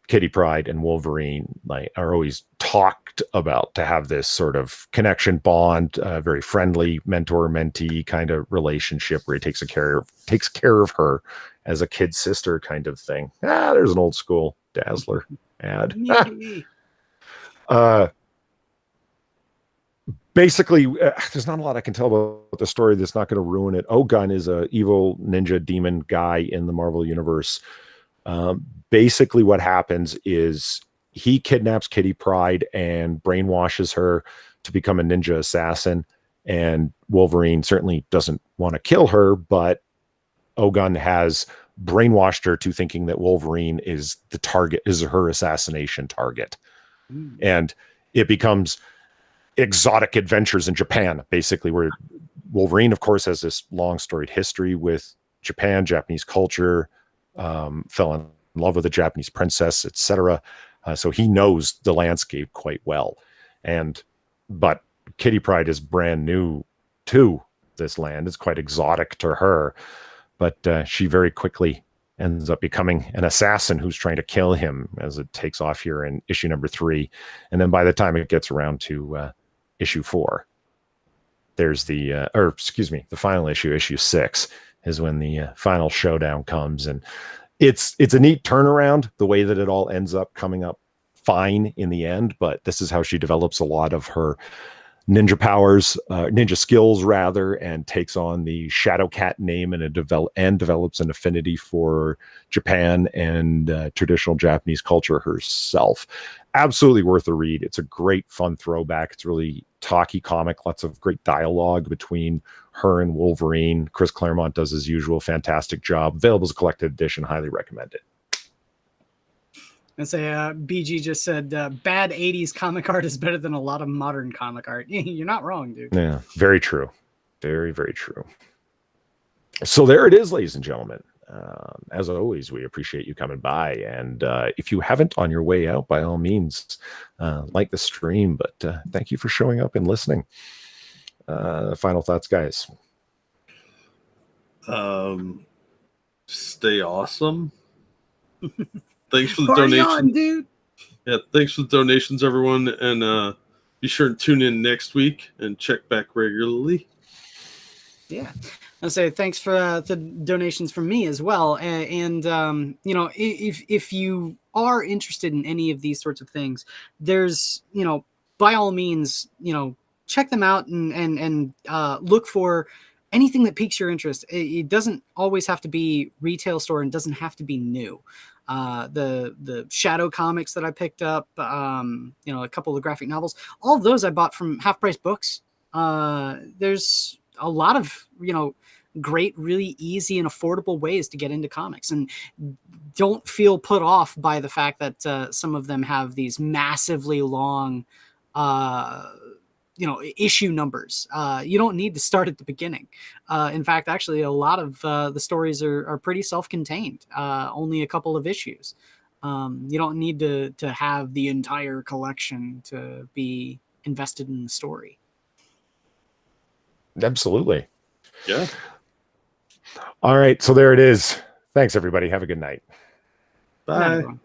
Kitty Pryde, and Wolverine are always talked about to have this sort of connection bond, very friendly mentor-mentee kind of relationship where he takes care of her as a kid sister kind of thing. There's an old school Dazzler ad. Basically, there's not a lot I can tell about the story that's not going to ruin it. Ogun is a evil ninja demon guy in the Marvel Universe. Basically, what happens is he kidnaps Kitty Pryde and brainwashes her to become a ninja assassin. And Wolverine certainly doesn't want to kill her, but Ogun has brainwashed her to thinking that Wolverine is the target, is her assassination target. And it becomes exotic adventures in Japan, basically, where Wolverine, of course, has this long storied history with Japan, Japanese culture, fell in love with a Japanese princess, etc. So he knows the landscape quite well. But Kitty Pryde is brand new to this land. It's quite exotic to her, but she very quickly ends up becoming an assassin who's trying to kill him as it takes off here in issue number 3. And then by the time it gets around to issue 4, there's the final issue 6 is when the final showdown comes. And it's a neat turnaround, the way that it all ends up coming up fine in the end. But this is how she develops a lot of her ninja skills rather, and takes on the Shadow Cat name and develops an affinity for Japan and traditional Japanese culture herself. Absolutely worth a read. It's a great fun throwback. It's really talky comic, lots of great dialogue between her and Wolverine. Chris Claremont does his usual fantastic job. Available as a collected edition. Highly recommend it. And say BG just said bad 80s comic art is better than a lot of modern comic art. You're not wrong, dude. Yeah, very true. Very, very true. So there it is, ladies and gentlemen. As always, we appreciate you coming by. And if you haven't on your way out, by all means, like the stream. But thank you for showing up and listening. Final thoughts, guys. Stay awesome. Thanks for the Party donation, on, dude. Yeah, thanks for the donations, everyone. And be sure to tune in next week and check back regularly. Yeah. I'll say thanks for the donations from me as well. And if you are interested in any of these sorts of things, there's, by all means, check them out and look for anything that piques your interest. It doesn't always have to be retail store and doesn't have to be new. The Shadow comics that I picked up, a couple of graphic novels, all of those I bought from Half Price Books. There's a lot of, great, really easy and affordable ways to get into comics, and don't feel put off by the fact that some of them have these massively long, issue numbers. You don't need to start at the beginning. In fact, actually, a lot of the stories are pretty self-contained, only a couple of issues. You don't need to have the entire collection to be invested in the story. Absolutely. Yeah. All right. So there it is. Thanks, everybody. Have a good night. Good night, Bye. everyone.